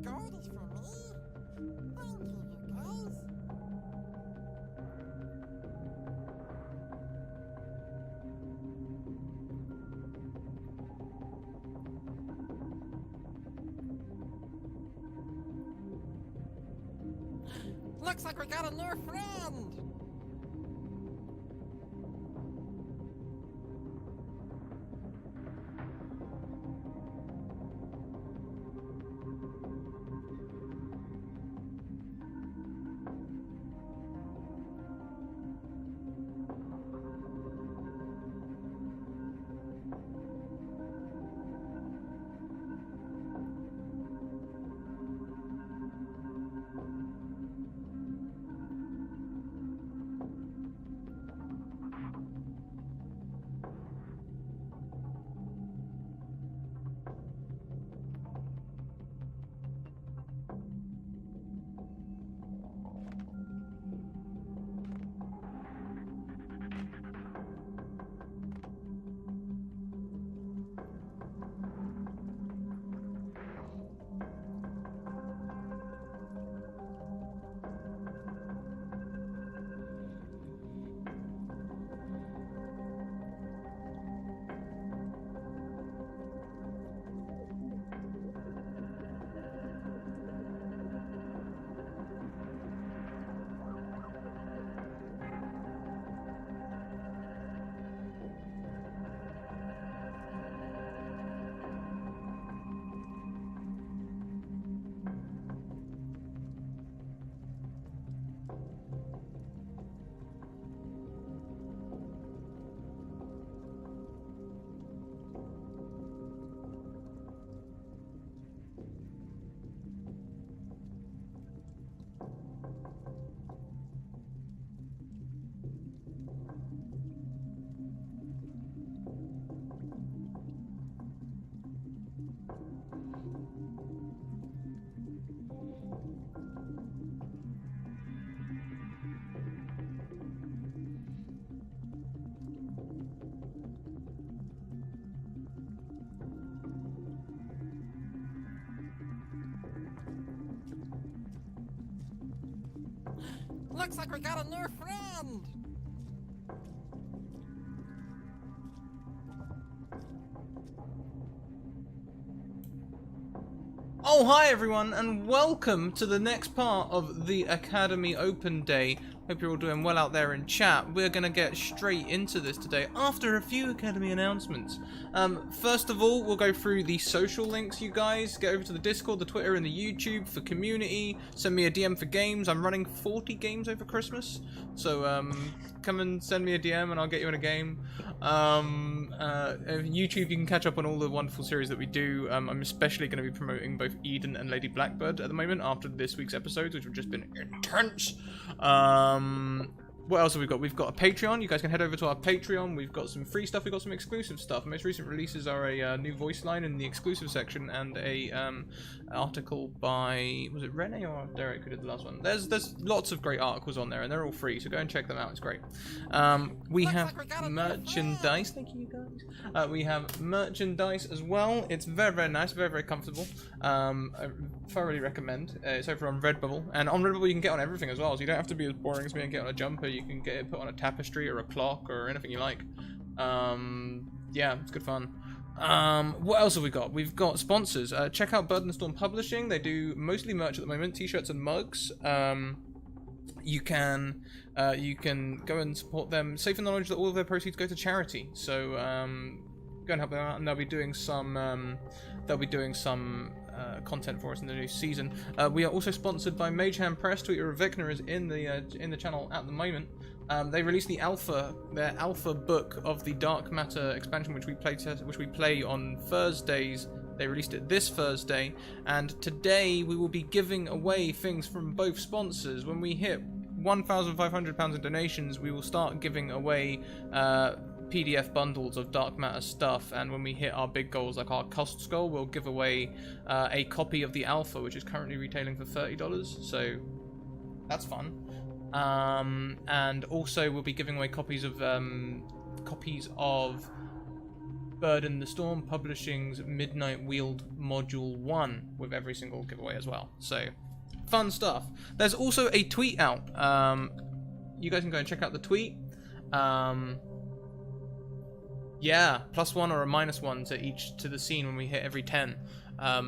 gold is for me. Thank you, you guys. Looks like we got a new friend. Looks like we got a new friend. Oh, hi everyone, and welcome to the next part of the Academy Open Day. Hope you're all doing well out there in chat. We're going to get straight into this today after a few Academy announcements. First of all, we'll go through the social links, you guys. Get over to the Discord, the Twitter, and the YouTube for community. Send me a DM for games. I'm running 40 games over Christmas. So, come and send me a DM and I'll get you in a game. YouTube, you can catch up on all the wonderful series that we do. I'm especially going to be promoting both Eden and Lady Blackbird at the moment after this week's episodes, which have just been intense. What else have we got? We've got a Patreon. You guys can head over to our Patreon. We've got some free stuff. We've got some exclusive stuff. Most recent releases are a new voice line in the exclusive section and a article by, was it Rene or Derek who did the last one? There's lots of great articles on there and they're all free, so go and check them out. It's great. We have merchandise. Thank you, guys. We have merchandise as well. It's very, very nice, very, very comfortable. I thoroughly recommend. It's over on Redbubble, and on Redbubble you can get on everything as well, so you don't have to be as boring as me and get on a jumper. You can get it put on a tapestry or a clock or anything you like. Yeah, it's good fun. What else have we got? We've got sponsors. Check out Bird and Storm Publishing. They do mostly merch at the moment, t-shirts and mugs. You can go and support them, safe in the knowledge that all of their proceeds go to charity. So go and help them out, and they'll be doing some content for us in the new season. We are also sponsored by Mage Hand Press. Tweeter of Vecna is in the channel at the moment. They released their alpha book of the Dark Matter expansion, which we play on Thursdays. They released it this Thursday, and today we will be giving away things from both sponsors. When we hit £1,500 in donations, we will start giving away PDF bundles of Dark Matter stuff, and when we hit our big goals like our costs goal, we'll give away a copy of the alpha, which is currently retailing for $30, so that's fun. And also we'll be giving away copies of Bird in the Storm Publishing's Midnight Wield Module 1 with every single giveaway as well. So, fun stuff. There's also a tweet out. You guys can go and check out the tweet. Yeah, +1 or a -1 to the scene when we hit every 10.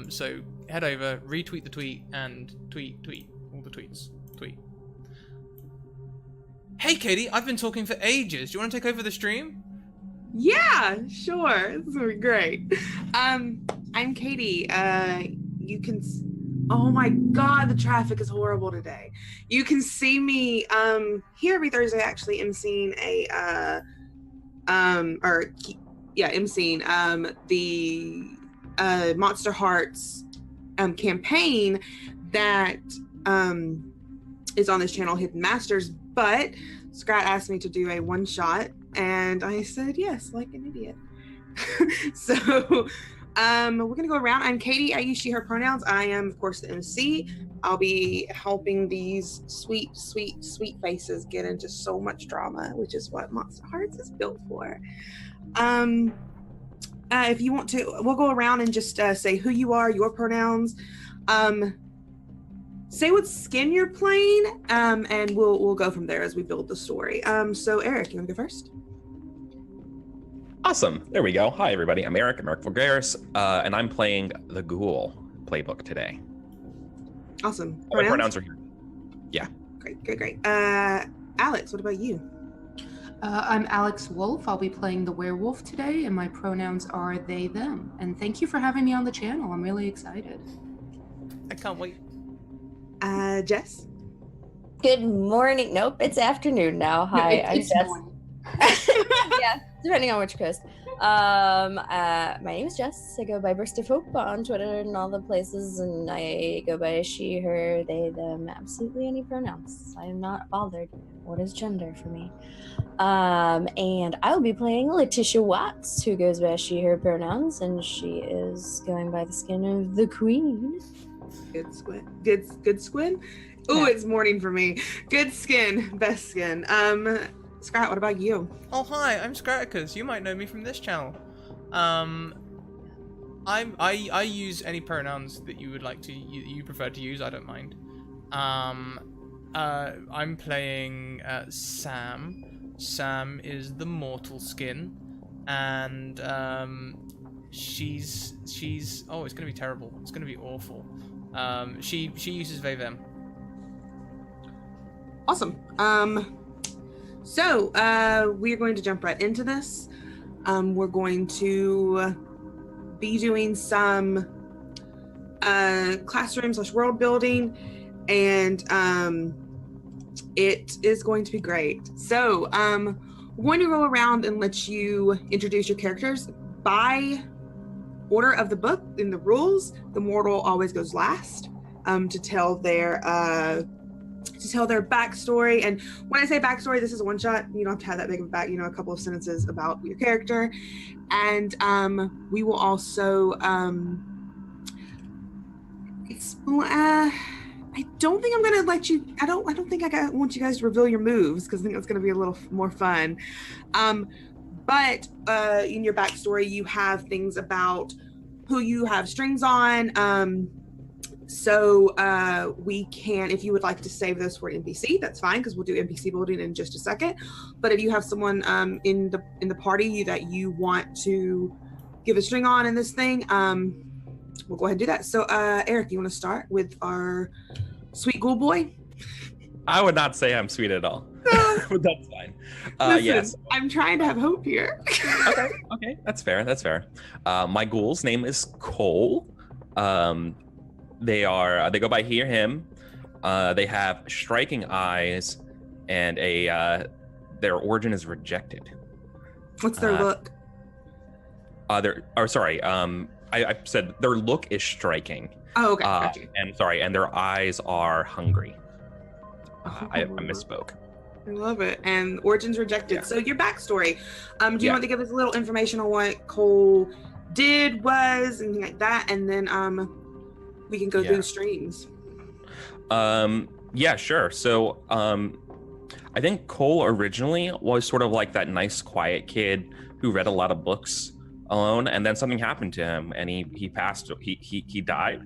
So head over, retweet the tweet, and tweet all the tweets. Tweet. Hey Katie, I've been talking for ages. Do you want to take over the stream? Yeah, sure. This is gonna be great. I'm Katie. You can. Oh my God, the traffic is horrible today. You can see me here every Thursday. Actually, emceeing emceeing the Monster Hearts campaign that is on this channel, Hidden Masters. But Scrat asked me to do a one-shot, and I said yes, like an idiot. So we're gonna go around. I'm Katie. I use she, her pronouns. I am, of course, the MC. I'll be helping these sweet faces get into so much drama, which is what Monster Hearts is built for. If you want to, we'll go around and just say who you are, your pronouns. Say what skin you're playing, and we'll go from there as we build the story. So Eric, you want to go first? Awesome. There we go. Hi, everybody. I'm Eric Vulgaris, and I'm playing the Ghoul playbook today. Awesome. All my pronouns are here. Yeah. Great. Alex, what about you? I'm Alex Wolf. I'll be playing the werewolf today, and my pronouns are they, them. And thank you for having me on the channel. I'm really excited. I can't wait. Jess? Good morning. Nope, it's afternoon now. Hi, No, I'm it's Jess. morning. Yeah, depending on which coast. My name is Jess. I go by Burst of Hope on Twitter and all the places, and I go by she, her, they, them, absolutely any pronouns. I am not bothered. What is gender for me? And I will be playing Letitia Watts, who goes by she, her pronouns, and she is going by the skin of the queen. Good squin. Oh, it's morning for me. Good skin, best skin. Scott, what about you? Oh hi, I'm Scraticus. You might know me from this channel. I use any pronouns that you would like to you prefer to use. I don't mind. I'm playing Sam. Sam is the mortal skin, and she's oh, it's gonna be terrible. It's gonna be awful. She uses they them. Awesome. So we're going to jump right into this. We're going to be doing some classroom/world building, and it is going to be great. So we're going to go around and let you introduce your characters by order of the book. In the rules, the mortal always goes last to tell their backstory. And when I say backstory, this is a one shot. You don't have to have that big of a back, a couple of sentences about your character. And we will also I don't think I'm gonna let you. I don't think I want you guys to reveal your moves, because I think that's gonna be a little more fun. But in your backstory, you have things about who you have strings on. So we can, if you would like to save those for NPC, that's fine, because we'll do NPC building in just a second. But if you have someone in the party that you want to give a string on in this thing, we'll go ahead and do that. So Eric, you want to start with our sweet ghoul boy? I would not say I'm sweet at all, but that's fine. Listen, Yes. I'm trying to have hope here. Okay, that's fair. My ghoul's name is Cole. They go by he or him. They have striking eyes, and their origin is rejected. What's their look? I said their look is striking. Oh, okay, got you. And their eyes are hungry. I misspoke. I love it. And origins rejected. Yeah. So your backstory. Do you want to give us a little information on what Cole was, anything like that, and then we can go through the streams. Yeah, sure. So I think Cole originally was sort of like that nice, quiet kid who read a lot of books alone, and then something happened to him, and he passed. He died,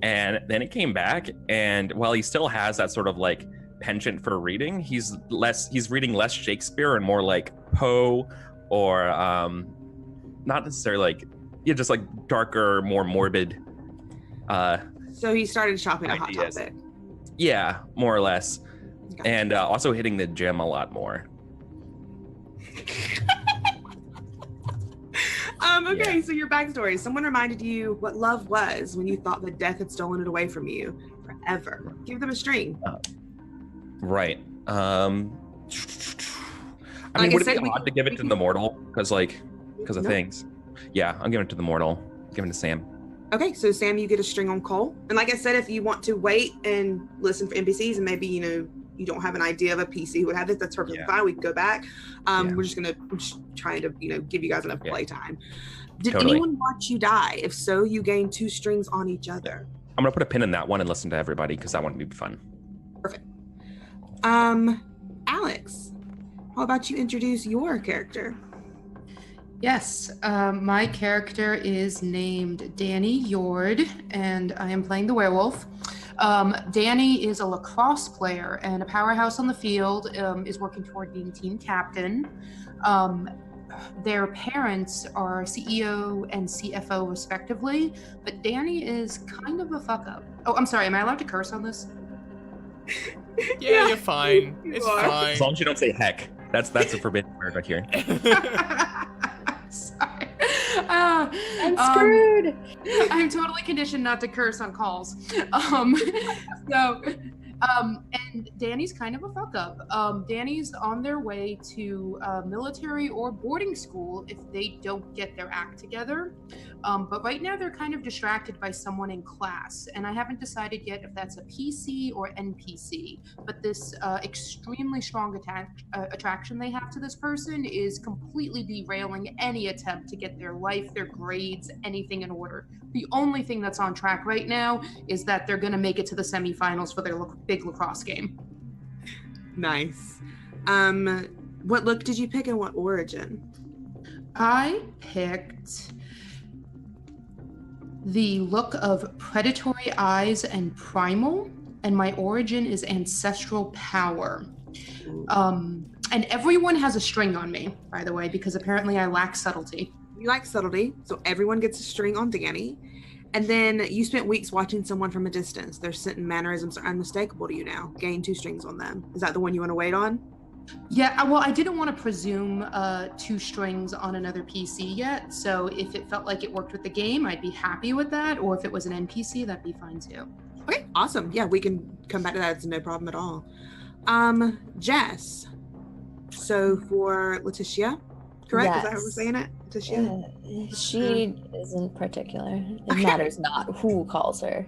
and then it came back, and while he still has that sort of like penchant for reading, he's reading less Shakespeare and more like Poe, or not necessarily like just like darker, more morbid. So he started shopping at Hot Ideas. Topic. Yeah, more or less, Okay. and also hitting the gym a lot more. Okay, so your backstory. Someone reminded you what love was when you thought that death had stolen it away from you forever. Give them a string. Right. I mean, Like I would it said, be we odd can- to give we it to can- the mortal? Because of No. things. Yeah, I'm giving it to the mortal. Giving it to Sam. Okay, so Sam, you get a string on Cole. And like I said, if you want to wait and listen for NPCs and maybe, you don't have an idea of a PC who would have this, that's perfectly Yeah. fine. We can go back. Yeah. We're just trying to, give you guys enough Yeah. playtime. Did Totally. anyone watch you die? If so, you gain 2 strings on each other. I'm gonna put a pin in that one and listen to everybody because that one would be fun. Alex, how about you introduce your character? Yes, my character is named Danny Yord, and I am playing the werewolf. Danny is a lacrosse player and a powerhouse on the field, is working toward being team captain. Their parents are CEO and CFO respectively, but Danny is kind of a fuck up. Oh, I'm sorry, am I allowed to curse on this? Yeah, you're fine. you It's are. fine. As long as you don't say heck. That's a forbidden word right here. Sorry. I'm screwed. I'm totally conditioned not to curse on calls. And Danny's kind of a fuck up. Danny's on their way to military or boarding school if they don't get their act together. But right now they're kind of distracted by someone in class, and I haven't decided yet if that's a PC or NPC. But this extremely strong attraction they have to this person is completely derailing any attempt to get their life, their grades, anything in order. The only thing that's on track right now is that they're going to make it to the semifinals for their big lacrosse game. Nice. What look did you pick and what origin? I picked the look of predatory eyes and primal, and my origin is ancestral power. And everyone has a string on me, by the way, because apparently I lack subtlety. You like subtlety, so everyone gets a string on Danny. And then you spent weeks watching someone from a distance. Their scent and mannerisms are unmistakable to you now. Gain 2 strings on them. Is that the one you want to wait on? Yeah, well, I didn't want to presume 2 strings on another PC yet, so if it felt like it worked with the game, I'd be happy with that, or if it was an NPC, that'd be fine too. Okay, awesome. Yeah, we can come back to that. It's no problem at all. Jess. So for Letitia, correct? Is that how we're Yes. saying it? Letitia? She isn't particular. It matters not who calls her.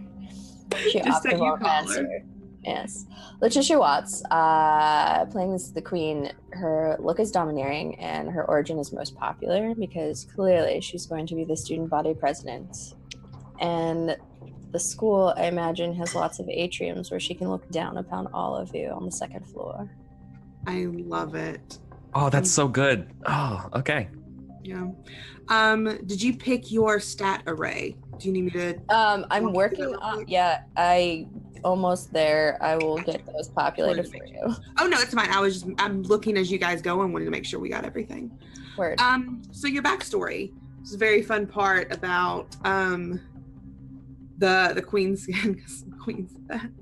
She Just that opted you won't call her. answer. Yes. Letitia Watts, playing this the queen, her look is domineering and her origin is most popular because clearly she's going to be the student body president. And the school, I imagine, has lots of atriums where she can look down upon all of you on the 2nd floor. I love it. Oh, that's so good. Oh, okay. Yeah. Did you pick your stat array? Do you need me to? I'm Want me to do working that real on, quick? yeah, I almost there. I will get those populated for you. Oh no, it's fine. I'm looking as you guys go and wanted to make sure we got everything. Word. So your backstory. This is a very fun part about the queen's queen's best.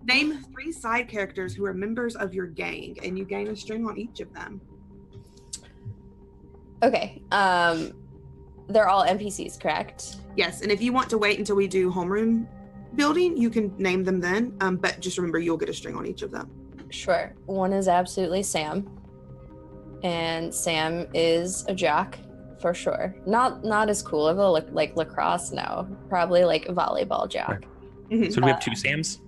Name 3 side characters who are members of your gang, and you gain a string on each of them. Okay. They're all NPCs, correct? Yes, and if you want to wait until we do homeroom building, you can name them then. But just remember, you'll get a string on each of them. Sure. One is absolutely Sam. And Sam is a jock for sure. Not as cool of a like lacrosse, no. Probably like a volleyball jock. Mhm. So do we have 2 Sams?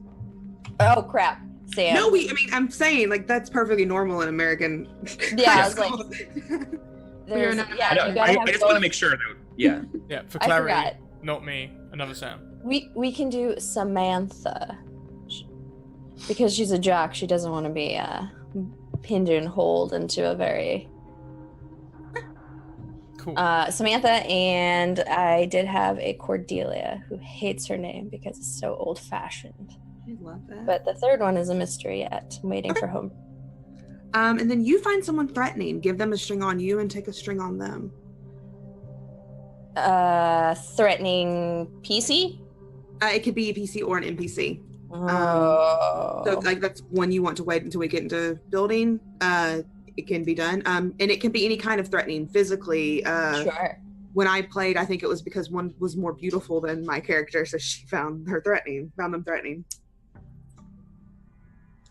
Oh crap. Sam. No, I'm saying like that's perfectly normal in American. Yeah, I high was like, schools. there's, not- yeah, I, know, you gotta have I just want to both. make sure that, yeah. Yeah, for I clarity, forgot. not me. Another Sam. We can do Samantha. Because she's a jock, she doesn't want to be pinned and holed into a very Cool. Samantha, and I did have a Cordelia who hates her name because it's so old-fashioned. I love that. But the third one is a mystery yet. I'm waiting for home. And then you find someone threatening. Give them a string on you and take a string on them. Threatening PC? It could be a PC or an NPC. Oh. So like that's one you want to wait until we get into building. It can be done. And it can be any kind of threatening physically. Sure. When I played, I think it was because one was more beautiful than my character, so she found them threatening.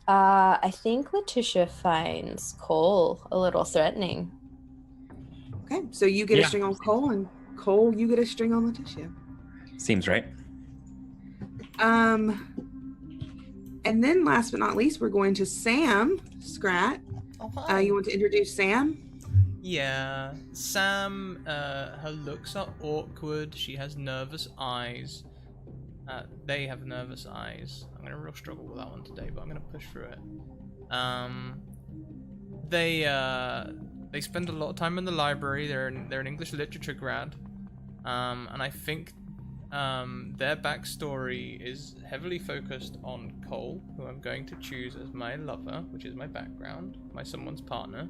I think Letitia finds Cole a little threatening. Okay, so you get a Yeah. string on Cole, and Cole, you get a string on Letitia. Seems right. And then last but not least, we're going to Sam Scrat. Oh, hi. You want to introduce Sam? Yeah, Sam, her looks are awkward. She has nervous eyes. They have nervous eyes. I'm gonna real struggle with that one today, but I'm gonna push through it. They spend a lot of time in the library. They're an English literature grad, and I think their backstory is heavily focused on Cole, who I'm going to choose as my lover, which is my background, someone's partner.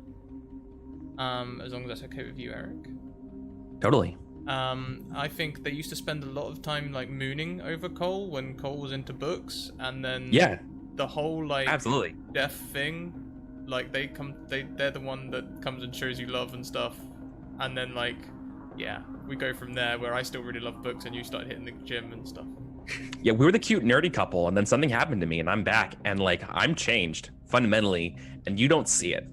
As long as that's okay with you, Eric. Totally. I think they used to spend a lot of time like mooning over Cole when Cole was into books, and then the whole like Absolutely. death thing, like they're the one that comes and shows you love and stuff, and then like we go from there where I still really love books and you start hitting the gym and stuff. Yeah, we were the cute nerdy couple, and then something happened to me, and I'm back, and like I'm changed fundamentally, and you don't see it.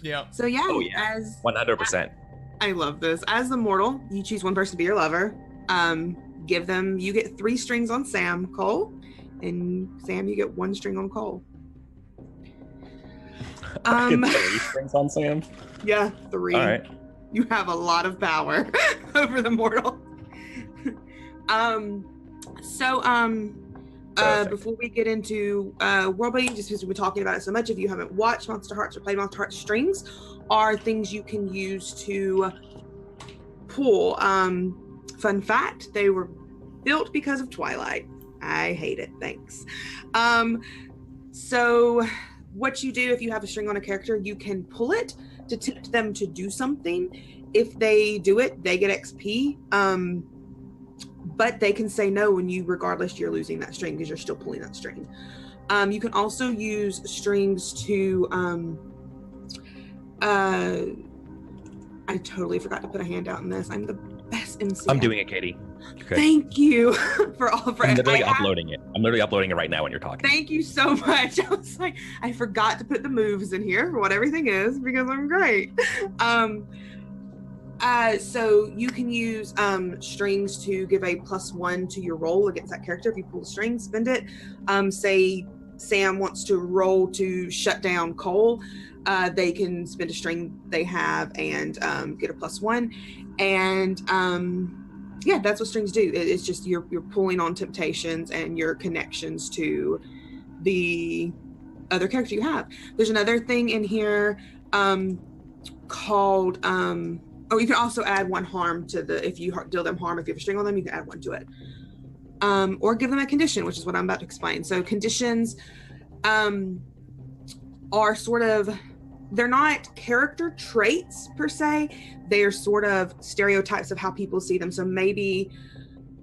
Yeah. So yeah, Oh, yeah. as 100%. I love this. As the mortal, you choose one person to be your lover. You get 3 strings on Sam, Cole, and Sam, you get 1 string on Cole. I get 3 strings on Sam. Yeah, 3. All right. You have a lot of power over the mortal. Perfect. Before we get into world building, just because we've been talking about it so much, if you haven't watched Monster Hearts or played Monster Hearts, strings are things you can use to pull. Fun fact, they were built because of Twilight. I hate it, thanks. So what you do if you have a string on a character, you can pull it to tempt them to do something. If they do it, they get XP. But they can say no when you, regardless, you're losing that string because you're still pulling that string. You can also use strings to, I totally forgot to put a handout in this. I'm the best MC. I'm doing it, Katie. Okay. Thank you for I'm literally uploading it. I'm literally uploading it right now when you're talking. Thank you so much. I was like, I forgot to put the moves in here for what everything is because I'm great. So you can use strings to give a +1 to your roll against that character. If you pull the string, spend it. Say Sam wants to roll to shut down Cole. They can spend a string they have and get a +1. And yeah, that's what strings do. It's just you're pulling on temptations and your connections to the other character you have. There's another thing in here called you can also add 1 harm to if you deal them harm, if you have a string on them, you can add 1 to it. Or give them a condition, which is what I'm about to explain. So conditions are sort of, they're not character traits per se. They are sort of stereotypes of how people see them. So maybe,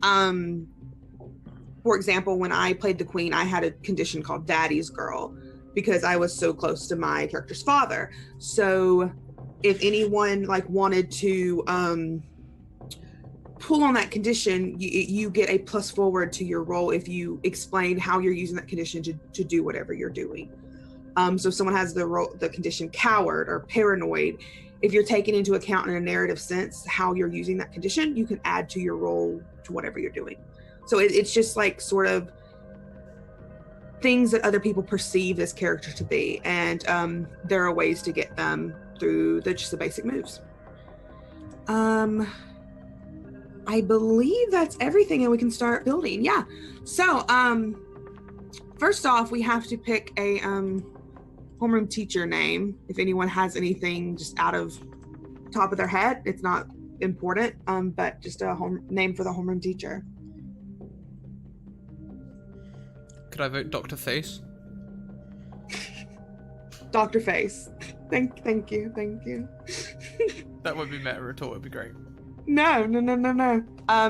for example, when I played the queen, I had a condition called Daddy's Girl because I was so close to my character's father. So if anyone like wanted to pull on that condition, you get a +4 to your roll if you explain how you're using that condition to do whatever you're doing. So if someone has the condition coward or paranoid, if you're taking into account in a narrative sense how you're using that condition, you can add to your roll to whatever you're doing. So it's just like sort of things that other people perceive this character to be, and there are ways to get them through just the basic moves. I believe that's everything, and we can start building. Yeah. So first off, we have to pick a homeroom teacher name. If anyone has anything just out of top of their head. It's not important, but just a name for the homeroom teacher. Could I vote Dr. Face? Dr. Face. Thank you. That would be meta retort. Would be great. No.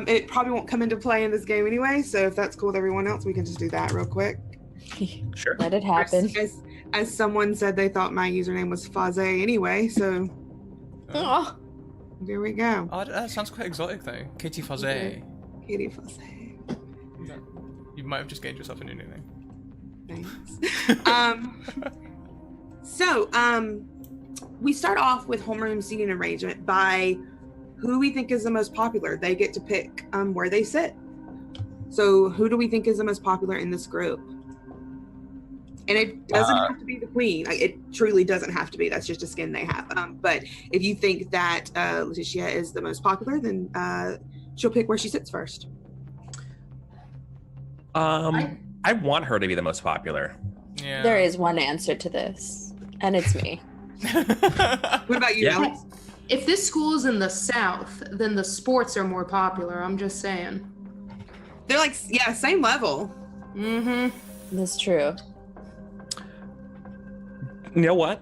It probably won't come into play in this game anyway, so if that's cool with everyone else, we can just do that real quick. Sure. Let it happen. As someone said, they thought my username was Faze anyway, so Oh, there we go. Oh, that sounds quite exotic though. Katie Faze. Katie Faze. You might have just gained yourself a new nickname. Thanks. So, we start off with homeroom seating arrangement by who we think is the most popular. They get to pick where they sit. So, who do we think is the most popular in this group? And it doesn't have to be the queen. Like, it truly doesn't have to be. That's just a skin they have. But if you think that Letitia is the most popular, then she'll pick where she sits first. I want her to be the most popular. Yeah. there is one answer to this, and it's me. What about you, Yeah. Alex? If this school is in the South, then the sports are more popular. I'm just saying. They're like, yeah, same level. Mm-hmm. That's true. You know what?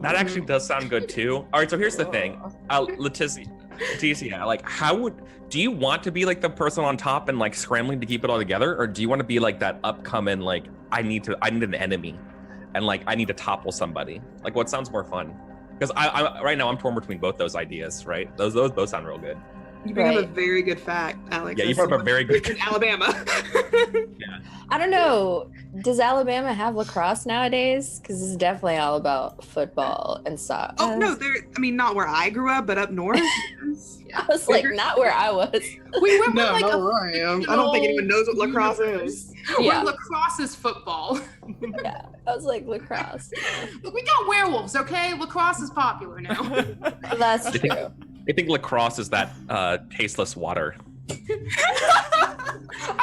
That actually does sound good too. All right, so here's the thing, Leticia, like, do you want to be like the person on top and like scrambling to keep it all together, or do you want to be like that upcoming like I need an enemy, and like I need to topple somebody? Like, what sounds more fun? Because I right now I'm torn between both those ideas. Right, those both sound real good. You bring up a Right. very good fact, Alex. Yeah, you As brought up a someone very good- who's in Alabama. I don't know. Does Alabama have lacrosse nowadays? Because it's definitely all about football and soccer. Oh no, not where I grew up, but up north. I was like, not where I was. We went No, with like not a where I am. I don't think anyone knows what lacrosse is. Yeah. Where lacrosse is football. Yeah, I was like lacrosse. But we got werewolves, okay? Lacrosse is popular now. That's true. I think lacrosse is that tasteless water. I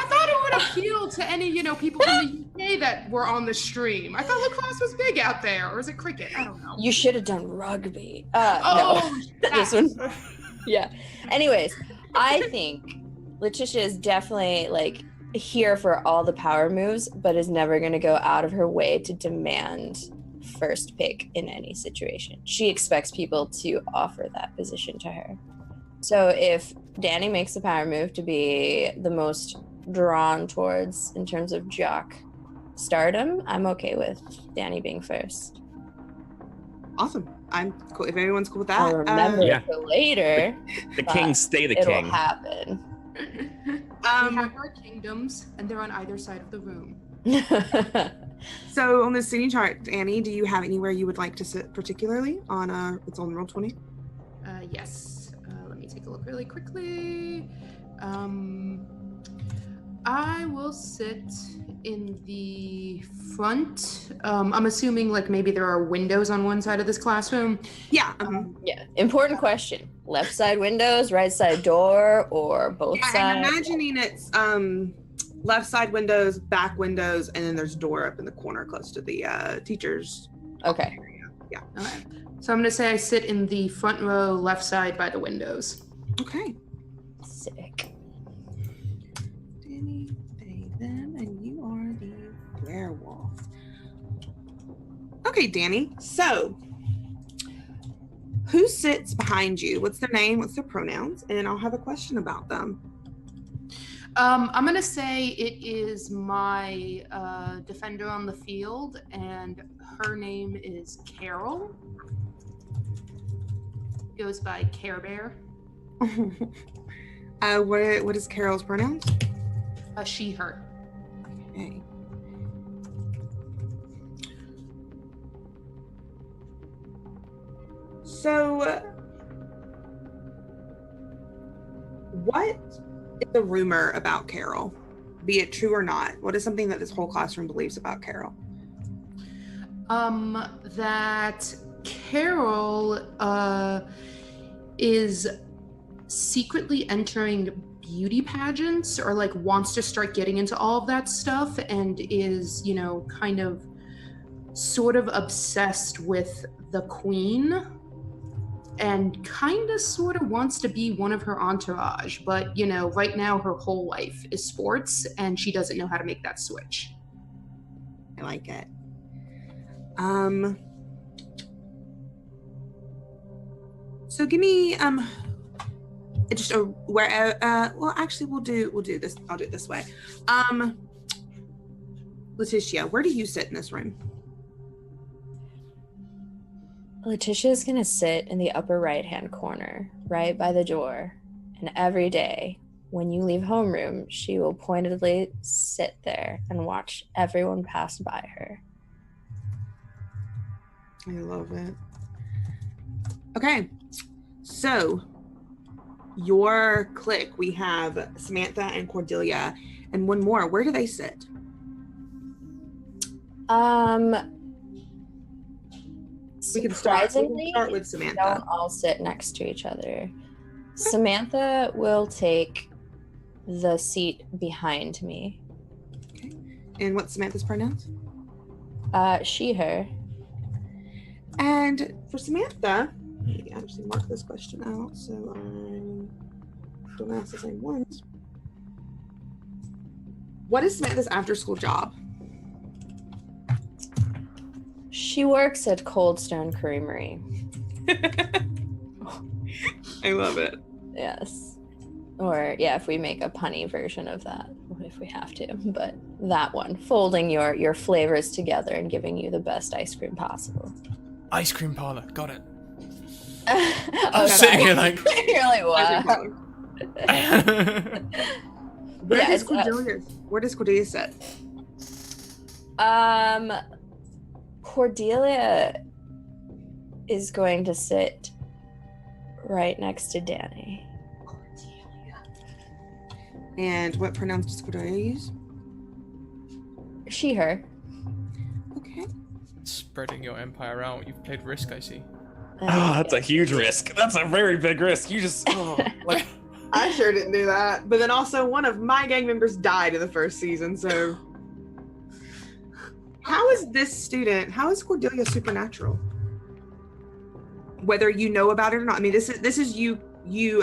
thought it would appeal to any, people from the UK that were on the stream. I thought lacrosse was big out there, or is it cricket? I don't know. You should have done rugby. Oh, No, this one. Yeah. Anyways, I think Letitia is definitely like here for all the power moves, but is never going to go out of her way to demand first pick in any situation. She expects people to offer that position to her. So if Danny makes the power move to be the most drawn towards in terms of jock stardom, I'm okay with Danny being first. Awesome. I'm cool. If everyone's cool with that. I'll remember Yeah. it for later. The But king stay the It'll king. happen. we have our kingdoms, and they're on either side of the room. So on the seating chart, Annie, do you have anywhere you would like to sit particularly on it's on roll 20? Yes. Let me take a look really quickly. I will sit in the front. I'm assuming like maybe there are windows on one side of this classroom. Yeah. Yeah. Important question. Left side windows, right side door, or both Yeah, sides? I'm imagining it's left side windows, back windows, and then there's a door up in the corner close to the teachers. Okay. Okay. So I'm gonna say I sit in the front row, left side by the windows. Okay. Sick. Danny, they, them, and you are the werewolf. Okay, Danny. So, who sits behind you? What's their name? What's their pronouns? And I'll have a question about them. I'm gonna say it is my defender on the field, and her name is Carol. Goes by Care Bear. What is Carol's pronouns? She, her. Okay. So, what is the rumor about Carol? Be it true or not, what is something that this whole classroom believes about Carol? That Carol is secretly entering beauty pageants, or like wants to start getting into all of that stuff, and is, kind of sort of obsessed with the queen, and kind of sort of wants to be one of her entourage. But, you know, right now her whole life is sports and she doesn't know how to make that switch. I like it. So give me just a where well actually we'll do this. I'll do it this way. Letitia, where do you sit in this room? Letitia's gonna sit in the upper right-hand corner, right by the door. And every day, when you leave homeroom, she will pointedly sit there and watch everyone pass by her. I love it. Okay, so your clique, we have Samantha and Cordelia, and one more. Where do they sit? We can start with Samantha. Don't all sit next to each other. Samantha will take the seat behind me. Okay. And what's Samantha's pronouns? She, her. And for Samantha, maybe I actually mark this question out so I don't ask the same ones. What is Samantha's after-school job? She works at Cold Stone Creamery. I love it. Yes. Or, yeah, if we make a punny version of that, if we have to. But that one, folding your flavors together and giving you the best ice cream possible. Ice cream parlor. Got it. I'm I'm sitting here like. You're like, wow. Where does Cordelia sit? Cordelia is going to sit right next to Danny. And what pronouns does Cordelia use? She, her. Okay. Spreading your empire out. You've played Risk, I see. Oh, that's a huge risk. That's a very big risk. You just like. I sure didn't do that. But then also one of my gang members died in the first season, so how is Cordelia supernatural? Whether you know about it or not. I mean, this is you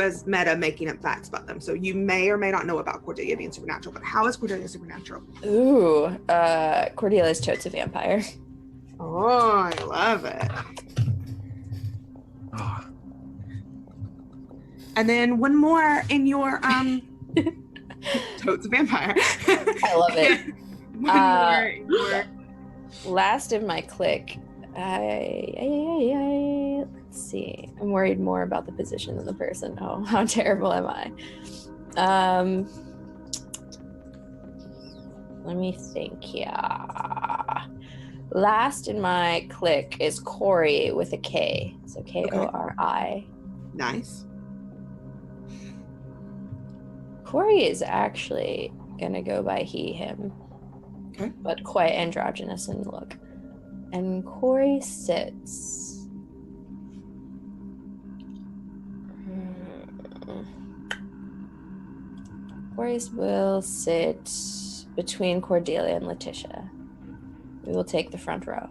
as meta making up facts about them. So you may or may not know about Cordelia being supernatural, but how is Cordelia supernatural? Ooh, Cordelia's totes a vampire. Oh, I love it. Oh. And then one more in your totes a vampire. I love it. One more in your... Last of my clique. Let's see. I'm worried more about the position than the person. Oh, how terrible am I? Let me think here. Last in my clique is Corey with a K. So Kori. Nice. Corey is actually gonna go by he, him. Okay. But quite androgynous in look. And Corey sits. Corey will sit between Cordelia and Letitia. We will take the front row.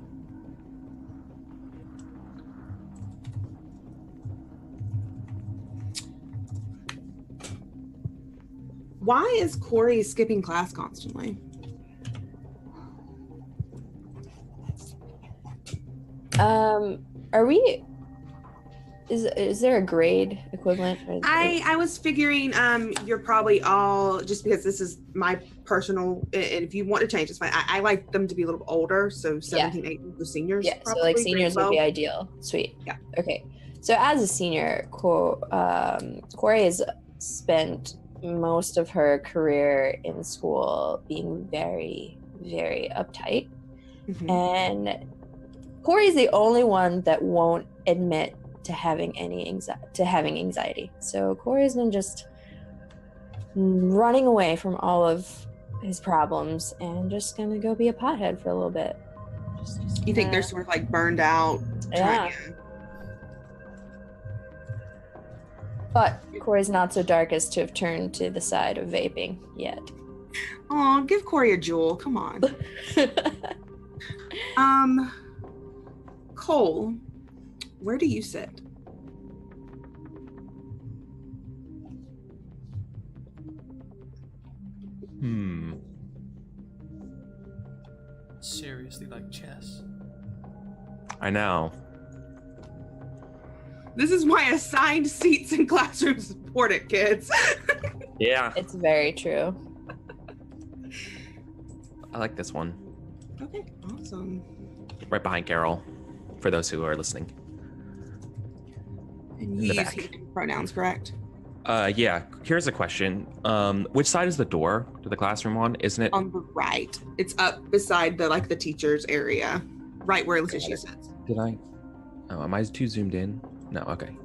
Why is Corey skipping class constantly? Are we? Is there a grade equivalent? I was figuring you're probably all, just because this is my personal, and if you want to change, it's fine. I like them to be a little older, so 17, 18 for seniors. Yeah, so probably, like seniors would be ideal. Sweet. Yeah. Okay. So as a senior, Corey has spent most of her career in school being very, very uptight. Mhm. And Corey's the only one that won't admit to having anxiety. So Corey's been just running away from all of his problems and just gonna go be a pothead for a little bit. You think they're sort of like burned out? Yeah. But Corey's not so dark as to have turned to the side of vaping yet. Oh, give Corey a jewel. Come on. Cole, where do you sit? seriously like chess. I know. This is why assigned seats in classrooms is important, kids. Yeah, It's very true. I like this one. Okay, awesome. Right behind Carol, for those who are listening. And the you use back. he pronouns, correct? Yeah. Here's a question. Which side is the door to the classroom on? Isn't it? On the right. It's up beside the teacher's area. Right where Letitia sits. Did I? Oh, am I too zoomed in? No. Okay.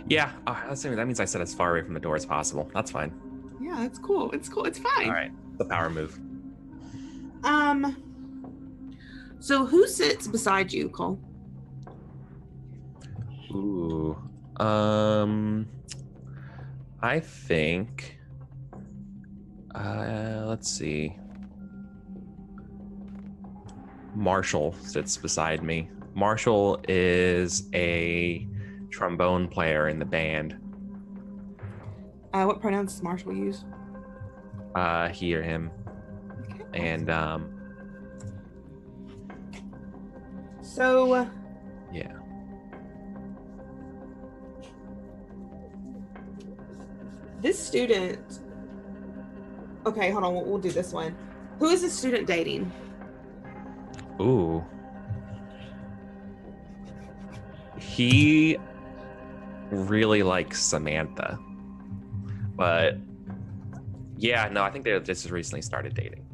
Yeah. That means I said as far away from the door as possible. That's fine. Yeah, it's cool. It's cool. It's fine. All right. The power move. So who sits beside you, Cole? Ooh. I think. Let's see. Marshall sits beside me. Marshall is a trombone player in the band. What pronouns does Marshall use? He or him. Okay. And So yeah. this student. Okay, hold on. We'll do this one. Who is this student dating? Ooh. He really likes Samantha. But yeah, no, I think they just recently started dating.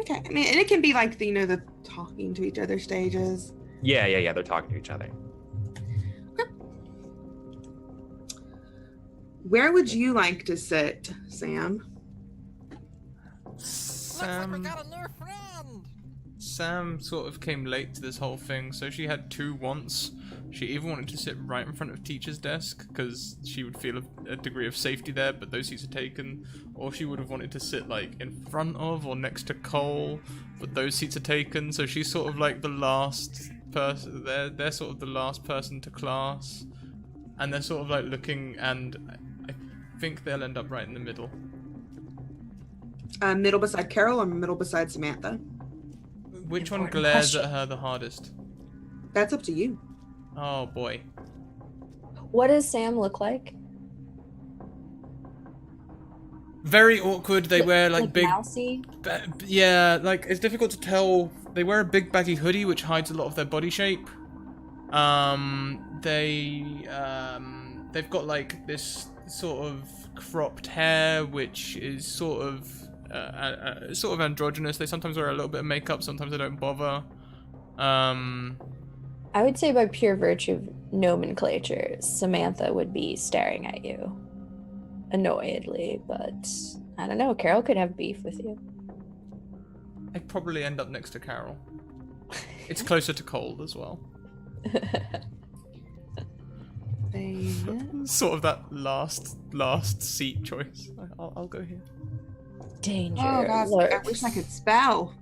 Okay, I mean, and it can be like the talking to each other stages. Yeah, they're talking to each other. Where would you like to sit, Sam? Looks like we got a new friend. Sam sort of came late to this whole thing, so she had two wants. She either wanted to sit right in front of teacher's desk because she would feel a degree of safety there, but those seats are taken, or she would have wanted to sit like in front of or next to Cole, but those seats are taken. So she's sort of like the last person. They're sort of the last person to class, and they're sort of like looking, and I think they'll end up right in the middle. Middle beside Carol or middle beside Samantha? Which one Important glares question. at her the hardest? That's up to you. Oh boy. What does Sam look like? Very awkward. They wear like big. mousy. Yeah, like it's difficult to tell. They wear a big baggy hoodie which hides a lot of their body shape. They've got like this sort of cropped hair which is sort of androgynous. They sometimes wear a little bit of makeup, sometimes they don't bother. I would say by pure virtue of nomenclature, Samantha would be staring at you annoyedly, but I don't know. Carol could have beef with you. I'd probably end up next to Carol. It's closer to Cole as well. Sort of that last seat choice. I'll go here. Danger. Oh gosh, I lurks. wish I could spell.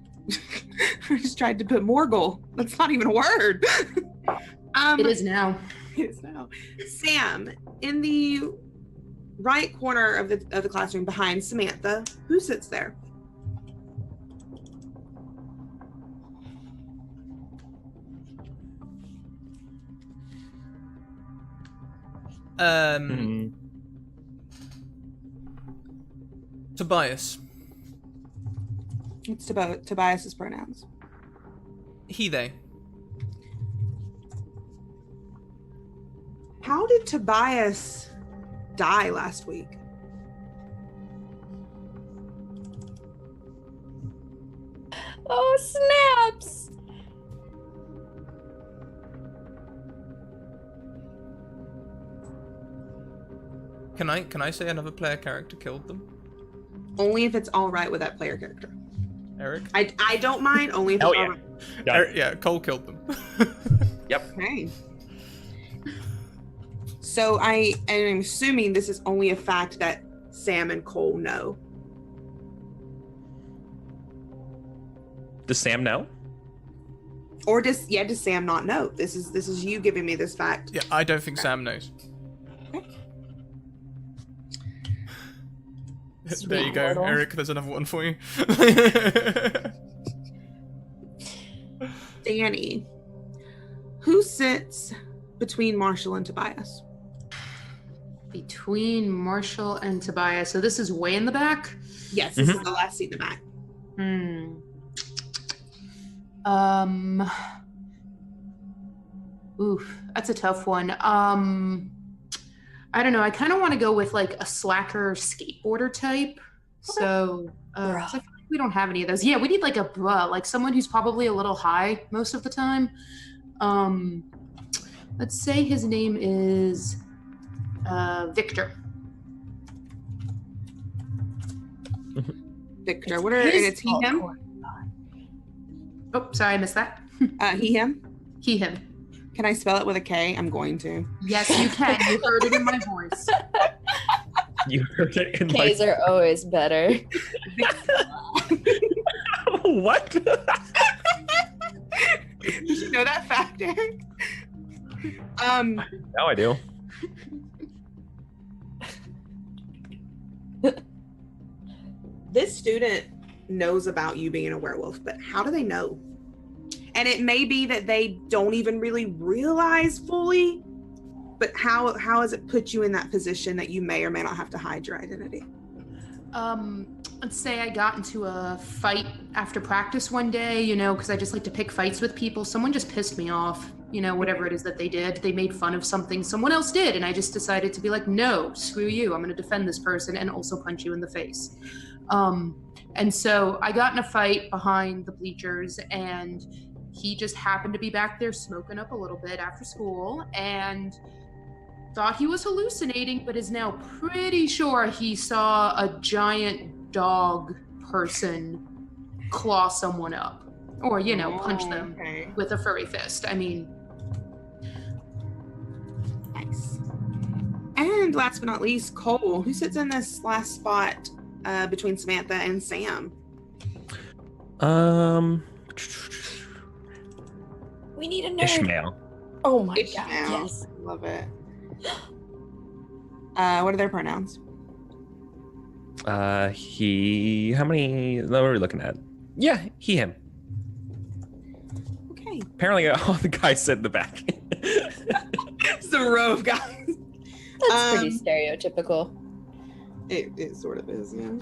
I just tried to put Morgul. That's not even a word. It is now. It is now. Sam, in the right corner of the classroom behind Samantha, who sits there? Tobias. It's Tobias's pronouns. He, they. How did Tobias die last week? Oh, snaps! Can I say another player character killed them? Only if it's all right with that player character. Eric? I don't mind. Only if Hell it's yeah. all right. Yeah, Cole killed them. Yep. Okay. So I am assuming this is only a fact that Sam and Cole know. Does Sam know? Or does Sam not know? This is you giving me this fact. Yeah, I don't think Sam knows. There you go, mortal. Eric. There's another one for you. Danny, who sits between Marshall and Tobias? Between Marshall and Tobias. So this is way in the back. Yes, this is the last seat in the back. Oof, that's a tough one. I don't know. I kind of want to go with like a slacker skateboarder type. So 'cause I feel like we don't have any of those. Yeah, we need like a bruh, like someone who's probably a little high most of the time. Let's say his name is Victor. Victor, what are and it's he him? Oh, sorry, I missed that. He him? He him. Can I spell it with a K? I'm going to. Yes, you can. You heard it in my voice. You heard it in K's are always better. What? Did you know that fact, Eric? Now I do. This student knows about you being a werewolf, but how do they know? And it may be that they don't even really realize fully, but how has it put you in that position that you may or may not have to hide your identity? Let's say I got into a fight after practice one day, you know, because I just like to pick fights with people. Someone just pissed me off, you know, whatever it is that they did. They made fun of something someone else did, and I just decided to be like, no, screw you. I'm going to defend this person and also punch you in the face. And so I got in a fight behind the bleachers, and he just happened to be back there smoking up a little bit after school and thought he was hallucinating, but is now pretty sure he saw a giant dog person claw someone up or, you know, punch them with a furry fist. I mean, nice. And last but not least, Cole, who sits in this last spot between Samantha and Sam. We need a nerd. Ishmael. Oh my Ishmael. god, yes. Love it. What are their pronouns? He. How many? What are we looking at? Yeah, he, him. Okay. Apparently, all the guys sit in the back. It's a row of guys. That's pretty stereotypical. It sort of is, yeah.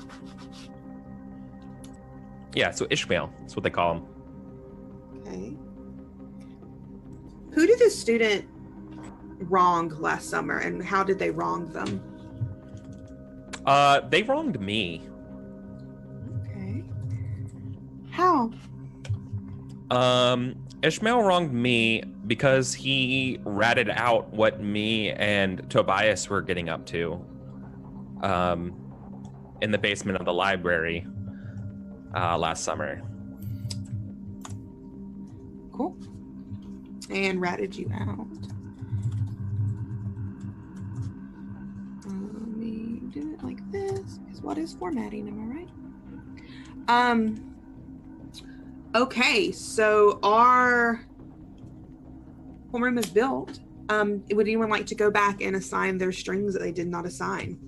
Yeah, so Ishmael. That's what they call him. Okay. Who did this student wrong last summer, and how did they wrong them? They wronged me. Okay. How? Ishmael wronged me because he ratted out what me and Tobias were getting up to. In the basement of the library last summer. Cool. And ratted you out. Let me do it like this, because what is formatting, am I right? Okay, so our homeroom is built. Would anyone like to go back and assign their strings that they did not assign?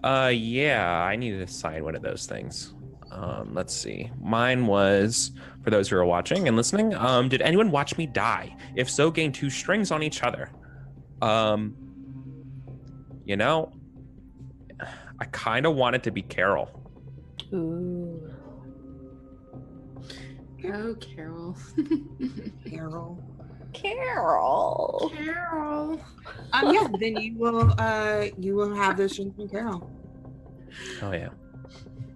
Yeah, I need to assign one of those things. Let's see. Mine was, for those who are watching and listening, did anyone watch me die? If so, gain 2 strings on each other. You know, I kind of want it to be Carol. Ooh. oh, Carol. Carol. Carol. Carol. Yeah, then you will have those strings from Carol. Oh yeah.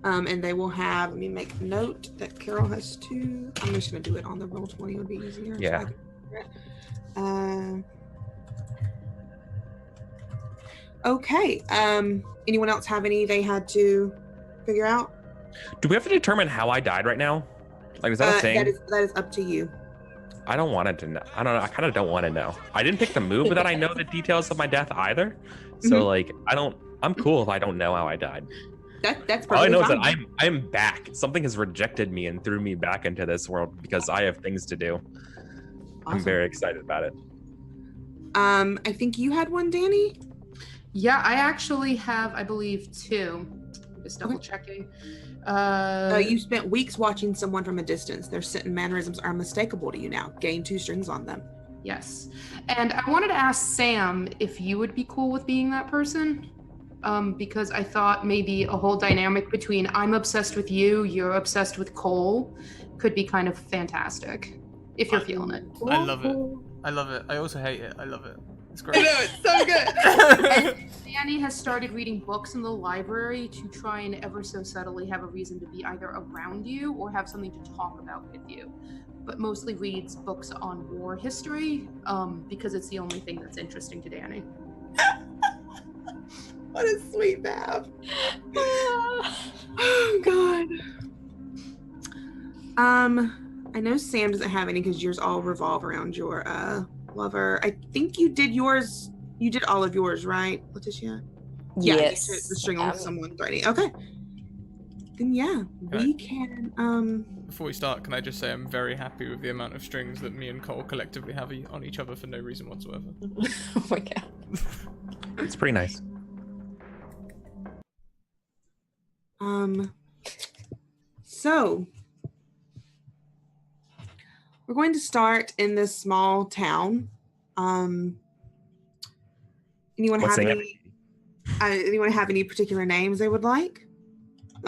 And they will have, let me make a note that Carol has 2. I'm just gonna do it on the Roll20, it would be easier. so Yeah. Okay. Anyone else have any they had to figure out? Do we have to determine how I died right now? Like, is that a thing? That is up to you. I don't want it to know. I don't know. I kind of don't want to know. I didn't pick the move, but that I know the details of my death either. So like, I'm cool if I don't know how I died. That's All I perfectly know is fine. that I'm back. Something has rejected me and threw me back into this world because I have things to do. I'm Awesome. very excited about it. I think you had one, Danny. Yeah, I actually have, I believe, 2. Just double checking. You spent weeks watching someone from a distance. Their scent and mannerisms are unmistakable to you now. Gain 2 strings on them. Yes. And I wanted to ask Sam if you would be cool with being that person. Because I thought maybe a whole dynamic between I'm obsessed with you, you're obsessed with Cole could be kind of fantastic. If you're feeling it. I love it. I love it. I also hate it. I love it. It's I great. know, it's so good. Danny has started reading books in the library to try and ever so subtly have a reason to be either around you or have something to talk about with you. But mostly reads books on war history, because it's the only thing that's interesting to Danny. What a sweet Bab. Oh God. I know Sam doesn't have any because yours all revolve around your lover. I think you did yours. You did all of yours, right, Letitia? Yeah, Yes. you took the string on someone threatening. Okay. Then yeah, we can. Before we start, can I just say I'm very happy with the amount of strings that me and Cole collectively have on each other for no reason whatsoever. Oh my god. It's pretty nice. So we're going to start in this small town. Anyone What's have the name? anyone have any particular names they would like?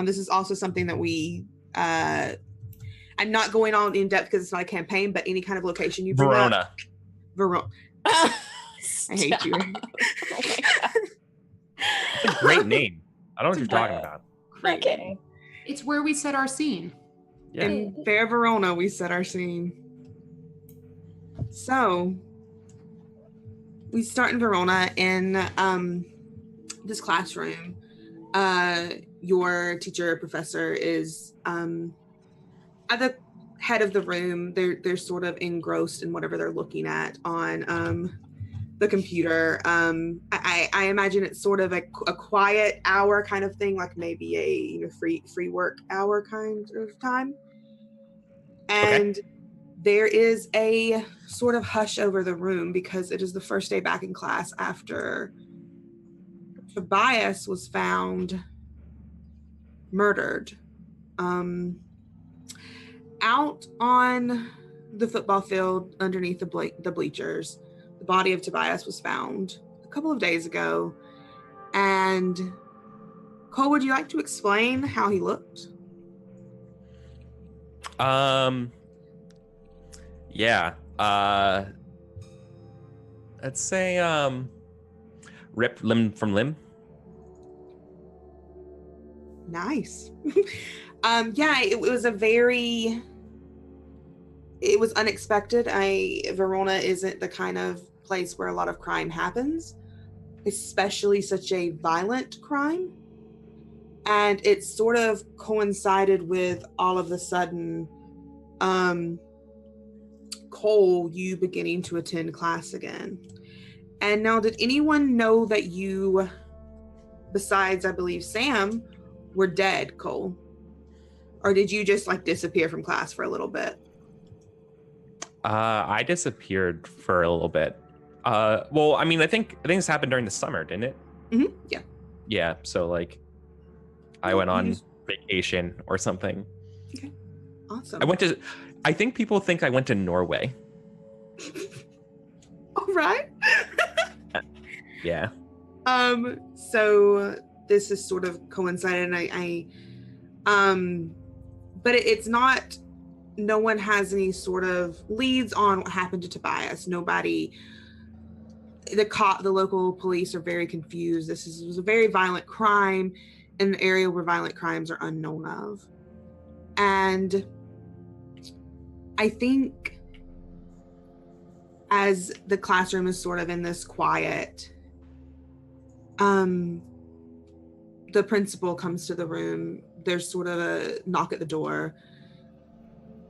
This is also something that we I'm not going on in depth because it's not a campaign, but any kind of location you bring up. Verona. I hate you. Oh my god. It's a great name. I don't know what you're talking about. Okay. It's where we set our scene. Yeah. In Fair Verona, we set our scene. So we start in Verona in this classroom. Your teacher, professor, is at the head of the room. They're sort of engrossed in whatever they're looking at on the computer. I imagine it's sort of a quiet hour kind of thing, like maybe a free work hour kind of time. And there is a sort of hush over the room because it is the first day back in class after Tobias was found murdered. Out on the football field underneath the bleachers, the body of Tobias was found a couple of days ago. And Cole, would you like to explain how he looked? Yeah. Let's say ripped limb from limb. Nice. Yeah, it was it was unexpected. Verona isn't the kind of place where a lot of crime happens, especially such a violent crime. And it sort of coincided with all of the sudden, Cole, you beginning to attend class again. And now, did anyone know that you, besides, I believe, Sam, were dead, Cole? Or did you just like disappear from class for a little bit? I disappeared for a little bit. Well, I mean, I think this happened during the summer, didn't it? Mm-hmm. Yeah. Yeah. So like, I went on vacation or something. Okay. Awesome. I think people think I went to Norway. All right. Yeah. So this is sort of coincided, and but it's not. No one has any sort of leads on what happened to Tobias. Nobody. The local police are very confused. This was a very violent crime in an area where violent crimes are unknown of, and I think as the classroom is sort of in this quiet, the principal comes to the room. There's sort of a knock at the door.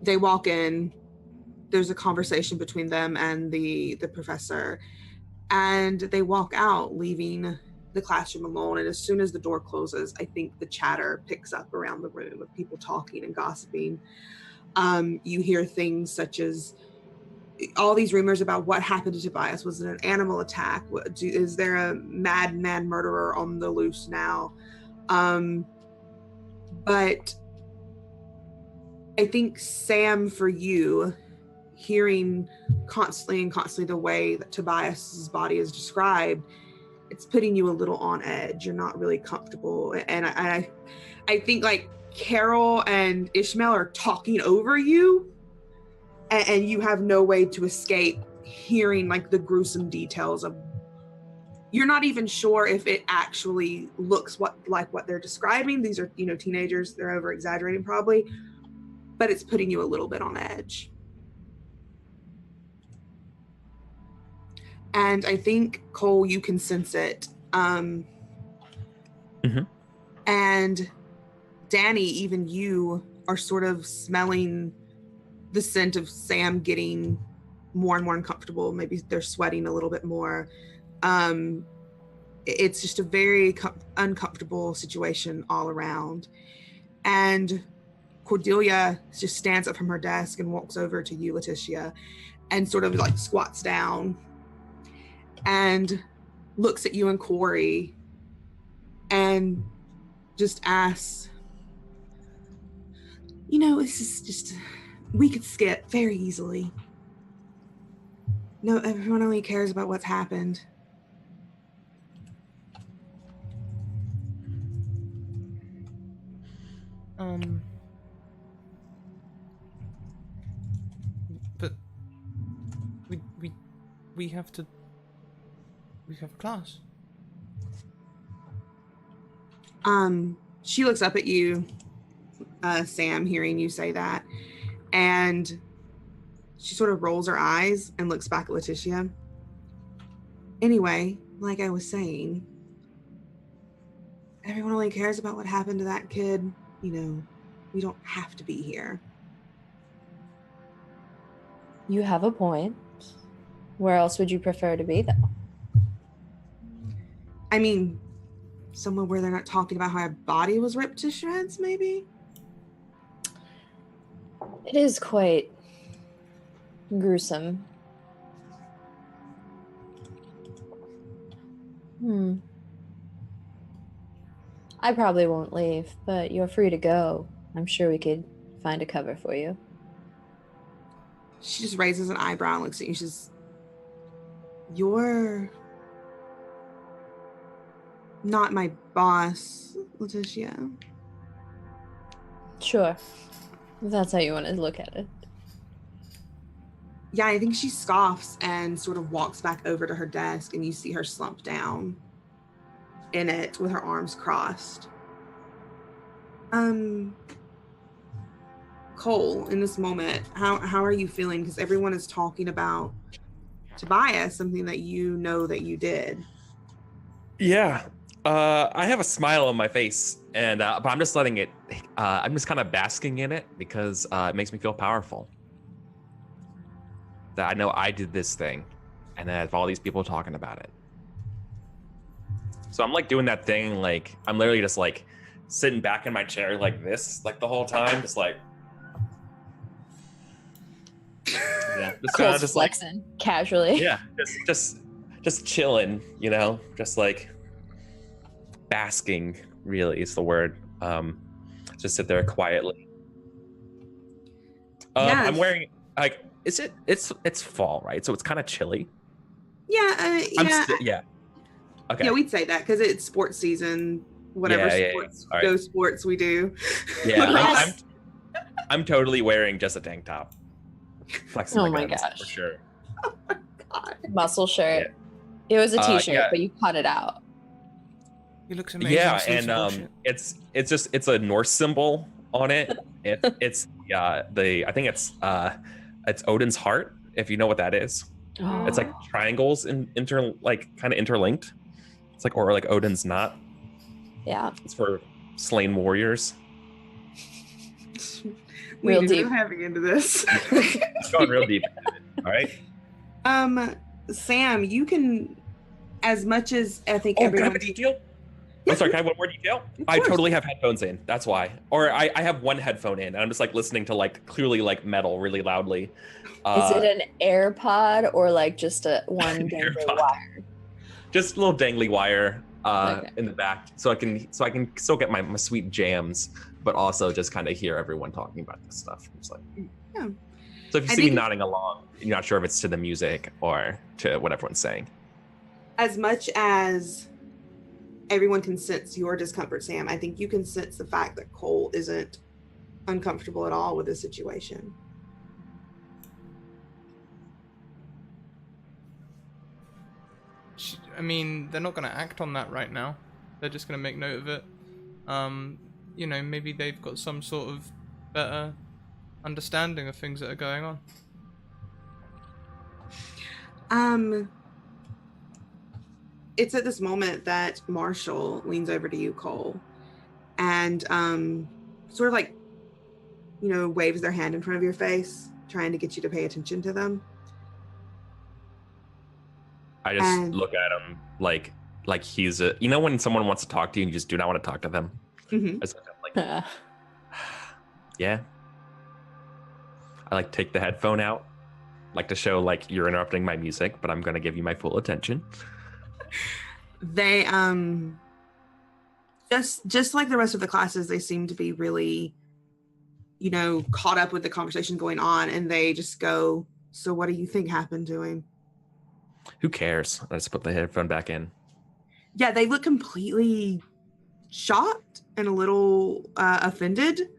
They walk in. There's a conversation between them and the professor, and they walk out, leaving the classroom alone. And as soon as the door closes, I think the chatter picks up around the room of people talking and gossiping. You hear things such as, all these rumors about what happened to Tobias. Was it an animal attack? Is there a madman murderer on the loose now? But I think, Sam, for you, hearing constantly the way that Tobias's body is described, it's putting you a little on edge. You're not really comfortable. And I think like Carol and Ishmael are talking over you, and you have no way to escape hearing like the gruesome details of. You're not even sure if it actually looks like what they're describing. These are, teenagers. They're over exaggerating probably, but it's putting you a little bit on edge. And I think, Cole, you can sense it. And Danny, even you are sort of smelling the scent of Sam getting more and more uncomfortable. Maybe they're sweating a little bit more. It's just a very uncomfortable situation all around. And Cordelia just stands up from her desk and walks over to you, Letitia, and sort of like squats down and looks at you and Corey and just asks, this is just, we could skip very easily. No, everyone only cares about what's happened. But we have class. She looks up at you, Sam, hearing you say that, and she sort of rolls her eyes and looks back at Letitia. Anyway, like I was saying, everyone only cares about what happened to that kid. We don't have to be here. You have a point. Where else would you prefer to be, though? I mean, somewhere where they're not talking about how a body was ripped to shreds, maybe? It is quite gruesome. I probably won't leave, but you're free to go. I'm sure we could find a cover for you. She just raises an eyebrow and looks at you. She's, you're not my boss, Letitia. Sure. If that's how you want to look at it. Yeah, I think she scoffs and sort of walks back over to her desk, and you see her slump down in it with her arms crossed. Cole, in this moment, how are you feeling? Because everyone is talking about Tobias, something that you know that you did. Yeah. I have a smile on my face, and but I'm just letting it. I'm just kind of basking in it because it makes me feel powerful. That I know I did this thing, and I have all these people talking about it. So I'm like doing that thing, like I'm literally just like sitting back in my chair like this, like the whole time, just like. Yeah, just kind of just flexing like, casually. Yeah, just chilling, just like basking. Really, is the word. Just sit there quietly. Yes. I'm wearing like, it's fall, right? So it's kind of chilly. Yeah, yeah. Okay. Yeah, we'd say that because it's sports season. Whatever sports, Right. those sports we do. Yeah, I'm totally wearing just a tank top. Flexing Oh my my guns, gosh. for sure. God. Muscle shirt. It was a t-shirt, yeah. but you cut it out. He looks amazing. Yeah, Sleeves and of bullshit. it's a Norse symbol on it. It's I think it's Odin's heart, if you know what that is. Oh. It's like triangles kind of interlinked. It's like, or like Odin's knot. Yeah. It's for slain warriors. Real We're deep. heavy into this. It's going real deep. All right. Sam, you can, as much as I think Oh, can I everyone. have a detail? I'm sorry, can I have one more detail? I course. totally have headphones in. That's why. Or I have one headphone in, and I'm just like listening to like clearly like metal really loudly. Is it an AirPod or like just a one dangly AirPod. wire? Just a little dangly wire Okay. in the back, so I can still get my sweet jams, but also just kind of hear everyone talking about this stuff. It's like, Yeah. So if you I see me think- nodding along, you're not sure if it's to the music or to what everyone's saying. As much as everyone can sense your discomfort, Sam, I think you can sense the fact that Cole isn't uncomfortable at all with the situation. I mean, they're not going to act on that right now. They're just going to make note of it. You know, maybe they've got some sort of better understanding of things that are going on. It's at this moment that Marshall leans over to you, Cole, and sort of like, you know, waves their hand in front of your face, trying to get you to pay attention to them. I just And- look at him like he's a, you know, when someone wants to talk to you and you just do not want to talk to them. Mm-hmm. I just look at him like, yeah. I like take the headphone out, like to show like you're interrupting my music, but I'm gonna give you my full attention. They just like the rest of the classes, they seem to be really, you know, caught up with the conversation going on, and they just go, "So what do you think happened to him?" Who cares? I just put the headphone back in. Yeah, they look completely shocked and a little offended,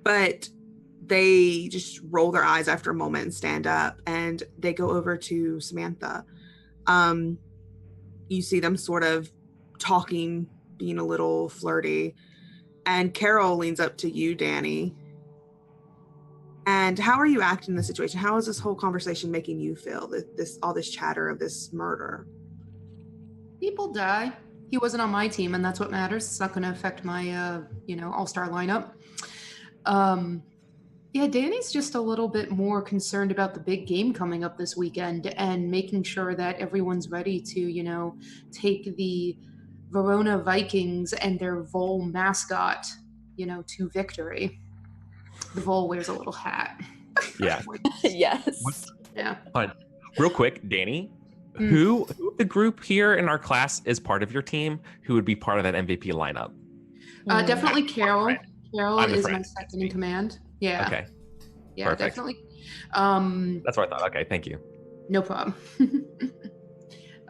but they just roll their eyes after a moment and stand up, and they go over to Samantha. You see them sort of talking, being a little flirty, and Carol leans up to you, Danny. And how are you acting in the situation? How is this whole conversation making you feel? All this chatter of this murder? People die. He wasn't on my team, and that's what matters. It's not going to affect my, all-star lineup. Yeah, Danny's just a little bit more concerned about the big game coming up this weekend and making sure that everyone's ready to, take the Verona Vikings and their Vol mascot, to victory. The Vol wears a little hat. Yeah. Yes. Yeah. Real quick, Danny, Mm. who of the group here in our class is part of your team who would be part of that MVP lineup? Definitely Carol. Right. Carol I'm the is my friend. second in command. Yeah. Okay, Yeah, perfect. definitely. that's what I thought. Okay, thank you. No problem.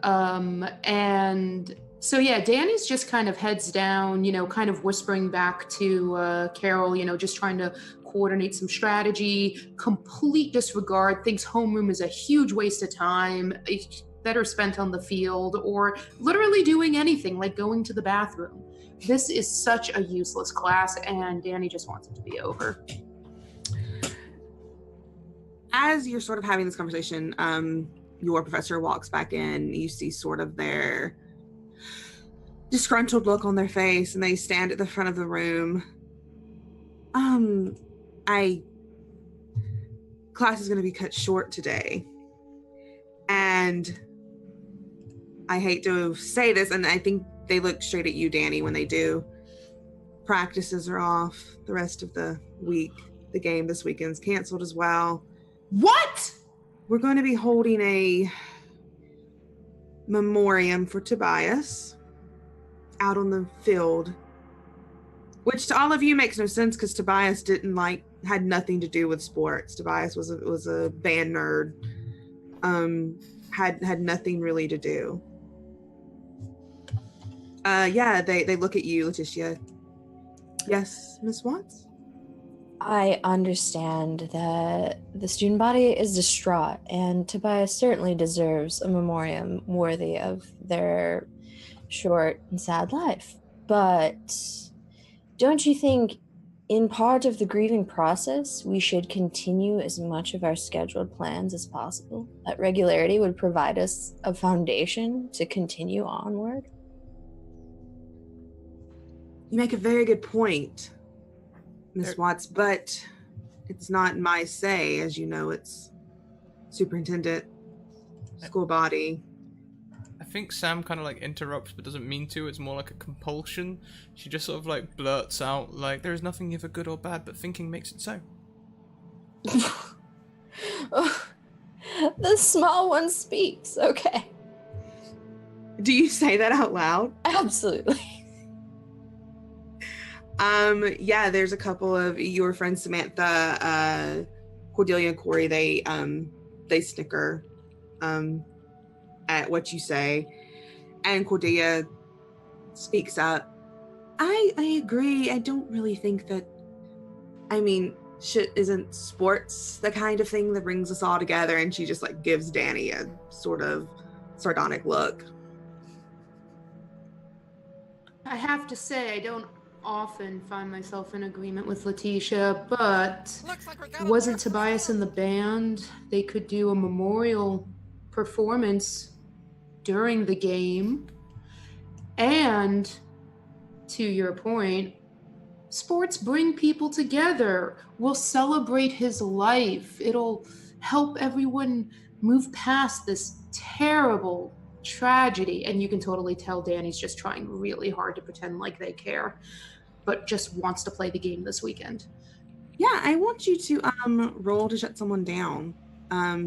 And so, yeah, Danny's just kind of heads down, kind of whispering back to Carol, just trying to coordinate some strategy, complete disregard, thinks homeroom is a huge waste of time. It's better spent on the field or literally doing anything like going to the bathroom. This is such a useless class, and Danny just wants it to be over. As you're sort of having this conversation, your professor walks back in. You see sort of their disgruntled look on their face, and they stand at the front of the room. Class is going to be cut short today, and I hate to say this, and I think they look straight at you, Danny, when they do. Practices are off the rest of the week. The game this weekend's canceled as well. What? We're going to be holding a memoriam for Tobias out on the field, which to all of you makes no sense because Tobias had nothing to do with sports. Tobias was a band nerd, had nothing really to do. They look at you, Letitia. Yes, Miss Watts? I understand that the student body is distraught, and Tobias certainly deserves a memoriam worthy of their short and sad life. But don't you think, in part of the grieving process, we should continue as much of our scheduled plans as possible? That regularity would provide us a foundation to continue onward. You make a very good point, Miss Watts, but it's not my say. As you know, it's superintendent, school body. think Sam kind of like interrupts but doesn't mean to. It's more like a compulsion. She just sort of like blurts out like, "There is nothing either good or bad, but thinking makes it so." The small one speaks. Okay. Do you say that out loud? Absolutely. Yeah, there's a couple of your friends, Samantha, Cordelia, and Corey. They snicker at what you say, and Cordelia speaks up. I agree. I don't really think that. I mean, shit isn't sports the kind of thing that brings us all together. And she just like gives Danny a sort of sardonic look. I have to say, I don't often find myself in agreement with Letitia, but Looks like we got a wasn't list of Tobias in the band? They could do a memorial performance during the game. And to your point, sports bring people together. We'll celebrate his life. It'll help everyone move past this terrible tragedy. And you can totally tell Danny's just trying really hard to pretend like they care, but just wants to play the game this weekend. Yeah, I want you to roll to shut someone down,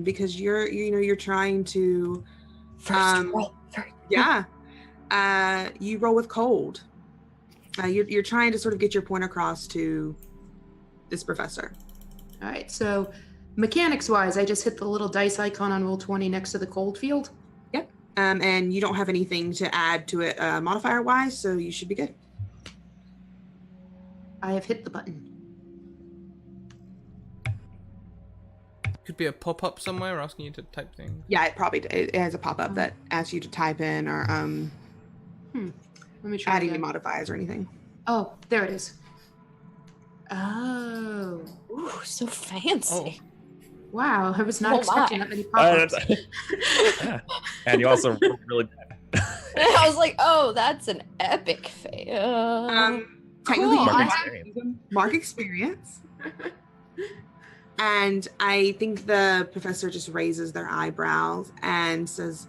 because you're trying to First roll. yeah, you roll with cold. You're trying to sort of get your point across to this professor. All right, so mechanics wise, I just hit the little dice icon on roll 20 next to the cold field. Yep. And you don't have anything to add to it modifier wise, so you should be good. I have hit the button. Could be a pop-up somewhere asking you to type things. Yeah, it has a pop-up that asks you to type in or Let me try adding any again. modifiers or anything. Oh, there it is. Oh, Ooh, so fancy. wow. I was not Oh, expecting my. that many pop-ups. Yeah. And you also rolled really bad. I was like, oh, that's an epic fail. Technically, Cool. you Mark can experience. mark experience. And I think the professor just raises their eyebrows and says,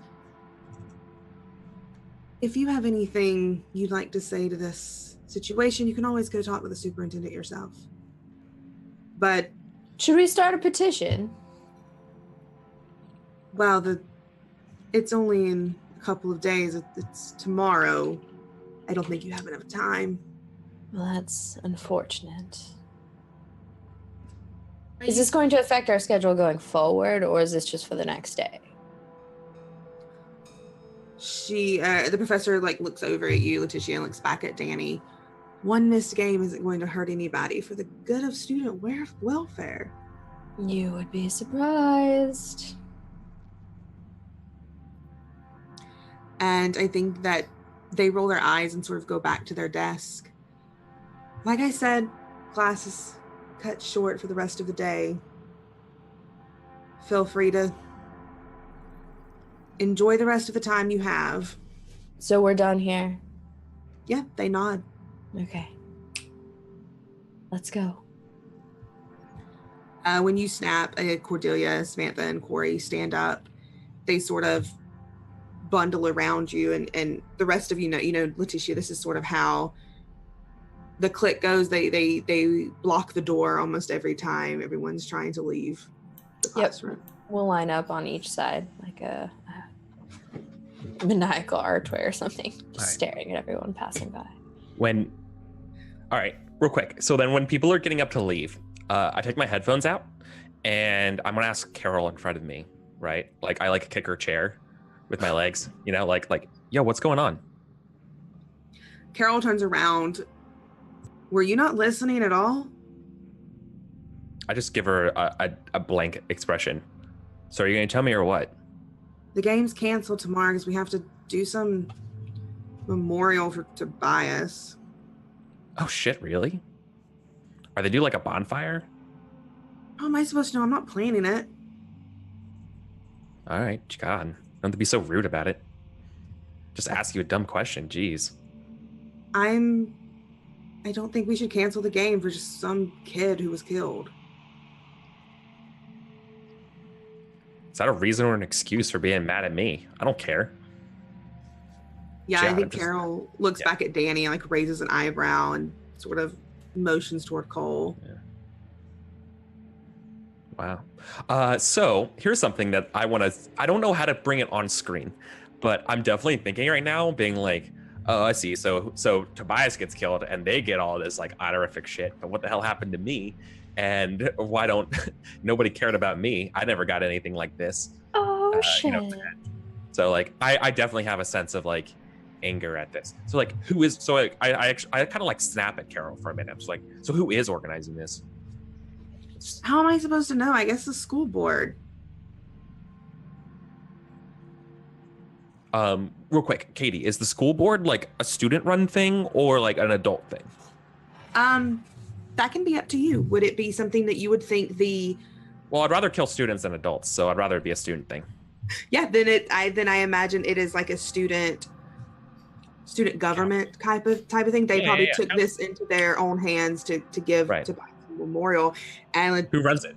"If you have anything you'd like to say to this situation, you can always go talk to the superintendent yourself. But, Should we start a petition? well, it's only in a couple of days. It's tomorrow. I don't think you have enough time." Well, that's unfortunate. Are Is you- this going to affect our schedule going forward, or is this just for the next day? The professor looks over at you, Letitia, and looks back at Danny. One missed game isn't going to hurt anybody for the good of student welfare. You would be surprised. And I think that they roll their eyes and sort of go back to their desk. Like I said, class is cut short for the rest of the day. Feel free to enjoy the rest of the time you have. So we're done here. Yeah, they nod. Okay. Let's go. When you snap, Cordelia, Samantha, and Corey stand up. They sort of bundle around you, and the rest of you know, Letitia, this is sort of how the clique goes. They block the door almost every time everyone's trying to leave the classroom. We'll line up on each side like a maniacal archway or something, just Alright. staring at everyone passing by. All right, real quick. So then when people are getting up to leave, I take my headphones out and I'm gonna ask Carol in front of me, right? Like I kick her chair with my legs, like, yo, what's going on? Carol turns around. Were you not listening at all? I just give her a blank expression. So are you gonna tell me or what? The game's canceled tomorrow because we have to do some memorial for Tobias. Oh shit, really? Are they do like a bonfire? How am I supposed to know? I'm not planning it. All right, God, don't have to be so rude about it. Just ask you a dumb question, jeez. I don't think we should cancel the game for just some kid who was killed. Is that a reason or an excuse for being mad at me? I don't care. Yeah, I Yeah, think just- Carol looks yeah. back at Danny and like raises an eyebrow and sort of motions toward Cole. Wow. So here's something that I don't know how to bring it on screen, but I'm definitely thinking right now, being like, oh, I see. So Tobias gets killed and they get all this like honorific shit. But what the hell happened to me? And why don't nobody cared about me? I never got anything like this. Oh you shit. know, So like I definitely have a sense of like anger at this. So like who is so like I kind of like snap at Carol for a minute. I'm just like, so who is organizing this? How am I supposed to know? I guess the school board. Real quick, Katie, is the school board like a student run thing or like an adult thing? That can be up to you. Would it be something that you would think the Well, I'd rather kill students than adults, so I'd rather it be a student thing. yeah, then I imagine it is like a student government type of thing. They Yeah, probably yeah. took this into their own hands to give Right. to Bison Memorial. And Who runs it?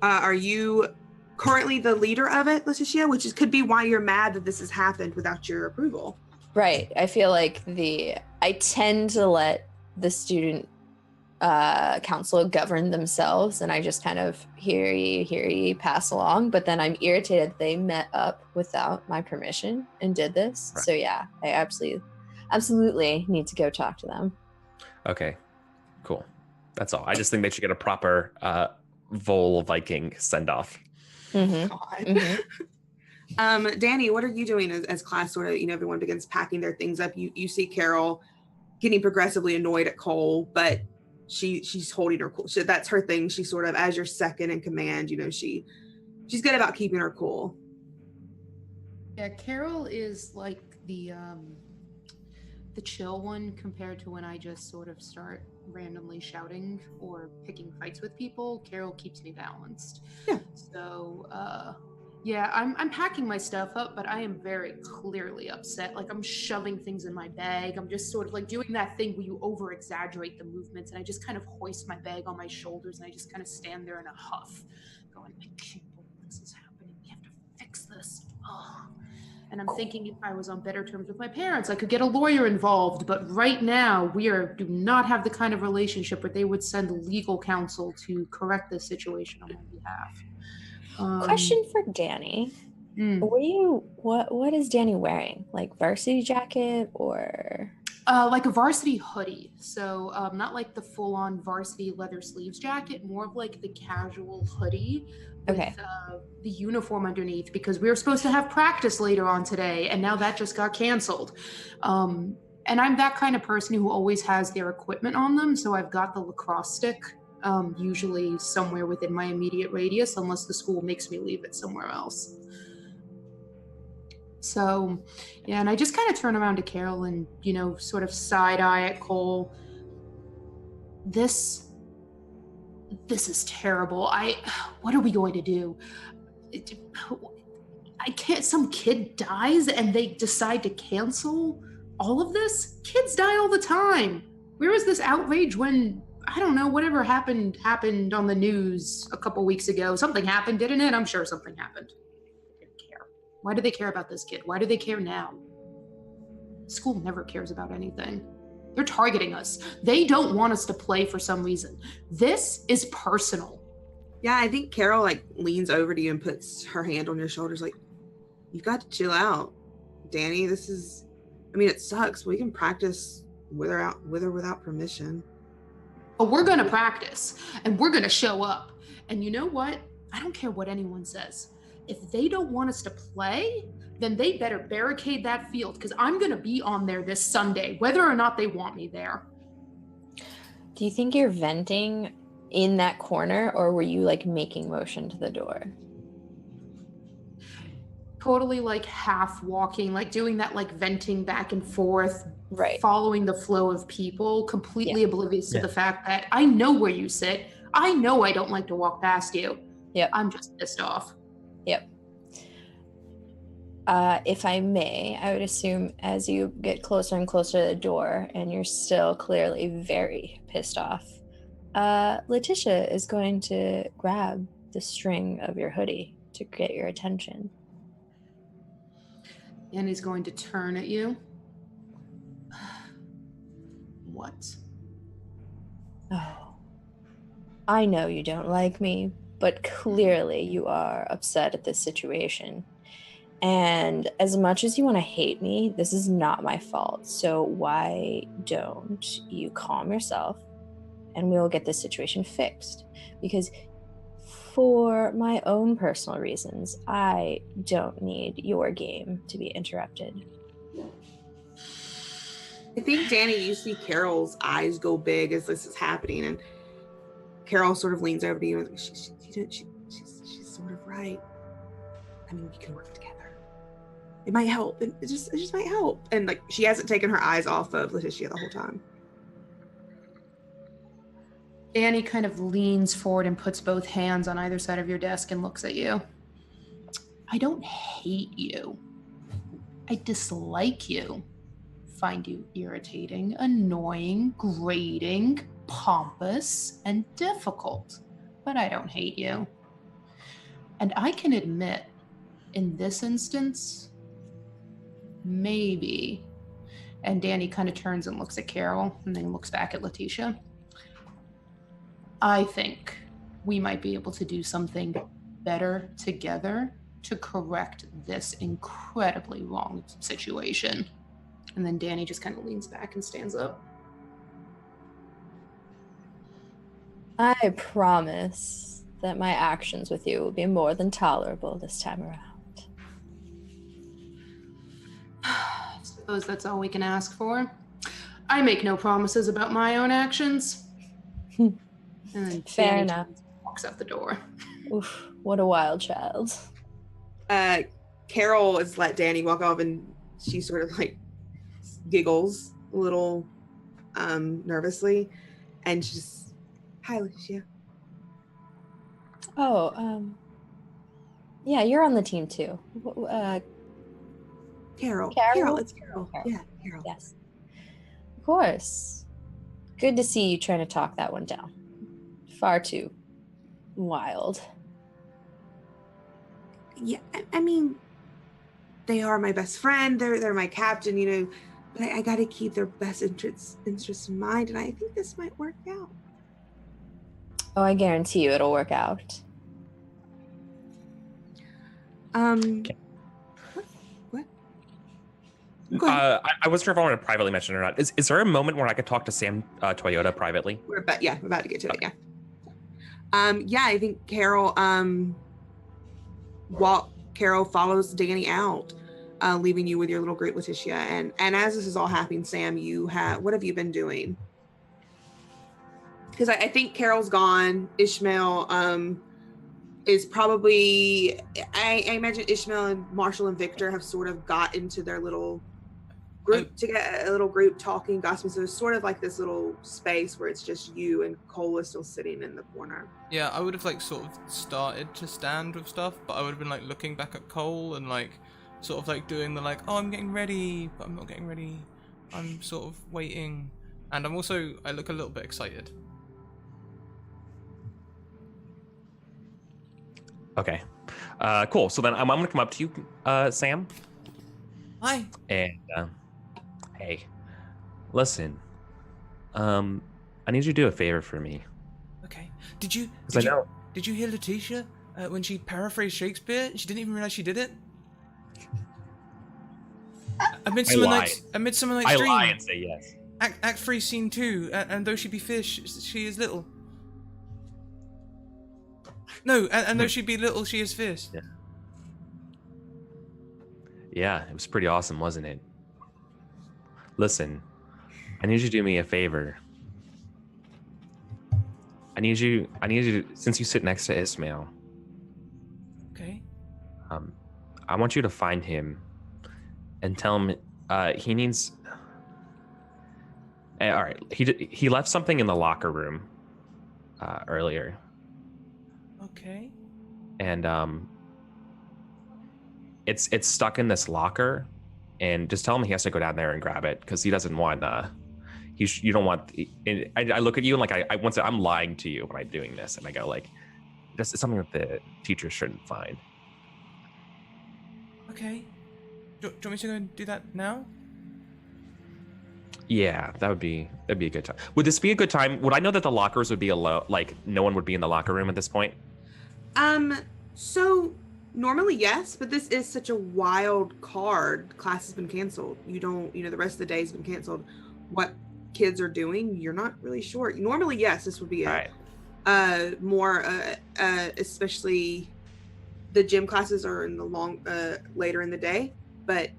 are you currently the leader of it, Letitia? Which could be why you're mad that this has happened without your approval. Right. I feel like I tend to let the student council govern themselves, and I just kind of hear you pass along. But then I'm irritated they met up without my permission and did this. Right. So yeah, I absolutely need to go talk to them. Okay, cool. That's all. I just think they should get a proper Vol Viking send off. Mm-hmm. God. Mm-hmm. Danny, what are you doing as class sort of, everyone begins packing their things up? You see Carol getting progressively annoyed at Cole, but she's holding her cool. That's her thing. She sort of, as your second in command, she's good about keeping her cool. Yeah, Carol is like the chill one compared to when I just sort of start randomly shouting or picking fights with people. Carol keeps me balanced. Yeah. So yeah, I'm packing my stuff up, but I am very clearly upset. Like I'm shoving things in my bag. I'm just sort of like doing that thing where you over exaggerate the movements, and I just kind of hoist my bag on my shoulders and I just kind of stand there in a huff, going, I can't believe this is happening. We have to fix this. Ugh. And I'm thinking if I was on better terms with my parents, I could get a lawyer involved. But right now, do not have the kind of relationship where they would send legal counsel to correct this situation on my behalf. Question for Danny. What is Danny wearing? Like varsity jacket or? Like a varsity hoodie. So not like the full-on varsity leather sleeves jacket, more of like the casual hoodie with Okay. The uniform underneath, because we were supposed to have practice later on today, and now that just got canceled. And I'm that kind of person who always has their equipment on them, so I've got the lacrosse stick usually somewhere within my immediate radius, unless the school makes me leave it somewhere else. So, yeah, and I just kind of turn around to Carol and, sort of side eye at Cole. This is terrible. What are we going to do? I can't, some kid dies and they decide to cancel all of this? Kids die all the time. Where was this outrage when, I don't know, whatever happened on the news a couple weeks ago? Something happened, didn't it? I'm sure something happened. They didn't care. Why do they care about this kid? Why do they care now? School never cares about anything. They're targeting us. They don't want us to play for some reason. This is personal. Yeah, I think Carol like leans over to you and puts her hand on your shoulders like, you've got to chill out. Danny, it sucks. We can practice with or without permission. But we're going to practice and we're going to show up. And you know what? I don't care what anyone says. If they don't want us to play, then they better barricade that field, because I'm going to be on there this Sunday, whether or not they want me there. Do you think you're venting in that corner, or were you like making motion to the door? Totally like half walking, like doing that, like venting back and forth, Right. following the flow of people, completely oblivious to Yeah. the fact that I know where you sit. I know I don't like to walk past you. Yep. I'm just pissed off. Yep. If I may, I would assume as you get closer and closer to the door and you're still clearly very pissed off, Letitia is going to grab the string of your hoodie to get your attention. And he's going to turn at you. What? Oh. I know you don't like me, but clearly you are upset at this situation. And as much as you want to hate me, this is not my fault. So why don't you calm yourself and we'll get this situation fixed? Because for my own personal reasons, I don't need your game to be interrupted. I think, Danny, you see Carol's eyes go big as this is happening, and Carol sort of leans over to you and she's sort of right. I mean, we can work together. It might help. It just might help. And like, she hasn't taken her eyes off of Letitia the whole time. Danny kind of leans forward and puts both hands on either side of your desk and looks at you. I don't hate you. I dislike you. Find you irritating, annoying, grating, pompous, and difficult. But I don't hate you. And I can admit, in this instance, maybe, and Danny kind of turns and looks at Carol and then looks back at Letitia. I think we might be able to do something better together to correct this incredibly wrong situation. And then Danny just kind of leans back and stands up. I promise that my actions with you will be more than tolerable this time around. I suppose that's all we can ask for. I make no promises about my own actions. And then Fair Danny enough. walks out the door. Oof, what a wild child. Carol has let Danny walk off, and she sort of like giggles a little nervously, and she's, hi, Letitia. Oh, yeah, you're on the team too. Carol. Carol? It's Carol. Carol. Yeah, Carol. Yes. Of course. Good to see you trying to talk that one down. Far too wild. Yeah, I mean, they are my best friend. They're my captain, you know. But I got to keep their best interests in mind, and I think this might work out. Oh, I guarantee you it'll work out. What? Go ahead. I wasn't sure if I wanted to privately mention it or not. Is there a moment where I could talk to Sam Toyota privately? We're about to get to it. Yeah. Yeah, I think Carol Carol follows Danny out, leaving you with your little group, Letitia. And as this is all happening, Sam, what have you been doing? Because I think Carol's gone. Ishmael is probably, I imagine Ishmael and Marshall and Victor have sort of got into their little group to get a little group talking, gossiping. So there's sort of like this little space where it's just you, and Cole is still sitting in the corner. Yeah, I would have like sort of started to stand with stuff, but I would have been like looking back at Cole and like sort of like doing the like, oh, I'm getting ready, but I'm not getting ready. I'm sort of waiting, and I look a little bit excited. Okay, cool. So then I'm gonna come up to you, Sam. Hi. And hey, listen. I need you to do a favor for me. Okay. Did you hear Letitia when she paraphrased Shakespeare? She didn't even realize she did it. A Midsummer Night's Dream. I lie and say yes. Act 3, Scene 2. And though she be fish, she is little. No, and though she be little, she is fierce. Yeah. Yeah, it was pretty awesome, wasn't it? Listen, I need you to do me a favor. I need you to, since you sit next to Ismail. Okay. I want you to find him and tell him he needs. All right, he left something in the locker room earlier. Okay. And it's stuck in this locker, and just tell him he has to go down there and grab it because he doesn't want you don't want. I look at you and like I once I'm lying to you when I'm doing this, and I go like, this is something that the teachers shouldn't find. Okay. Do you want me to go and do that now? Yeah, that'd be a good time. Would this be a good time? Would I know that the lockers would be alone? Like no one would be in the locker room at this point? So normally yes, but this is such a wild card. Class has been canceled. The rest of the day has been canceled. What kids are doing, you're not really sure. Normally, yes, this would be more especially the gym classes are in the later in the day, but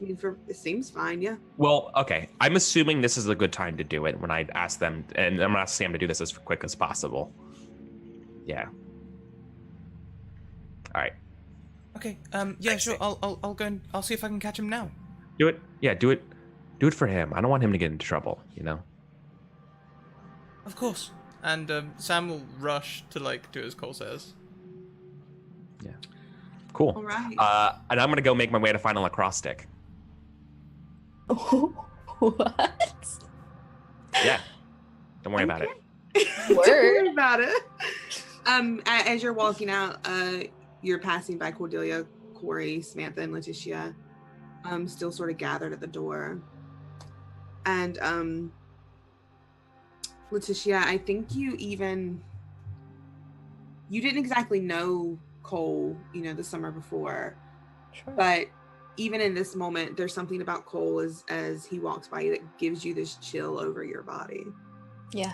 I mean, it seems fine, yeah. Well, okay. I'm assuming this is a good time to do it when I ask them, and I'm gonna ask Sam to do this as quick as possible. Yeah. All right. Okay. Yeah, sure. I'll go and I'll see if I can catch him now. Do it. Yeah, do it. Do it for him. I don't want him to get into trouble, Of course. And Sam will rush to do as Cole says. Yeah. Cool. All right. And I'm gonna go make my way to find a lacrosse stick. What? Yeah. Don't worry about it. Don't worry Word. about it. As you're walking out, you're passing by Cordelia, Corey, Samantha, and Letitia, still sort of gathered at the door. And Letitia, I think you didn't exactly know Cole, the summer before, Sure. but even in this moment, there's something about Cole as he walks by you that gives you this chill over your body. Yeah.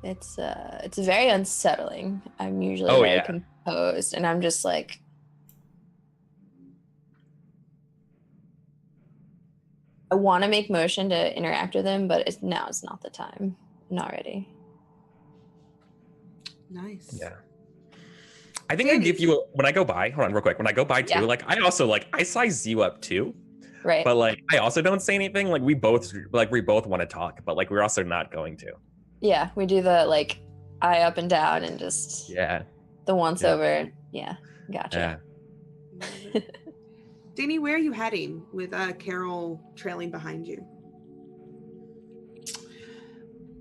It's very unsettling. I'm usually Oh, very yeah. composed, and I'm just like, I want to make motion to interact with him, but now it's not the time. I'm not ready. Nice. Yeah. I think I give you when I go by. Hold on, real quick. When I go by too, Yeah. I also I size you up too, Right. but I also don't say anything. We both want to talk, but we're also not going to. Yeah, we do the eye up and down and just Yeah. the once Yeah. over. Yeah, gotcha. Yeah. Danny, where are you heading with Carol trailing behind you?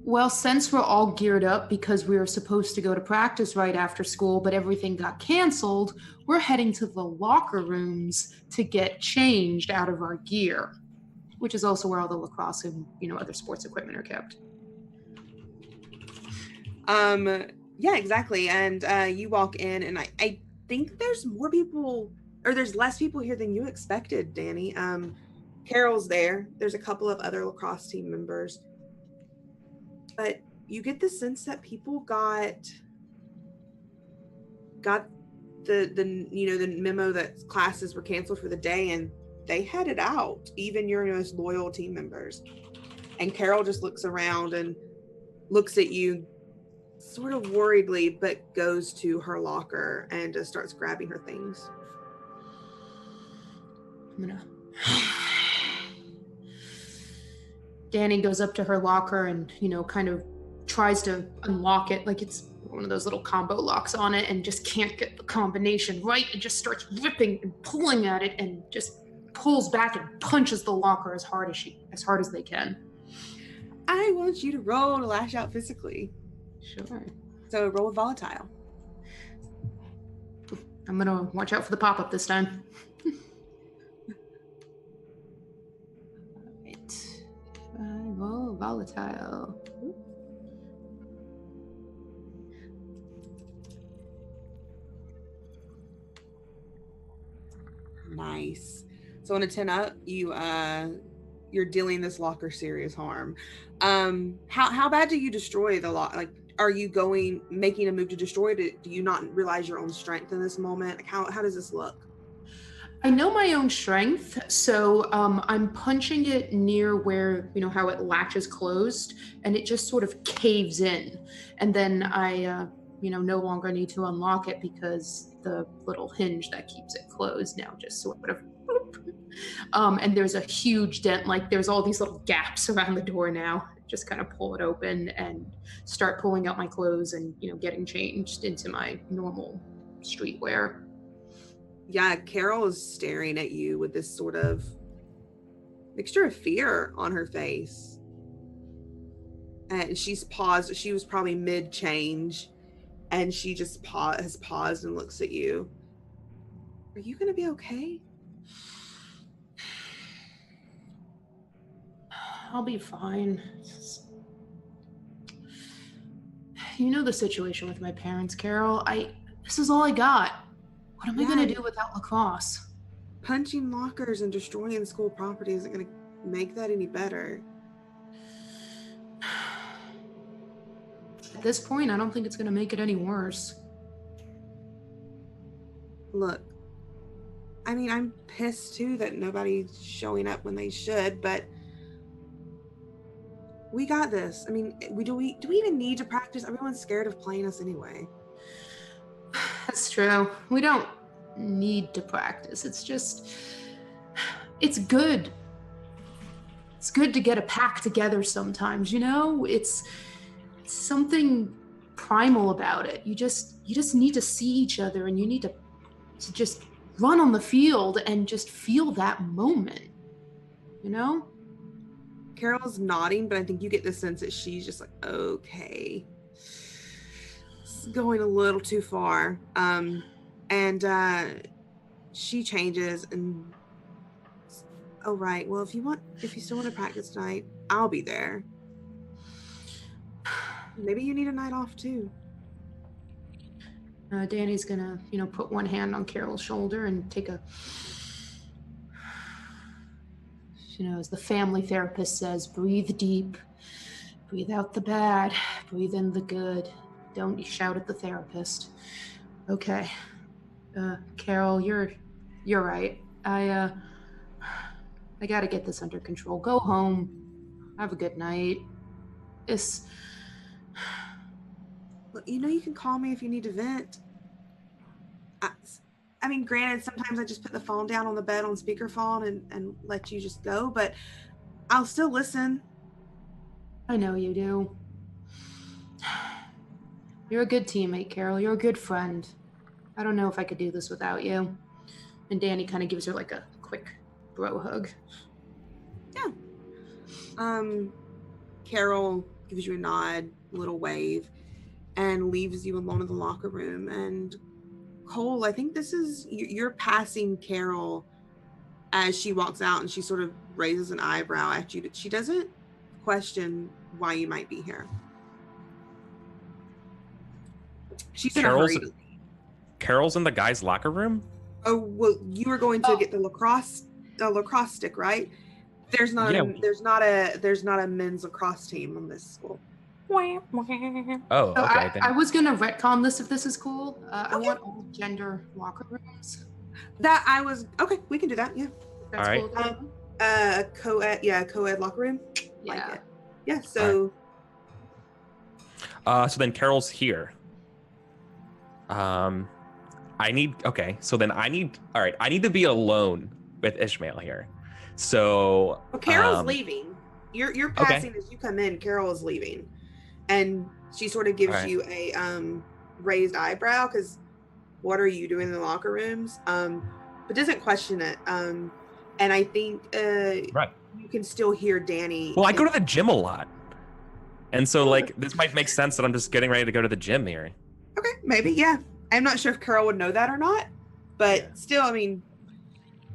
Well, since we're all geared up because we were supposed to go to practice right after school, but everything got canceled, we're heading to the locker rooms to get changed out of our gear, which is also where all the lacrosse and other sports equipment are kept. Yeah, exactly. And you walk in, and I think there's more people, or there's less people here than you expected, Danny. Carol's there. There's a couple of other lacrosse team members. But you get the sense that people got the memo that classes were canceled for the day, and they headed out, even your most loyal team members. And Carol just looks around and looks at you sort of worriedly, but goes to her locker and just starts grabbing her things. I'm gonna. Danny goes up to her locker and, kind of tries to unlock it. It's one of those little combo locks on it, and just can't get the combination right. And just starts ripping and pulling at it, and just pulls back and punches the locker as hard as they can. I want you to roll to lash out physically. Sure. So roll with volatile. I'm gonna watch out for the pop-up this time. Right. Roll volatile. Nice. So on a 10 up, you're dealing this locker serious harm. How bad do you destroy the lock? Are you making a move to destroy it? Do you not realize your own strength in this moment? How does this look? I know my own strength, so I'm punching it near where, how it latches closed, and it just sort of caves in. And then I, no longer need to unlock it because the little hinge that keeps it closed now just sort of, and there's a huge dent, there's all these little gaps around the door now. Just kind of pull it open and start pulling out my clothes and, getting changed into my normal streetwear. Yeah, Carol is staring at you with this sort of mixture of fear on her face. And she's paused. She was probably mid-change, and she just has paused and looks at you. Are you going to be okay? I'll be fine. You know the situation with my parents, Carol. This is all I got. What am I gonna do without lacrosse? Punching lockers and destroying school property isn't going to make that any better. At this point, I don't think it's gonna make it any worse. Look, I mean, I'm pissed too that nobody's showing up when they should, but we got this. I mean, do we even need to practice? Everyone's scared of playing us anyway. That's true. We don't need to practice. It's just, it's good. It's good to get a pack together sometimes, you know? It's something primal about it. You just need to see each other, and you need to just run on the field and just feel that moment, you know? Carol's nodding, but I think you get the sense that she's just like, okay, it's going a little too far. And she changes and, oh right, well, if you still want to practice tonight, I'll be there. Maybe you need a night off too. Danny's gonna, put one hand on Carol's shoulder and take a, as the family therapist says, breathe deep, breathe out the bad, breathe in the good. Don't shout at the therapist. Okay. Carol, you're right. I gotta get this under control. Go home. Have a good night. Look, you can call me if you need to vent. I mean, granted, sometimes I just put the phone down on the bed on speakerphone and let you just go, but I'll still listen. I know you do. You're a good teammate, Carol. You're a good friend. I don't know if I could do this without you. And Danny kind of gives her like a quick bro hug. Yeah. Carol gives you a nod, little wave, and leaves you alone in the locker room. And Cole, I think you're passing Carol as she walks out, and she sort of raises an eyebrow at you. She doesn't question why you might be here. She's in a hurry. Carol's in the guy's locker room? Oh, well, you were going to get the lacrosse stick, right? There's not a men's lacrosse team on this school. Oh, So okay. I was gonna retcon this if this is cool. I want all gender locker rooms. Okay, we can do that. Yeah. That's All right. cool. Co-ed locker room. Yeah. Like it. Yeah. So. So then Carol's here. I need to be alone with Ishmael here. So Well, Carol's leaving. You're passing as you come in. Carol is leaving, and she sort of gives you a raised eyebrow because what are you doing in the locker rooms? But doesn't question it. And I think you can still hear Danny. Well, I go to the gym a lot, and so this might make sense that I'm just getting ready to go to the gym here. Okay, maybe, yeah. I'm not sure if Carol would know that or not, but still, I mean,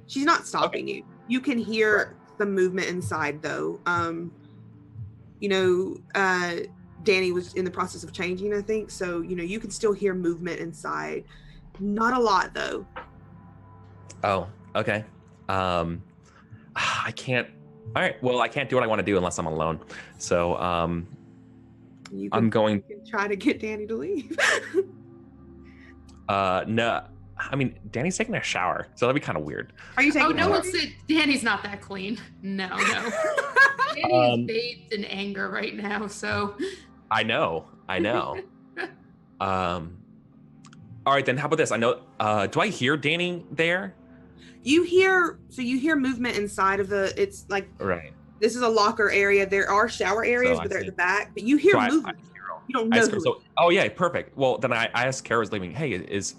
she's not stopping you. You can hear the movement inside, though. Danny was in the process of changing, I think, so, you can still hear movement inside. Not a lot, though. Oh, okay. I can't. All right, well, I can't do what I want to do unless I'm alone. So, You I'm going. can try to get Danny to leave. No, I mean, Danny's taking a shower, so that'd be kind of weird. Are you taking? Oh, no one said Danny's not that clean. No. Danny's bathed in anger right now, so. I know. All right, then how about this? I know. Do I hear Danny there? You hear movement inside of it's like Right. This is a locker area. There are shower areas, but they're at the back. But you hear movement. You don't know. Oh yeah, perfect. Well, then I asked Carol's leaving. Hey, is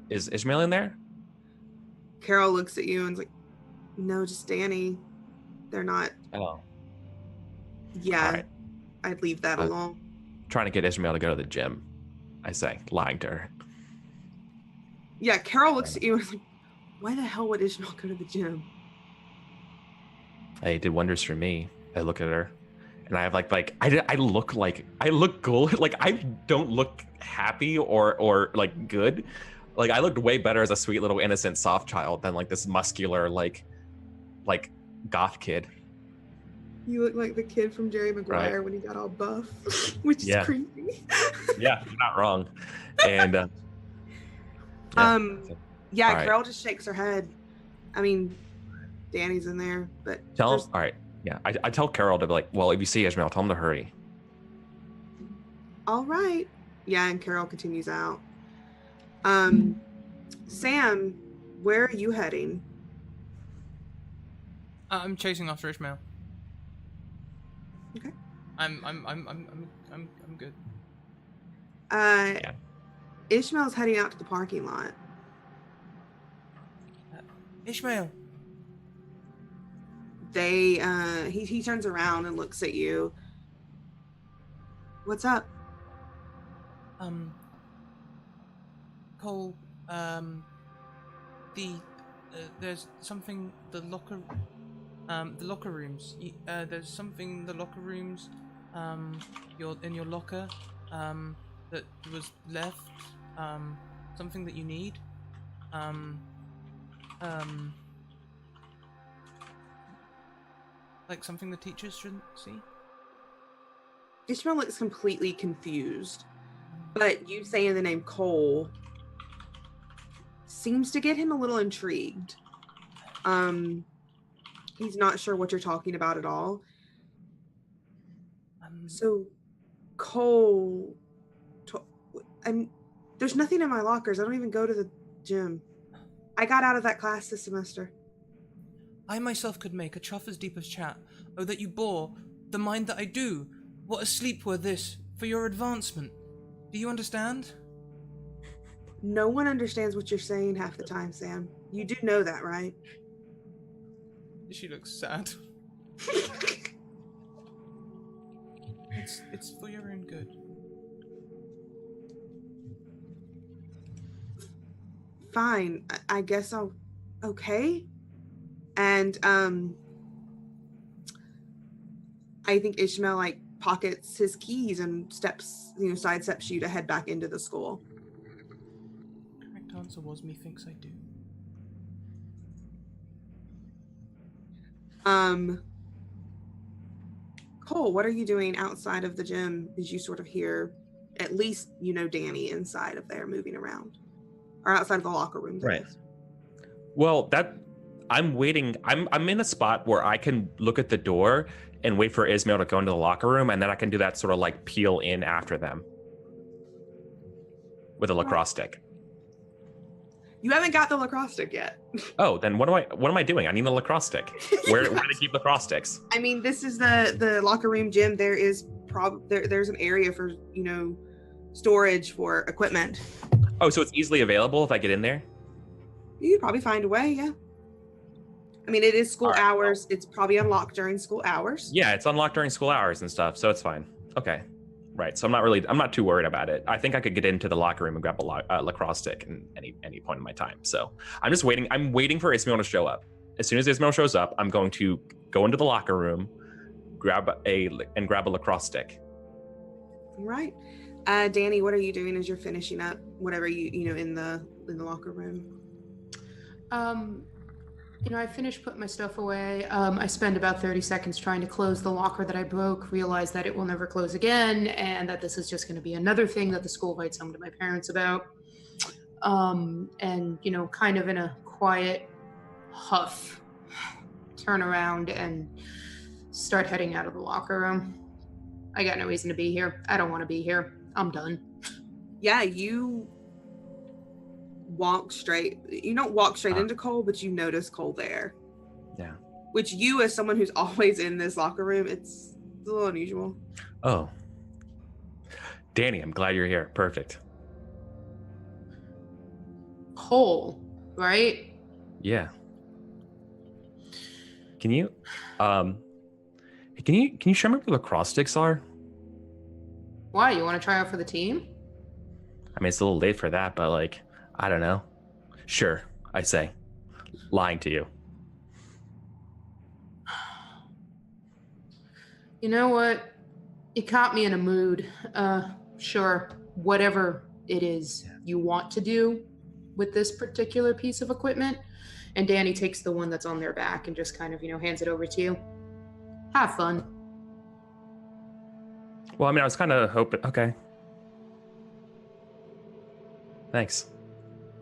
Ishmael in there? Carol looks at you and's like, "No, just Danny. They're not." Oh. Yeah, All right. I'd leave that alone. Trying to get Ishmael to go to the gym. I say, lying to her. Yeah, Carol looks at you and is like, "Why the hell would Ishmael go to the gym?" Hey, it did wonders for me. I look at her, and I have I look good. Like I don't look happy or like good. Like I looked way better as a sweet little innocent soft child than like this muscular like goth kid. You look like the kid from Jerry Maguire when he got all buff, which is Yeah. creepy. Yeah, you're not wrong. And Yeah, All right. Carol just shakes her head. I mean, Danny's in there, but tell him. there's- All right. Yeah, I tell Carol to be like, well, if you see Ishmael, tell him to hurry. all right. Yeah, and Carol continues out. Sam, where are you heading? I'm chasing after Ishmael. Okay. I'm good. Ishmael's heading out to the parking lot. Ishmael. He turns around and looks at you. What's up? Cole, there's something, the locker rooms, there's something in the locker rooms, in your locker, that was left, something that you need, like something the teachers shouldn't see? Ishmael looks completely confused, but you saying the name Cole seems to get him a little intrigued. He's not sure what you're talking about at all. So, Cole, there's nothing in my lockers. I don't even go to the gym. I got out of that class this semester. I myself could make a trough as deep as chat. Oh, that you bore the mind that I do. What a sleep were this for your advancement. Do you understand? No one understands what you're saying half the time, Sam. You do know that, right? She looks sad. It's for your own good. Fine. I guess I'll. Okay. And I think Ishmael like pockets his keys and sidesteps you to head back into the school. Correct answer was methinks I do. Cole, what are you doing outside of the gym? As you sort of hear, at least Danny inside of there moving around, or outside of the locker room. Right. Well, I'm waiting. I'm in a spot where I can look at the door and wait for Ismail to go into the locker room, and then I can do that sort of like peel in after them with a lacrosse stick. You haven't got the lacrosse stick yet. Oh, then what am I doing? I need a lacrosse stick. Where do they keep lacrosse sticks? I mean, this is the locker room gym. There is there's an area for storage for equipment. Oh, so it's easily available if I get in there? You could probably find a way, yeah. I mean, it is school All right, hours. It's probably unlocked during school hours. Yeah, it's unlocked during school hours and stuff, so it's fine. Okay. Right, so I'm not too worried about it. I think I could get into the locker room and grab a lacrosse stick in any point in my time. So I'm just waiting. I'm waiting for Ismail to show up. As soon as Ismail shows up, I'm going to go into the locker room, grab a lacrosse stick. All right. Danny, what are you doing as you're finishing up whatever you in the locker room? I finished putting my stuff away. I spend about 30 seconds trying to close the locker that I broke, realize that it will never close again, and that this is just going to be another thing that the school writes home to my parents about. And, kind of in a quiet huff, turn around and start heading out of the locker room. I got no reason to be here. I don't want to be here. I'm done. Yeah, you walk straight. You don't walk straight into Cole, but you notice Cole there. Yeah. Which you, as someone who's always in this locker room, it's a little unusual. Oh. Danny, I'm glad you're here. Perfect. Cole, right? Yeah. Can you show me where the lacrosse sticks are? Why? You want to try out for the team? I mean, it's a little late for that, but I don't know. Sure, I say. Lying to you. You know what? It caught me in a mood. Sure, whatever it is you want to do with this particular piece of equipment. And Danny takes the one that's on their back and just kind of, hands it over to you. Have fun. Well, I mean, I was kind of hoping. Okay. Thanks.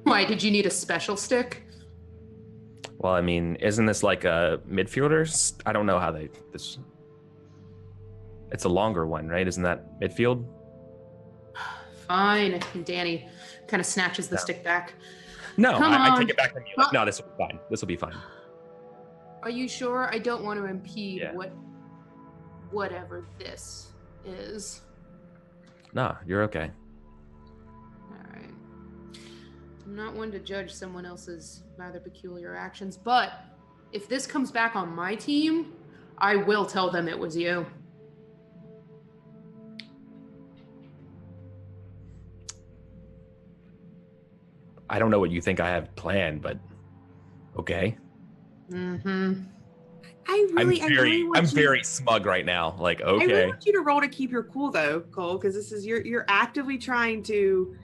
Why, did you need a special stick? Well, I mean, isn't this like a midfielder's? I don't know how this. It's a longer one, right? Isn't that midfield? Fine. And Danny kind of snatches the stick back. No, Come I on. take it back from you. Like, no, this will be fine. This will be fine. Are you sure? I don't want to impede Yeah. whatever this is. No, you're okay. All right. I'm not one to judge someone else's rather peculiar actions, but if this comes back on my team, I will tell them it was you. I don't know what you think I have planned, but okay. Mm-hmm. I really want I'm you, very smug right now. Like, I really okay. want you to roll to keep your cool though, Cole, because this is you're actively trying to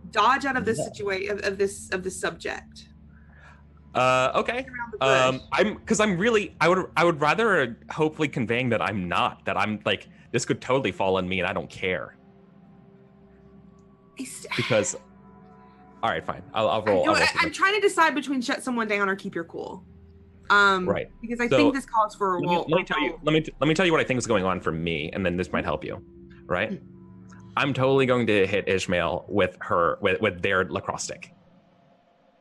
dodge out of this situation of this subject. Okay. Around the bush. I would rather hopefully conveying that I'm not, that I'm like, this could totally fall on me and I don't care. Because, all right, fine. I'll roll. I'm trying to decide between shut someone down or keep your cool. Right. Because I So, think this calls for a roll. Let me tell you what I think is going on for me, and then this might help you. Right? I'm totally going to hit Ishmael with their lacrosse stick.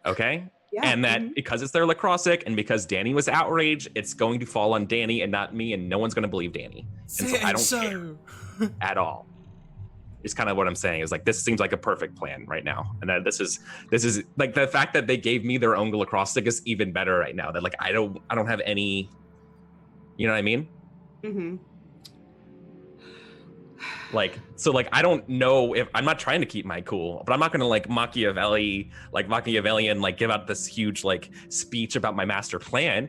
Okay? Yeah. And that because it's their lacrosse stick and because Danny was outraged, it's going to fall on Danny and not me, and no one's going to believe Danny. And so I don't care at all. Is kind of what I'm saying. Is like, this seems like a perfect plan right now, and that this is like the fact that they gave me their own lacrosse stick is even better right now. That like I don't have any, you know what I mean? Mm-hmm. Like, so like I don't know if I'm not trying to keep my cool, but I'm not gonna like Machiavellian like give out this huge like speech about my master plan.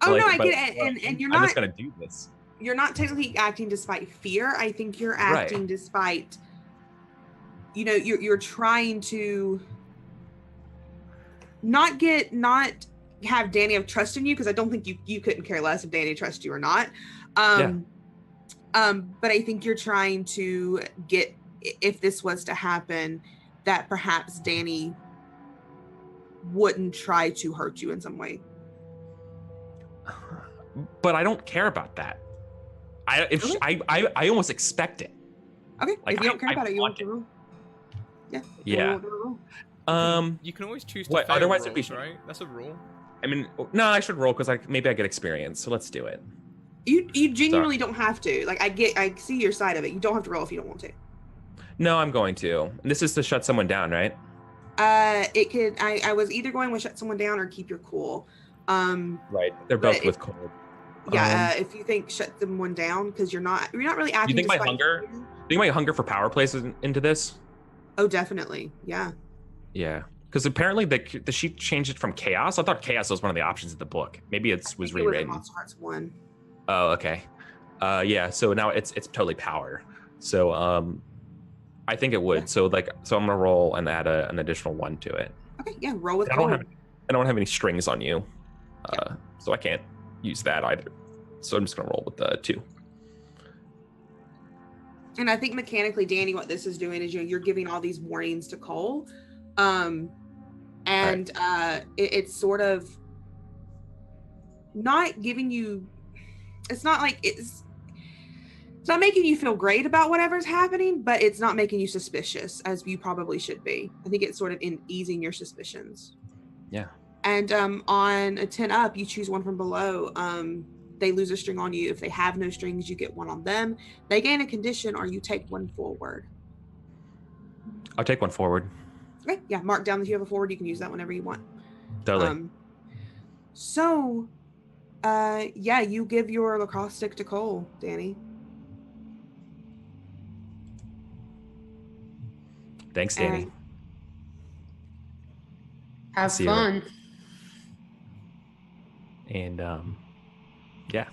Oh like, no, I but, get it, and you're I'm not. just gonna do this. You're not technically acting despite fear. I think you're acting despite. You're trying to not have Danny have trust in you, because I don't think you couldn't care less if Danny trusts you or not. But I think you're trying to get, if this was to happen, that perhaps Danny wouldn't try to hurt you in some way. But I don't care about that. I almost expect it. Okay, Like, if you don't care about it, you want want to roll. Yeah. Roll. You can always choose to What, fail otherwise rolls, it'd be- right? That's a rule. I mean, no, I should roll because maybe I get experience. So let's do it. You genuinely don't have to. Like, I see your side of it. You don't have to roll if you don't want to. No, I'm going to. And this is to shut someone down, right? It could. I was either going with shut someone down or keep your cool. Right. They're but both with cold. Yeah. If you think shut someone down because you're not really acting. think my despite hunger- fear. Do you think my hunger for power plays into this? Oh, definitely. Yeah. Yeah. Because apparently the sheet changed it from chaos. I thought chaos was one of the options in the book. Maybe it was I think it rewritten. Monster Hearts 1. Oh, okay. Yeah. So now it's totally power. So I think it would. So I'm gonna roll and add an additional 1 to it. Okay. Yeah. Roll with I cool. don't have any strings on you, so I can't use that either. So I'm just gonna roll with the 2. And I think mechanically, Danny, what this is doing is you're giving all these warnings to Cole, it's sort of not giving you. It's not like it's not making you feel great about whatever's happening, but it's not making you suspicious as you probably should be. I think it's sort of in easing your suspicions. Yeah. And on a 10 up, you choose one from below. They lose a string on you. If they have no strings, you get 1 on them. They gain a condition, or you take 1 forward. I'll take 1 forward. Okay, yeah, mark down that you have a forward. You can use that whenever you want. Totally. You give your lacrosse stick to Cole, Danny. Thanks, Danny. Have See you fun. And yeah.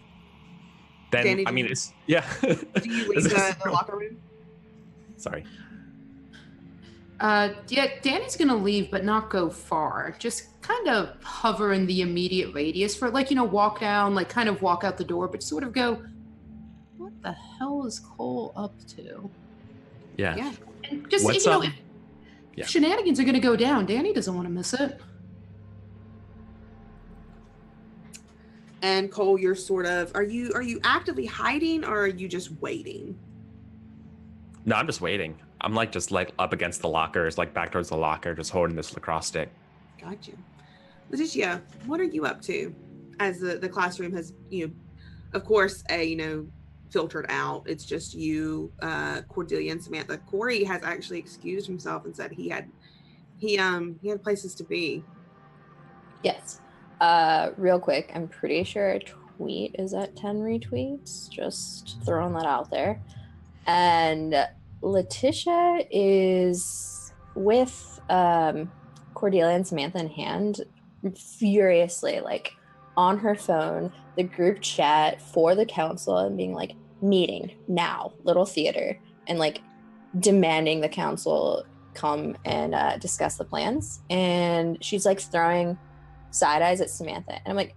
Then Danny, I do mean, you- it's yeah. Do you leave the locker room? Sorry. Yeah, Danny's gonna leave, but not go far. Just kind of hover in the immediate radius for, like, walk down, like, kind of walk out the door, but sort of go, what the hell is Cole up to? Yeah. Yeah. And just, What's if yeah. shenanigans are gonna go down, Danny doesn't want to miss it. And Cole, you're sort of are you actively hiding or are you just waiting? No, I'm just waiting. I'm like just like up against the lockers, like back towards the locker, just holding this lacrosse stick. Got you. Letitia, what are you up to? As the classroom has, of course, filtered out. It's just you, Cordelia, and Samantha. Corey has actually excused himself and said he had places to be. Yes. Real quick, I'm pretty sure a tweet is at 10 retweets. Just throwing that out there. And Letitia is with Cordelia and Samantha in hand, furiously, like, on her phone, the group chat for the council, and being like, meeting now, little theater, and like demanding the council come and discuss the plans. And she's like throwing side eyes at Samantha, and I'm like,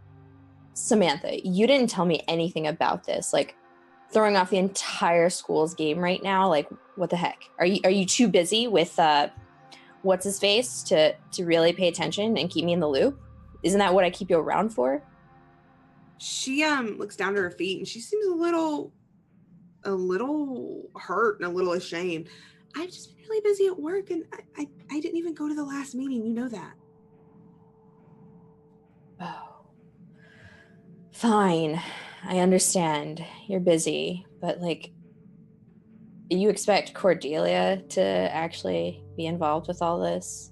Samantha, you didn't tell me anything about this, like throwing off the entire school's game right now. Like, what the heck? Are you too busy with what's his face to really pay attention and keep me in the loop? Isn't that what I keep you around for? She looks down to her feet and she seems a little hurt and a little ashamed. I've just been really busy at work, and I didn't even go to the last meeting. You know that. Oh, fine. I understand. You're busy, but like, you expect Cordelia to actually be involved with all this?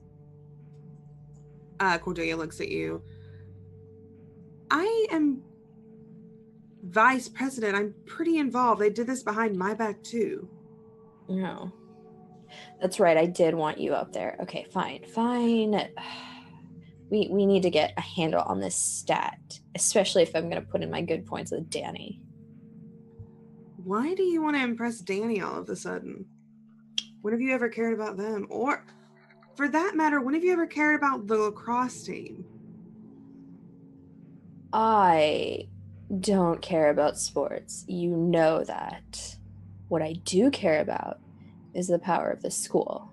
Cordelia looks at you. I am vice president. I'm pretty involved. They did this behind my back too. No. That's right. I did want you up there. Okay, fine. We need to get a handle on this stat, especially if I'm going to put in my good points with Danny. Why do you want to impress Danny all of a sudden? When have you ever cared about them? Or, for that matter, when have you ever cared about the lacrosse team? I don't care about sports. You know that. What I do care about is the power of the school.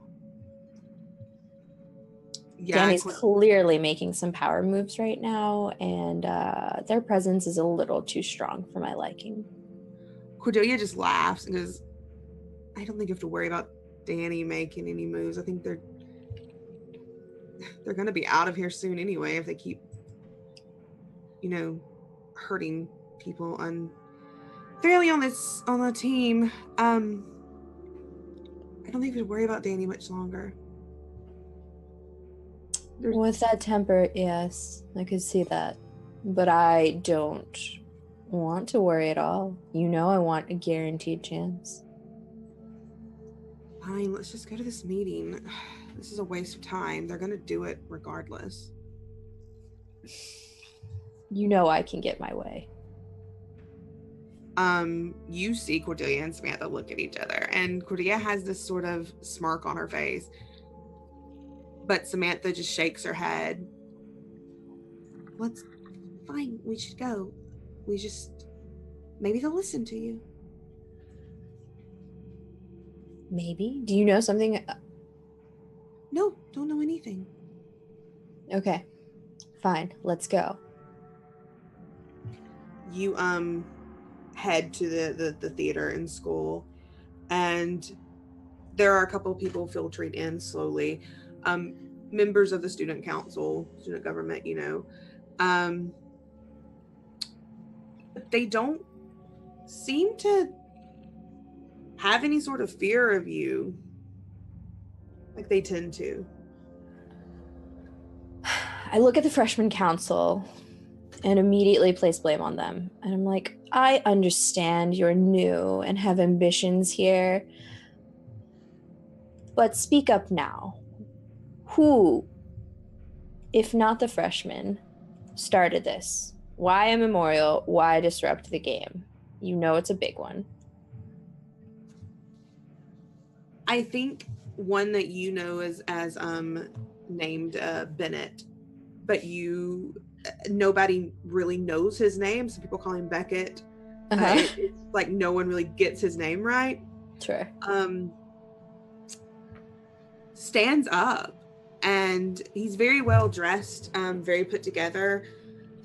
Yeah, Danny's clearly making some power moves right now, and their presence is a little too strong for my liking. Cordelia just laughs and goes, I don't think you have to worry about Danny making any moves. I think they're going to be out of here soon anyway if they keep, hurting people unfairly on the team. I don't think you have to worry about Danny much longer. With that temper, yes, I could see that. But I don't want to worry at all. You know I want a guaranteed chance. Fine, let's just go to this meeting. This is a waste of time. They're going to do it regardless. You know I can get my way. You see Cordelia and Samantha look at each other, and Cordelia has this sort of smirk on her face. But Samantha just shakes her head. Fine, we should go. Maybe they'll listen to you. Maybe? Do you know something? No, don't know anything. Okay, fine, let's go. You head to the theater in school, and there are a couple of people filtering in slowly. Members of the student council, student government, but they don't seem to have any sort of fear of you like they tend to. I look at the freshman council and immediately place blame on them. And I'm like, I understand you're new and have ambitions here, but speak up now. Who, if not the freshmen, started this? Why a memorial? Why disrupt the game? You know it's a big one. I think one that you know is as named Bennett, but nobody really knows his name. So people call him Beckett. It's like no one really gets his name right. Sure. Stands up, and he's very well dressed, very put together,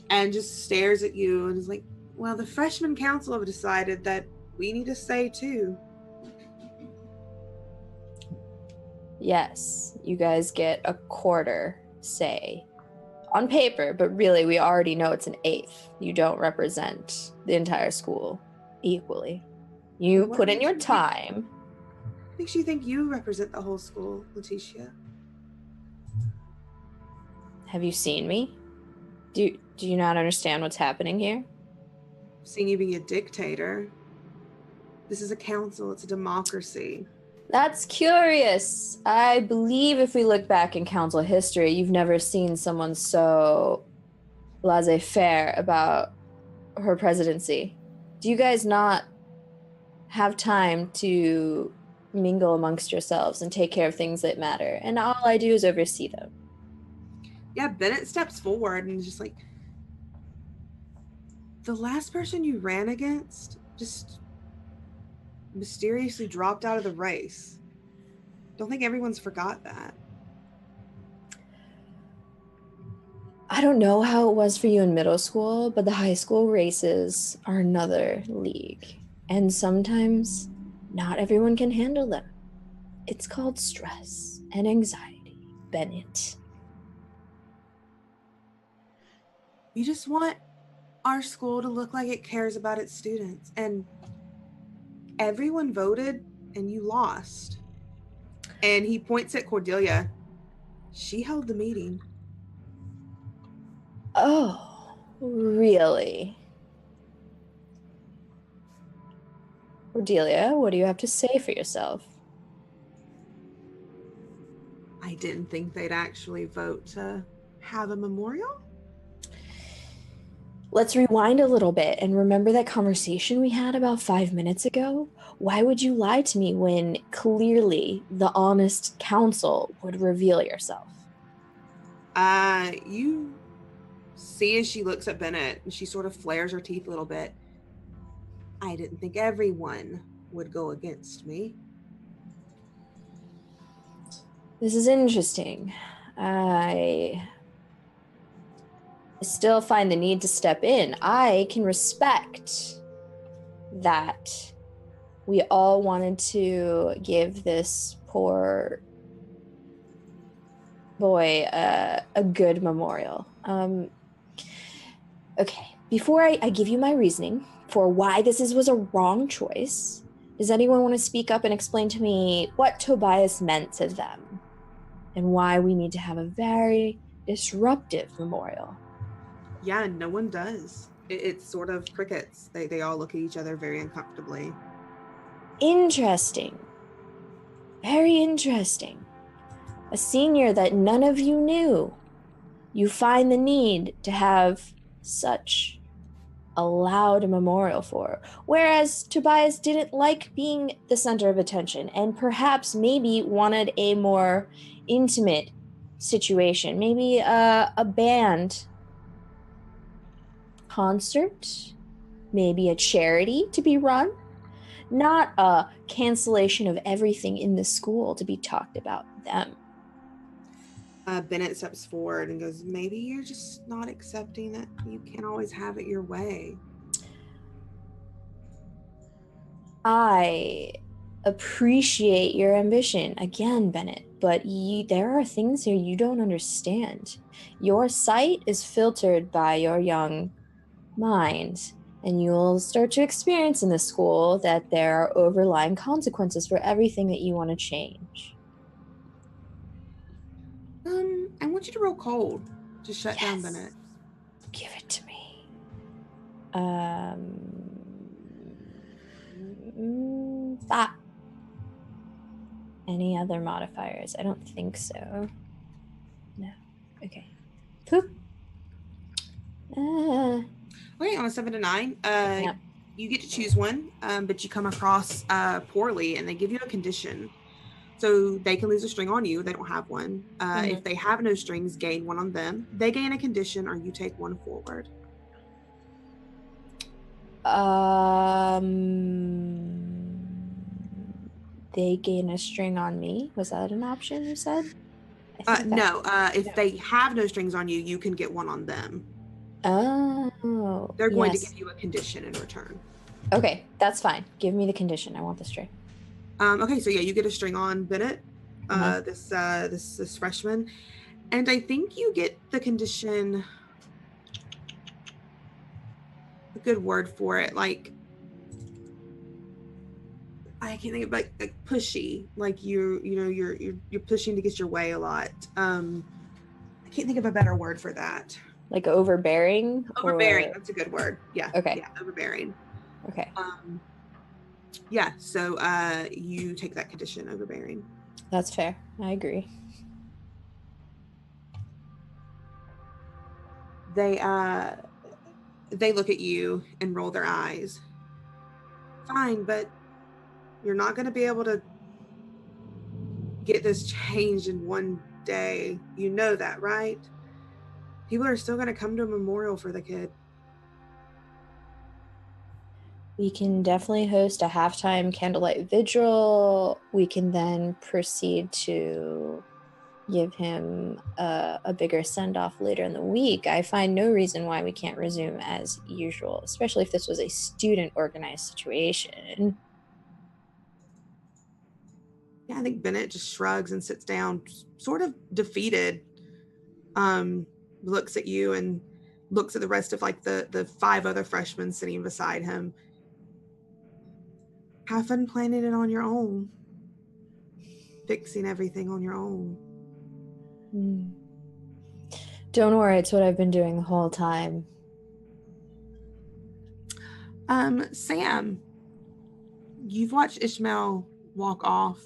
and just stares at you and is like, well, the freshman council have decided that we need a say too. Yes, you guys get a quarter say on paper, but really we already know it's an eighth. You don't represent the entire school equally. You What put in makes your you think- time. Makes you think you represent the whole school, Letitia? Have you seen me? Do you not understand what's happening here? Seeing you be a dictator. This is a council, it's a democracy. That's curious. I believe if we look back in council history, you've never seen someone so laissez-faire about her presidency. Do you guys not have time to mingle amongst yourselves and take care of things that matter? And all I do is oversee them. Yeah, Bennett steps forward and is just like, the last person you ran against just mysteriously dropped out of the race. Don't think everyone's forgot that. I don't know how it was for you in middle school, but the high school races are another league. And sometimes not everyone can handle them. It's called stress and anxiety, Bennett. You just want our school to look like it cares about its students. And everyone voted and you lost. And he points at Cordelia. She held the meeting. Oh, really? Cordelia, what do you have to say for yourself? I didn't think they'd actually vote to have a memorial. Let's rewind a little bit and remember that conversation we had about 5 minutes ago? Why would you lie to me when clearly the honest counsel would reveal yourself? You see as she looks at Bennett and she sort of flares her teeth a little bit. I didn't think everyone would go against me. This is interesting. I still find the need to step in. I can respect that we all wanted to give this poor boy a good memorial. Okay, before I give you my reasoning for why this was a wrong choice, does anyone want to speak up and explain to me what Tobias meant to them and why we need to have a very disruptive memorial? Yeah, no one does. It's sort of crickets. They all look at each other very uncomfortably. Interesting. Very interesting. A senior that none of you knew. You find the need to have such a loud memorial for. Whereas Tobias didn't like being the center of attention and perhaps maybe wanted a more intimate situation. Maybe a band concert, maybe a charity to be run, not a cancellation of everything in the school to be talked about them. Bennett steps forward and goes, maybe you're just not accepting that you can't always have it your way. I appreciate your ambition again, Bennett, but there are things here you don't understand. Your sight is filtered by your young mind, and you'll start to experience in the school that there are overlying consequences for everything that you want to change. I want you to roll cold to shut down Yes. Bennett. Give it to me. That. Any other modifiers? I don't think so. No. Okay. Poop. Okay, on a 7 to 9, Yep. you get to choose one, but you come across poorly, and they give you a condition. So they can lose a string on you. They don't have one. If they have no strings, gain one on them. They gain a condition, or you take one forward. They gain a string on me. Was that an option you said? I think No. If they have no strings on you, you can get one on them. Oh. They're going to yes. give you a condition in return. Okay, that's fine. Give me the condition. I want the string. Okay, so yeah, you get a string on Bennett, this freshman, and I think you get the condition. A good word for it, like I can't think of like pushy, like you're pushing to get your way a lot. I can't think of a better word for that. Like overbearing? Overbearing. Or... That's a good word. Yeah. Okay. Yeah, overbearing. Okay. Yeah. So you take that condition, overbearing. That's fair. I agree. They look at you and roll their eyes. Fine, but you're not going to be able to get this changed in one day. You know that, right? People are still going to come to a memorial for the kid. We can definitely host a halftime candlelight vigil. We can then proceed to give him a bigger send-off later in the week. I find no reason why we can't resume as usual, especially if this was a student-organized situation. Yeah, I think Bennett just shrugs and sits down, sort of defeated. Looks at you and looks at the rest of like the 5 other freshmen sitting beside him. Have fun planning it on your own. Fixing everything on your own. Don't worry, it's what I've been doing the whole time. Sam, you've watched Ishmael walk off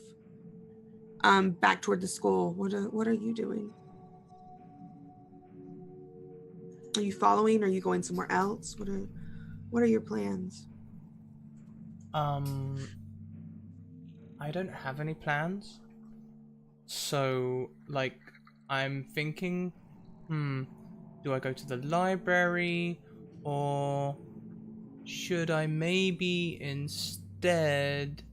back toward the school. What are you doing? Are you following? Are you going somewhere else? What are your plans? I don't have any plans. So, like, I'm thinking, do I go to the library, or should I maybe instead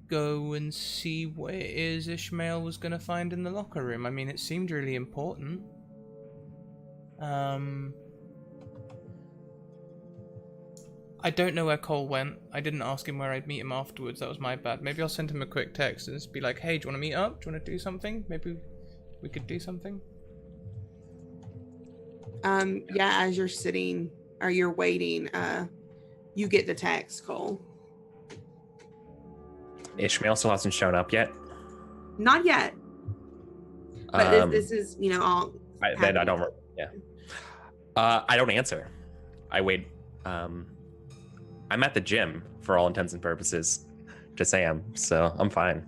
go and see what it is Ishmael was going to find in the locker room? I mean, it seemed really important. I don't know where Cole went. I didn't ask him where I'd meet him afterwards. That was my bad. Maybe I'll send him a quick text and just be like, hey, do you want to meet up? Do you want to do something? Maybe we could do something. Yeah, as you're sitting or you're waiting, you get the text, Cole. Ishmael still hasn't shown up yet. Not yet. But this is, all. Then I don't. Yeah. I don't answer. I wait. I'm at the gym for all intents and purposes. Just Sam, so I'm fine.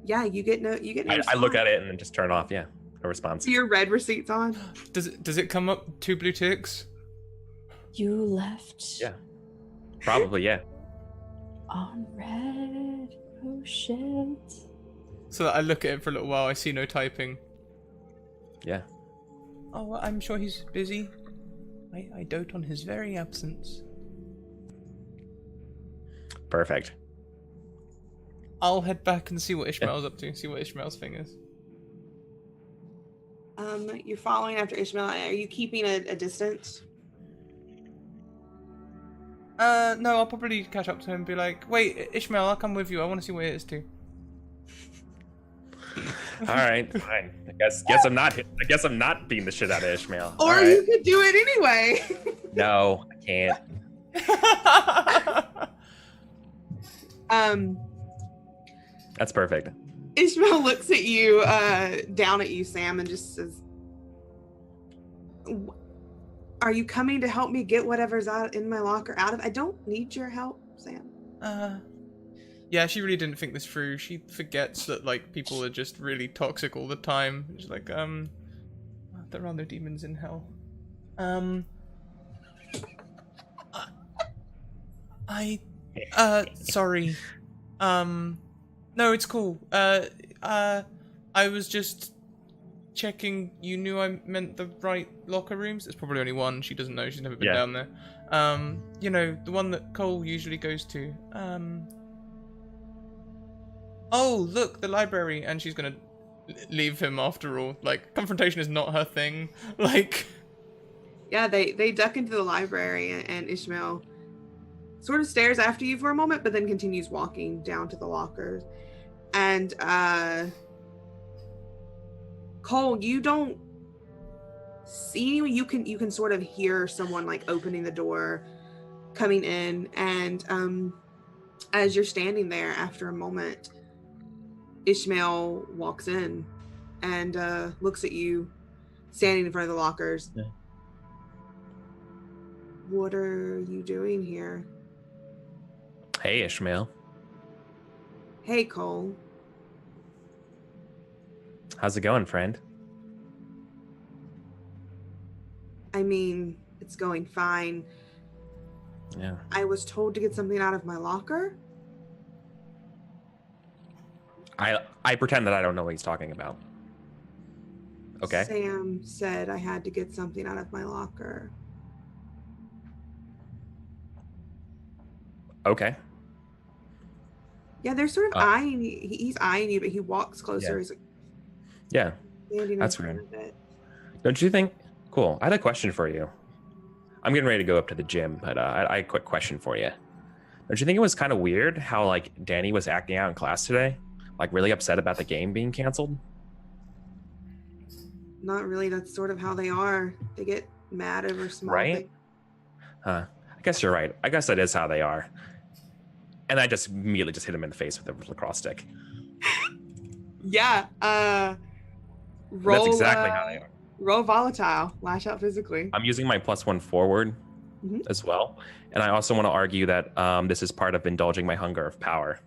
Yeah, you get no. I look at it and then just turn off. Yeah, no response. Your red receipts on. Does it come up 2 blue ticks? You left. Yeah. Probably, yeah. On red. Oh shit. So that I look at it for a little while. I see no typing. Yeah. Oh, well, I'm sure he's busy. I dote on his very absence. Perfect. I'll head back and see what Ishmael's up to. See what Ishmael's thing is. You're following after Ishmael. Are you keeping a distance? No, I'll probably catch up to him and be like, wait, Ishmael, I'll come with you. I want to see what it is too. All right, fine. I guess I'm not. I guess I'm not beating the shit out of Ishmael. Or All right. you could do it anyway. No, I can't. That's perfect. Ishmael looks at you, down at you, Sam, and just says, "Are you coming to help me get whatever's out in my locker out of? I don't need your help, Sam." Yeah, she really didn't think this through. She forgets that like people are just really toxic all the time. She's like, there are no demons in hell. Sorry. No, it's cool. I was just checking you knew I meant the right locker rooms. There's probably only one. She doesn't know. She's never been down there. You know, the one that Cole usually goes to. Oh, look, the library. And she's gonna leave him after all. Like, confrontation is not her thing. Like... Yeah, they duck into the library, and Ishmael sort of stares after you for a moment, but then continues walking down to the lockers. And Cole, you don't see anyone. You can sort of hear someone like opening the door, coming in, and as you're standing there after a moment, Ishmael walks in and looks at you standing in front of the lockers. Yeah. What are you doing here? Hey, Ishmael. Hey, Cole. How's it going, friend? I mean, it's going fine. Yeah. I was told to get something out of my locker. I pretend that I don't know what he's talking about. Okay. Sam said I had to get something out of my locker. Okay. Yeah, they're sort of eyeing you. He's eyeing you, but he walks closer. Yeah. He's like, Yeah. standing That's in front weird. of it. Don't you think? Cool. I had a question for you. I'm getting ready to go up to the gym, but I had a quick question for you. Don't you think it was kind of weird how like Danny was acting out in class today? Like really upset about the game being canceled? Not really. That's sort of how they are. They get mad over small Right? things. Huh. I guess you're right. I guess that is how they are. And I just immediately just hit him in the face with a lacrosse stick. Yeah. Roll. That's exactly how they are. Roll volatile. Lash out physically. I'm using my +1 forward Mhm. as well. And I also want to argue that this is part of indulging my hunger of power.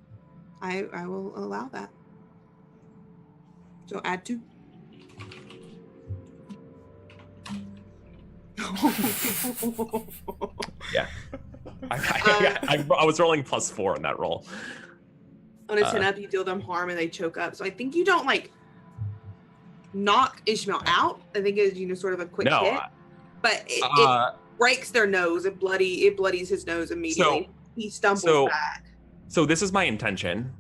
I will allow that. So add 2. Yeah. I was rolling +4 in that roll. On a 10 up, you deal them harm and they choke up. So I think you don't like knock Ishmael out. I think it's sort of a quick No. hit, but it breaks their nose. It bloodies his nose immediately. He stumbles back. So this is my intention.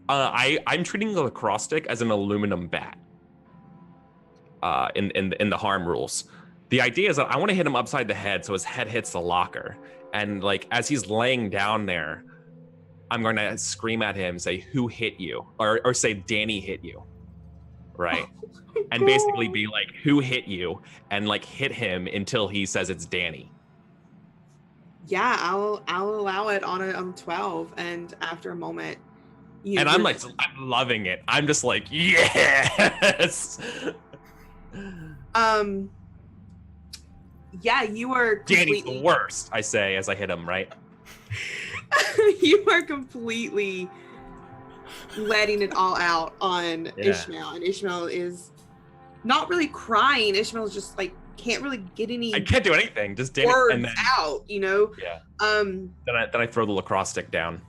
I'm treating the lacrosse stick as an aluminum bat. In the harm rules, the idea is that I want to hit him upside the head so his head hits the locker, and like as he's laying down there, I'm going to scream at him, say who hit you, or say Danny hit you, right? And basically be like who hit you, and like hit him until he says it's Danny. Yeah, I'll allow it on a 12, and after a moment, And I'm loving it. I'm just like, yes. Yeah, you are Danny's completely the worst, I say as I hit him, right? you are completely letting it all out on Yeah. Ishmael, and Ishmael is not really crying. Ishmael's just like can't really get any I can't do anything. Just Danny, words and then out, yeah. Then I throw the lacrosse stick down,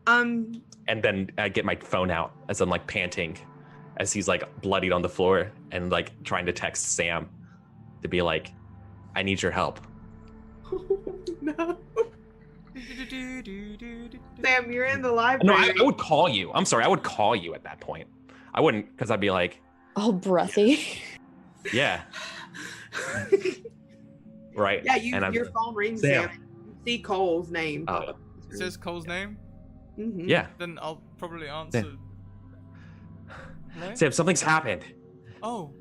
and then I get my phone out as I'm like panting, as he's like bloodied on the floor and like trying to text Sam to be like, I need your help. no. Sam, you're in the No, library. I would call you. I'm sorry, I would call you at that point. I wouldn't, because I'd be like, All breathy. yeah, right. Yeah, And your phone rings, Sam. Sam. You see Cole's name. Oh, It says Cole's name. Mhm. yeah. Then I'll probably answer. Hello? Sam, something's happened. Oh.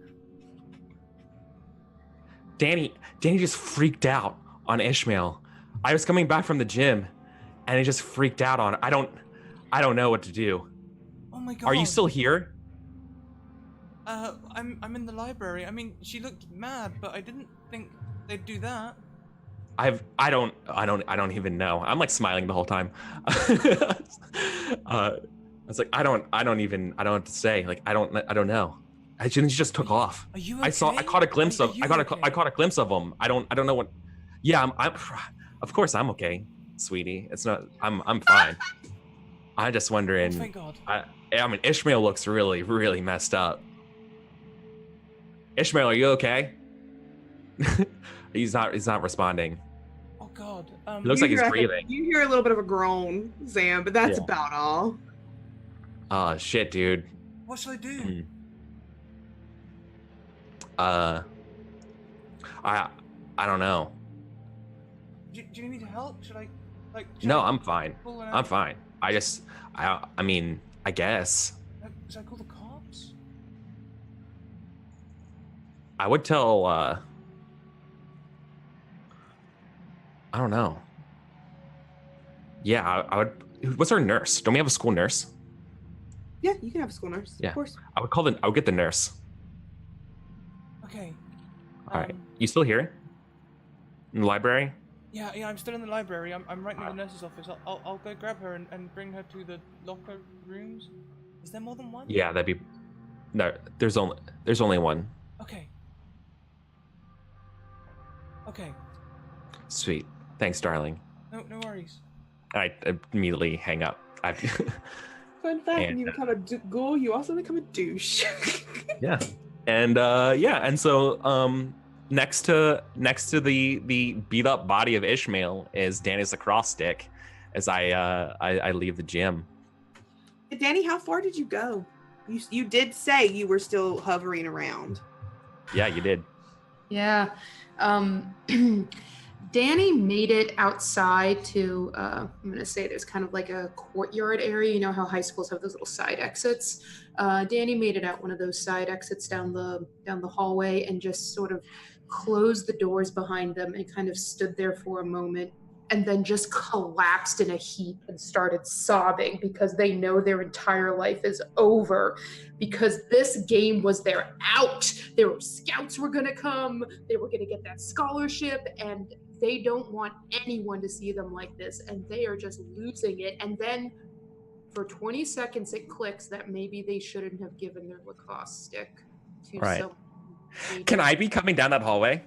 Danny just freaked out on Ishmael. I was coming back from the gym, and he just freaked out on. I don't know what to do. Oh my god. Are you still here? I'm in the library. I mean, she looked mad, but I didn't think they'd do that. I don't even know. I'm like smiling the whole time. I was like, I don't know what to say. Like, I don't know. And she just took off. Are you okay? I caught a glimpse Are of you I caught okay? a glimpse of him. I don't know what. Yeah, I'm Of course I'm okay, sweetie. It's not. I'm fine. I'm just Oh, wondering. thank God. I mean, Ishmael looks really, really messed up. Ishmael, are you okay? He's not responding. Oh God. He looks like he's hear breathing. You hear a little bit of a groan, Sam, but that's Yeah. about all. Oh shit, dude. What should I do? I don't know. Do you need help? Should I, like? No, I'm fine. Call an I'm fine. I mean, I guess Should I call the cops? I would tell. I don't know. Yeah, I would. What's our nurse? Don't we have a school nurse? Yeah, you can have a school nurse. Yeah. Of course. I would get the nurse. Okay. All right. You still here? In the library? Yeah, I'm still in the library. I'm right near the nurse's office. I'll go grab her and bring her to the locker rooms. Is there more than one? Yeah, that'd be. No, there's only one. Okay. Okay. Sweet. Thanks, darling. No worries. I immediately hang up. Fun fact: when And, you become a ghoul, you also become a douche. Yeah. And and so next to the beat up body of Ishmael is Danny's lacrosse stick as I leave the gym. Danny, how far did you go? You did say you were still hovering around. Yeah, you did. Yeah. Danny made it outside to, I'm going to say there's kind of like a courtyard area. You know how high schools have those little side exits? Danny made it out one of those side exits down the hallway and just sort of closed the doors behind them and kind of stood there for a moment and then just collapsed in a heap and started sobbing because they know their entire life is over because this game was their out. Their scouts were going to come. They were going to get that scholarship and they don't want anyone to see them like this and they are just losing it. And then for 20 seconds it clicks that maybe they shouldn't have given their lacrosse stick to Right. someone. Can I be coming down that hallway?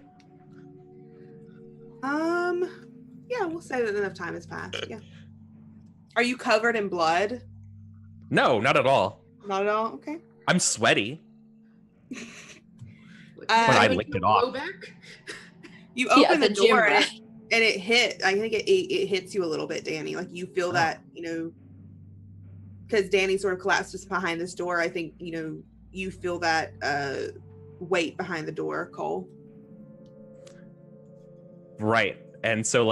Yeah, we'll say that enough time has passed. Yeah. Are you covered in blood? No, not at all. Not at all. Okay. I'm sweaty. But I licked it off. Blowback? You open the the gym door rat. and it hit. I think it hits you a little bit, Danny. Like you feel that, because Danny sort of collapses behind this door. I think you feel that weight behind the door, Cole. Right. And so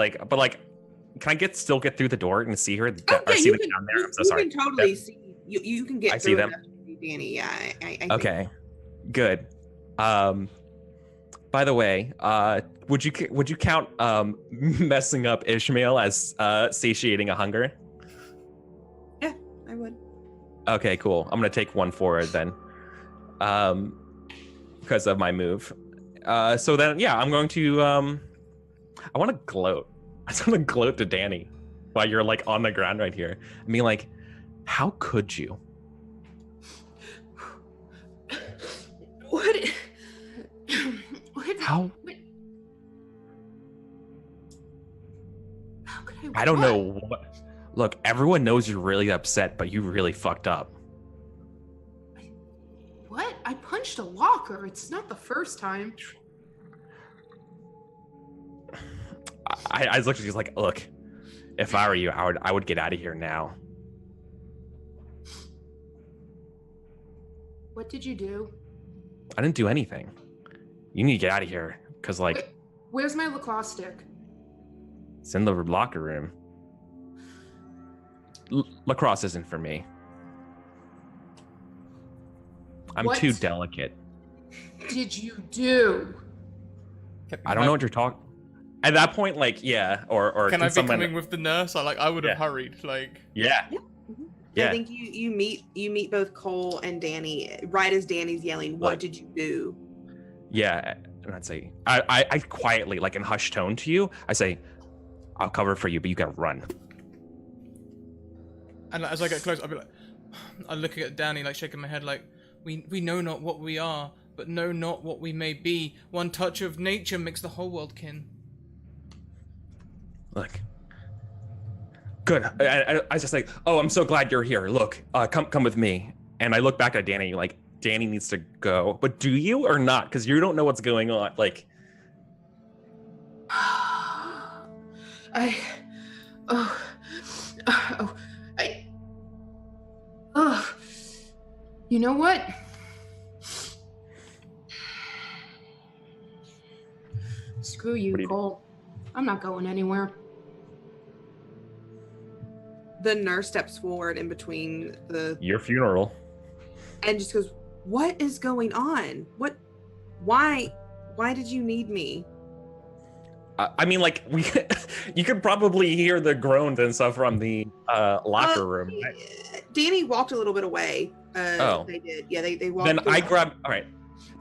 can I still get through the door and see her? Oh, or yeah, see you the can, down there? I'm so you sorry. can totally see. You can get I see through them. enough to see Danny. Yeah. I think. Okay. Good. By the way, would you count messing up Ishmael as satiating a hunger? Yeah, I would. Okay, cool. I'm gonna take one forward then, because of my move. So then, yeah, I'm going to. I want to gloat. I just want to gloat to Danny while you're like on the ground right here. I mean, like, how could you? What? How? How could I don't know what. Look, everyone knows you're really upset, but you really fucked up. What? I punched a locker. It's not the first time. I looked at you like, look, if I were you, I would get out of here now. What did you do? I didn't do anything. You need to get out of here, because like Where's my lacrosse stick? it's in the locker room. Lacrosse isn't for me. I'm What? too delicate. Did you do? I don't know what you're talking. At that point, like, yeah, or Can I be someone? coming with the nurse? I would have Yeah. hurried. Like. Yeah, I yeah. think you meet both Cole and Danny right as Danny's yelling, "What Look. did you do?" Yeah, and I'd say, I quietly, like in hushed tone to you, I say, I'll cover for you, but you gotta run. And as I get close, I'll be like, I'm looking at Danny, like shaking my head, like, we know not what we are, but know not what we may be. One touch of nature makes the whole world kin. Look. Good. I was just like, oh, I'm so glad you're here. Look, come with me. And I look back at Danny, like, Danny needs to go. But do you or not? Because you don't know what's going on. Like, You know what? Screw you, What do you do? Cole. I'm not going anywhere. The nurse steps forward in between your funeral. and just goes, "What is going on? Why did you need me?" I mean, like, you could probably hear the groans and stuff from the locker room. Danny walked a little bit away. Oh. They did. Yeah, they walked. Then I away. grab. All right.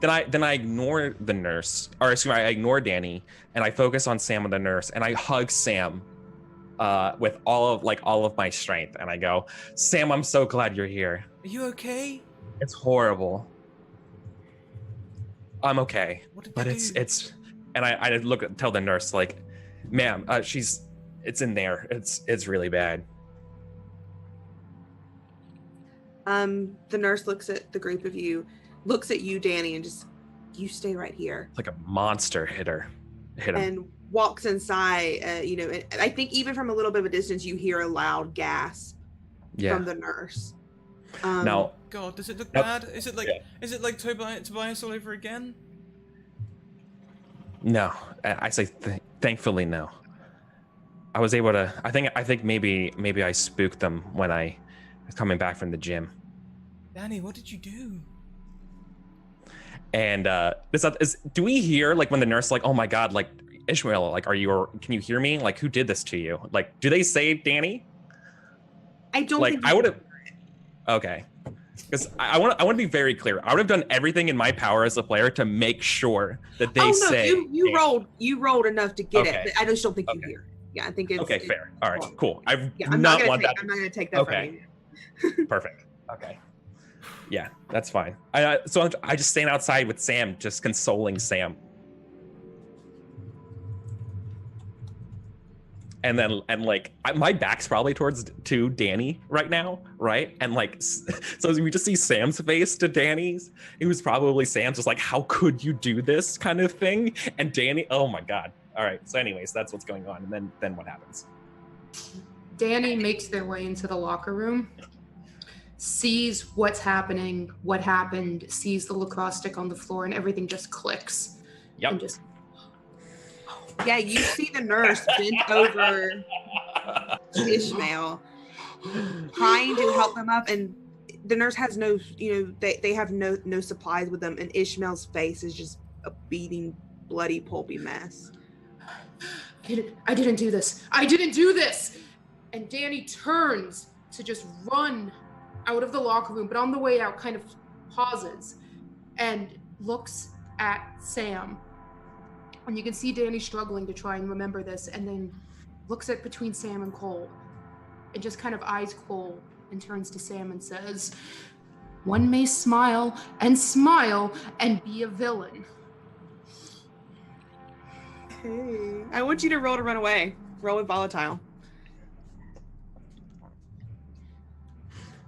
Then I ignore the nurse, or excuse me, I ignore Danny, and I focus on Sam and the nurse, and I hug Sam, with all of my strength, and I go, Sam, I'm so glad you're here. Are you okay? It's horrible. I'm okay, What did but you it's, do? and I tell the nurse, like, ma'am, it's in there. It's really bad. The nurse looks at the group of you, looks at you, Danny, and just, "You stay right here," It's like a monster hit him. and walks inside. And I think even from a little bit of a distance, you hear a loud gasp Yeah. from the nurse. Now, God, does it look Nope. bad? Is it like Yeah. Tobias all over again? no, I say thankfully no. I was able to. I think maybe I spooked them when I was coming back from the gym. Danny, what did you do? And do we hear, like, when the nurse, like, oh my god, like, Ishmael, like, can you hear me? Like, who did this to you? Like, do they say Danny? I don't Like, think I would have. Okay, because I want to be very clear. I would have done everything in my power as a player to make sure that they say. you Danny. rolled enough to get Okay. it, but I just don't think you Okay. hear. Yeah, I think it's Okay, fair. All right, cool. I Yeah, do I'm not not want that. gonna take that Okay. from you. Perfect. Okay. Yeah, that's fine. So I just stand outside with Sam, just consoling Sam. And my back's probably to Danny right now, right? And like, so we just see Sam's face to Danny's. It was probably Sam's just like, how could you do this kind of thing? And Danny, oh my god. All right. So anyways, that's what's going on. And then what happens? Danny makes their way into the locker room, sees what's happening, what happened, sees the lacrosse stick on the floor, and everything just clicks. Yep. And just Yeah, you see the nurse bent over Ishmael, trying to help him up, and the nurse has no, they have no supplies with them, and Ishmael's face is just a beating, bloody, pulpy mess. I didn't do this. I didn't do this. And Danny turns to just run out of the locker room, but on the way out kind of pauses and looks at Sam. And you can see Danny struggling to try and remember this, and then looks at between Sam and Cole and just kind of eyes Cole and turns to Sam and says, "One may smile and be a villain." Hey, I want you to roll to run away. Roll with volatile.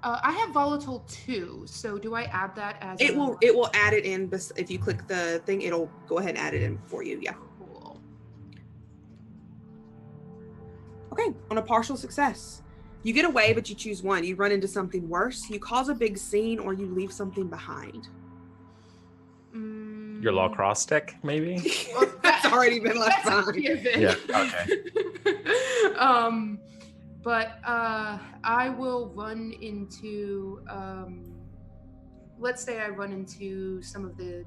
I have volatile 2, so do I add that as It will add it in, if you click the thing, it'll go ahead and add it in for you. Yeah. Cool. Okay, on a partial success. You get away, but you choose one. You run into something worse, you cause a big scene, or you leave something behind. Your lacrosse stick, maybe? That's already been left That's a behind. given. Yeah, okay. But I will run into, let's say I run into some of the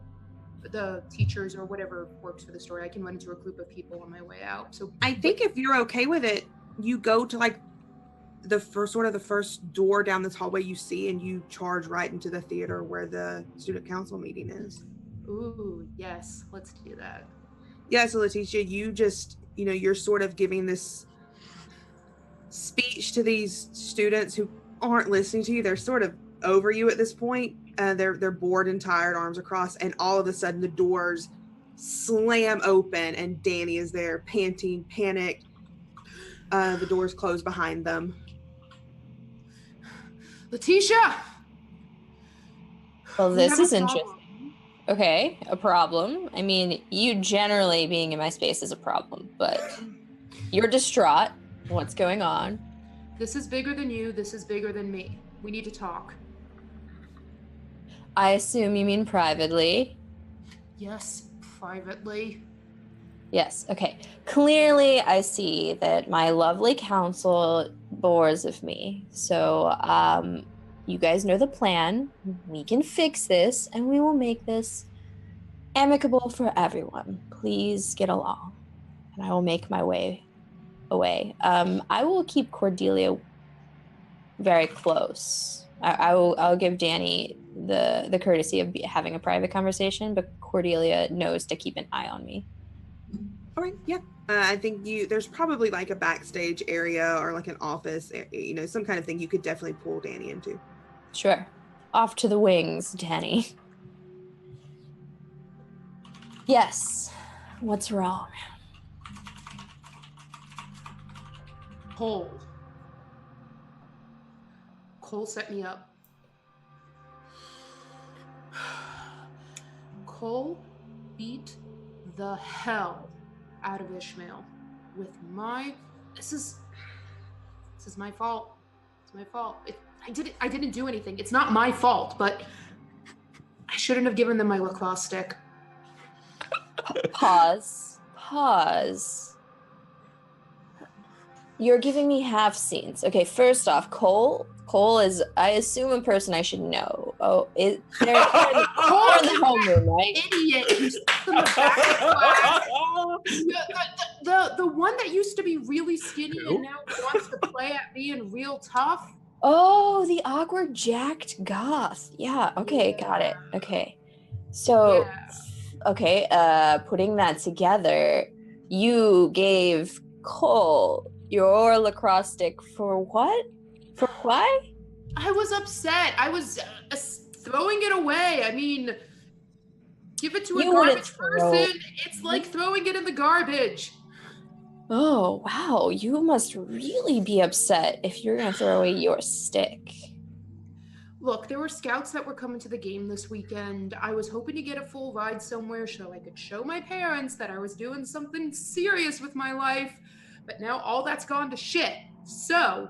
teachers or whatever works for the story. I can run into a group of people on my way out. So I think if you're okay with it, you go to like the first door down this hallway you see, and you charge right into the theater where the student council meeting is. Ooh, yes, let's do that. Yeah, so Letitia, you just, you're sort of giving this speech to these students who aren't listening to you. They're sort of over you at this point. They're bored and tired, arms across, and all of a sudden the doors slam open and Danny is there, panting, panicked. The doors close behind them. Letitia! Well, We this have a is problem. interesting. Okay, a problem. I mean, you generally being in my space is a problem, but you're distraught. What's going on? This is bigger than you. This is bigger than me. We need to talk. I assume you mean privately. Yes, privately. Yes, okay. Clearly, I see that my lovely council bores of me. So, you guys know the plan. We can fix this, and we will make this amicable for everyone. Please get along, and I will make my way away. I will keep Cordelia very close. I'll give Danny the courtesy of having a private conversation, but Cordelia knows to keep an eye on me. All right, yeah. I think there's probably like a backstage area or like an office, some kind of thing you could definitely pull Danny into. Sure. Off to the wings, Danny. Yes. What's wrong? Cole. Cole set me up. Cole beat the hell out of Ishmael with this is my fault. It's my fault. I didn't do anything. It's not my fault, but I shouldn't have given them my lacrosse stick. Pause. You're giving me half scenes. Okay, first off, Cole is, I assume, a person I should know. Oh, they're in the homeroom, right? Idiot who sits in the back of class. The one that used to be really skinny and now wants to play at being real tough. Oh, the awkward jacked goth. Yeah, okay, got it. Okay. So, okay, putting that together, you gave Cole your lacrosse stick for what? For why? I was upset. I was throwing it away. I mean, give it to a garbage person. It's like throwing it in the garbage. Oh, wow. You must really be upset if you're going to throw away your stick. Look, there were scouts that were coming to the game this weekend. I was hoping to get a full ride somewhere so I could show my parents that I was doing something serious with my life. But now all that's gone to shit. So,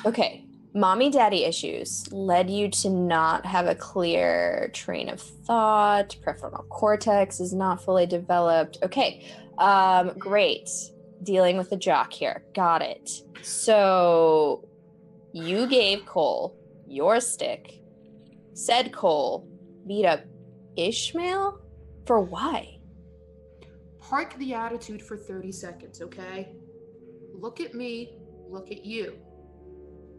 Okay. Mommy-daddy issues led you to not have a clear train of thought. Prefrontal cortex is not fully developed. Okay. Great. Dealing with the jock here. Got it. So you gave Cole your stick. Said Cole beat up Ishmael? For why? Park the attitude for 30 seconds, okay? Look at me, look at you.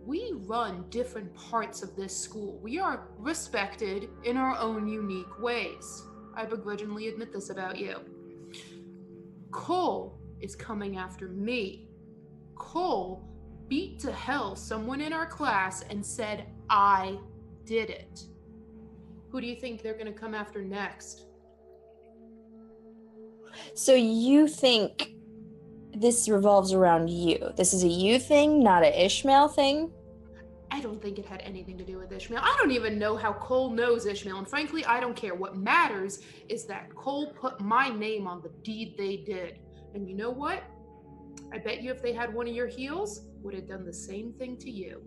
We run different parts of this school. We are respected in our own unique ways. I begrudgingly admit this about you. Cole is coming after me. Cole beat to hell someone in our class and said, I did it. Who do you think they're gonna come after next? So you think this revolves around you? This is a you thing, not an Ishmael thing? I don't think it had anything to do with Ishmael. I don't even know how Cole knows Ishmael, and frankly, I don't care. What matters is that Cole put my name on the deed they did. And you know what? I bet you if they had one of your heels, would have done the same thing to you.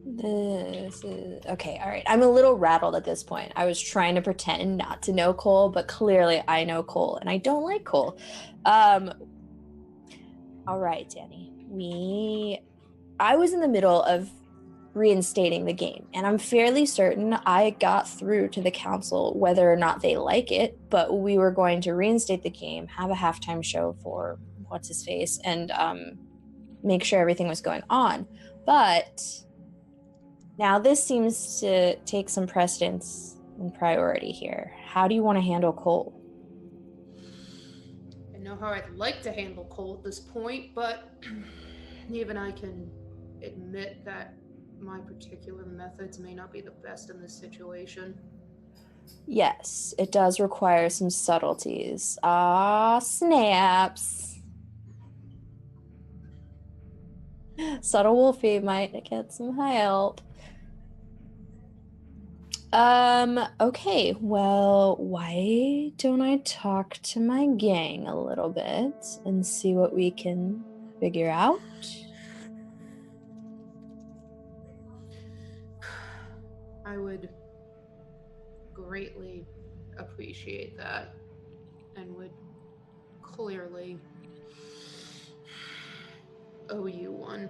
This is okay. All right. I'm a little rattled at this point. I was trying to pretend not to know Cole, but clearly I know Cole and I don't like Cole. All right, Danny. I was in the middle of reinstating the game, and I'm fairly certain I got through to the council whether or not they like it, but we were going to reinstate the game, have a halftime show for what's his face, and make sure everything was going on. But now this seems to take some precedence and priority here. How do you want to handle Cole? I know how I'd like to handle Cole at this point, but even I can admit that my particular methods may not be the best in this situation. Yes, it does require some subtleties. Ah, snaps. Subtle Wolfie might get some help. Okay, well, why don't I talk to my gang a little bit and see what we can figure out? I would greatly appreciate that and would clearly owe you one.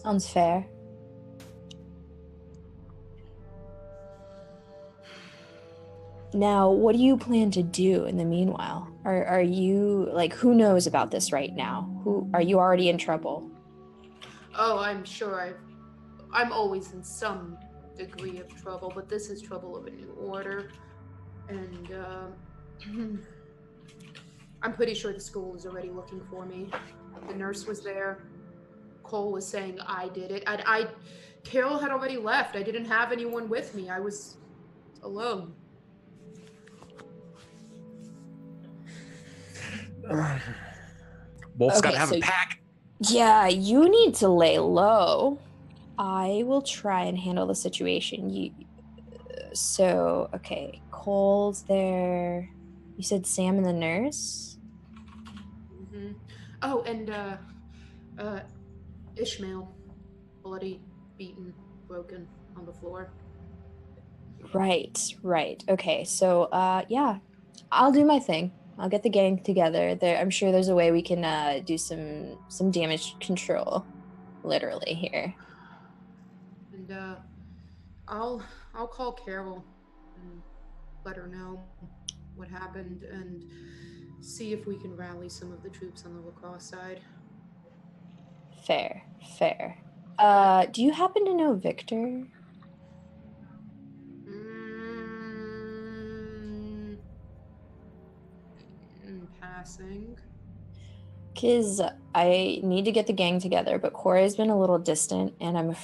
Sounds fair. Now, what do you plan to do in the meanwhile? Are you like, who knows about this right now? Who are you already in trouble? Oh, I'm sure I'm always in some degree of trouble, but this is trouble of a new order. And I'm pretty sure the school is already looking for me. The nurse was there. Cole was saying I did it. Carol had already left. I didn't have anyone with me. I was alone. Wolf's Okay, gotta have so a pack. Yeah, you need to lay low. I will try and handle the situation. Okay, Cole's there. You said Sam and the nurse? Mm-hmm. Oh, and Ishmael, bloody, beaten, broken on the floor. Right. Okay, so yeah, I'll do my thing. I'll get the gang together. I'm sure there's a way we can do some damage control, literally here. And I'll call Carol and let her know what happened and see if we can rally some of the troops on the lacrosse side. Fair. Do you happen to know Victor? In passing. Because I need to get the gang together, but Corey's been a little distant, and I'm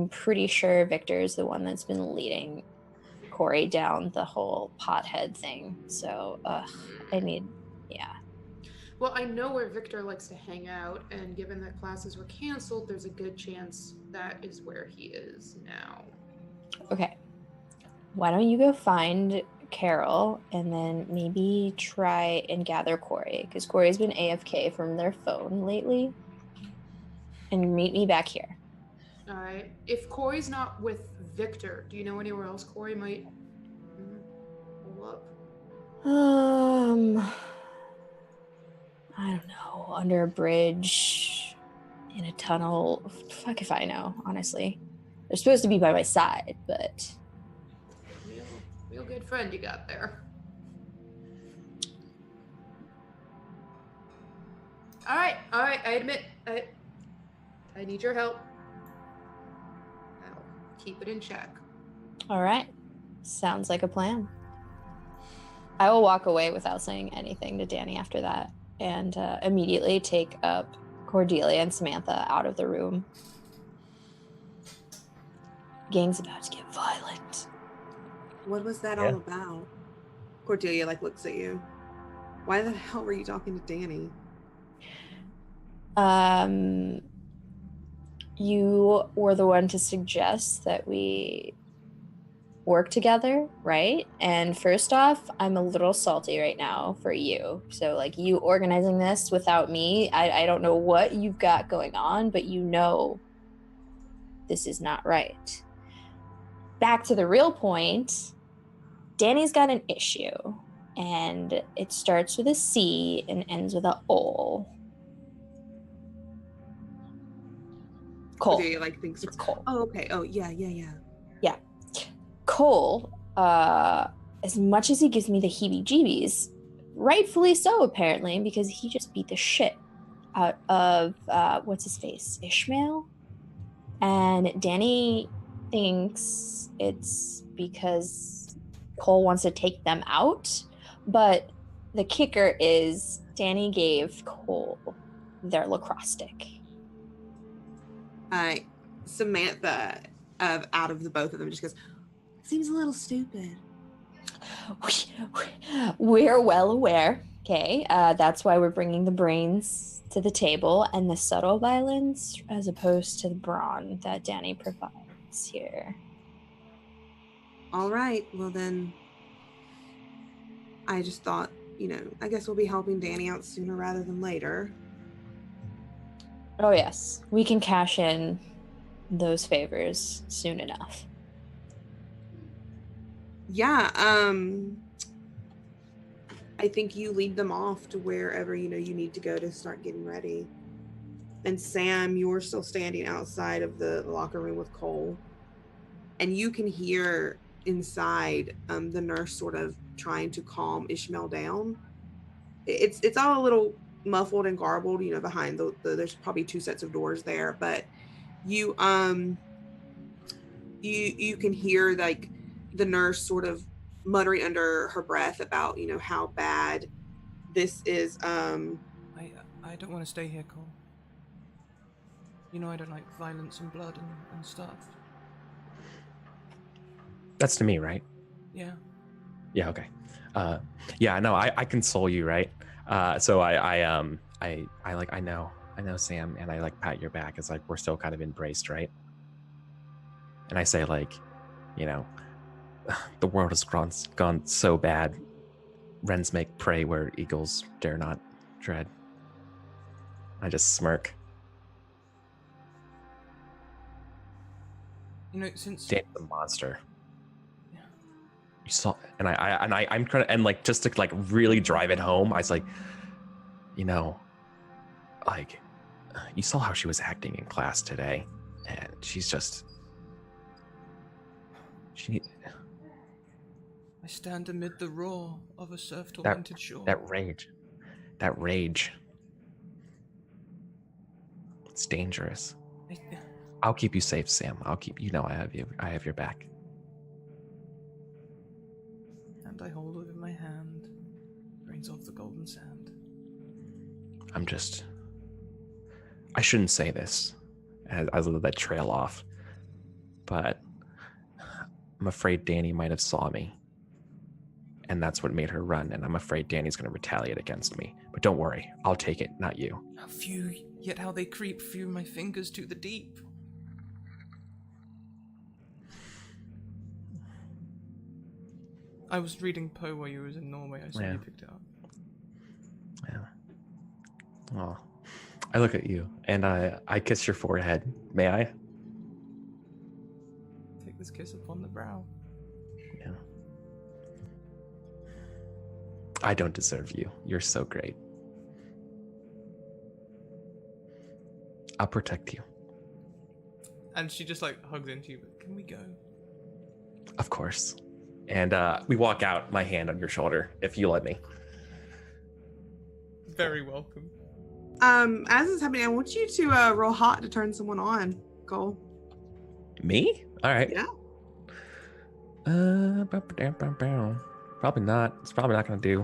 pretty sure Victor is the one that's been leading Corey down the whole pothead thing. So, yeah. Well, I know where Victor likes to hang out, and given that classes were canceled, there's a good chance that is where he is now. Okay. Why don't you go find Carol and then maybe try and gather Corey, because Corey's been AFK from their phone lately, and meet me back here. All right. If Corey's not with Victor, do you know anywhere else Corey might pull up? I don't know, under a bridge, in a tunnel. Fuck if I know, honestly. They're supposed to be by my side, but Real good friend you got there. All right. I admit I need your help. I'll keep it in check. all right. Sounds like a plan. I will walk away without saying anything to Danny after that, and immediately take up Cordelia and Samantha out of the room. Gang's about to get violent. What was that Yeah. all about? Cordelia looks at you. Why the hell were you talking to Danny? You were the one to suggest that we work together, right? And first off, I'm a little salty right now for you. So you organizing this without me, I don't know what you've got going on, but this is not right. Back to the real point, Danny's got an issue, and it starts with a C and ends with a O. Cole. Cordelia thinks It's Cole. Oh, okay. Oh, yeah. Cole, as much as he gives me the heebie-jeebies, rightfully so apparently, because he just beat the shit out of what's his face, Ishmael, and Danny thinks it's because Cole wants to take them out, but the kicker is Danny gave Cole their lacrosse stick. Samantha, out of the both of them, just goes, seems a little stupid. We're well aware. Okay, that's why we're bringing the brains to the table and the subtle violence as opposed to the brawn that Danny provides here. All right. Well, then, I just thought, I guess we'll be helping Danny out sooner rather than later. Oh, yes. We can cash in those favors soon enough. Yeah. I think you lead them off to wherever, you need to go to start getting ready. And Sam, you're still standing outside of the locker room with Cole. And you can hear inside the nurse sort of trying to calm Ishmael down. It's all a little muffled and garbled, behind there's probably 2 sets of doors there, but you you can hear like the nurse sort of muttering under her breath about how bad this is. I don't want to stay here, Cole. I don't like violence and blood and stuff. That's to me, right? Yeah. Yeah. Okay. Yeah. No, I console you, right? So I know Sam, and I like pat your back. It's like we're still kind of embraced, right? And I say like, the world has gone so bad. Wrens make prey where eagles dare not tread. I just smirk. Since Dan's a monster. You saw, and I'm trying to, and like just to like really drive it home. I was like, like you saw how she was acting in class today, and she's just I stand amid the roar of a surf-tormented shore. that rage. It's dangerous. I'll keep you safe, Sam. I'll keep I have your back. And I hold it in my hand, rains off the golden sand. I shouldn't say this as I let that trail off, but I'm afraid Danny might have saw me, and that's what made her run, and I'm afraid Danny's going to retaliate against me. But don't worry, I'll take it, not you. How few, yet how they creep through my fingers to the deep. I was reading Poe while you was in Norway. I saw you picked it up. Yeah. Oh, I look at you and I kiss your forehead. May I? Take this kiss upon the brow. Yeah. I don't deserve you. You're so great. I'll protect you. And she just like hugs into you. But can we go? Of course. And we walk out, my hand on your shoulder, if you let me. Very welcome. As it's happening, I want you to roll hot to turn someone on, Cole. Me? All right. Yeah. Probably not. It's probably not going to do.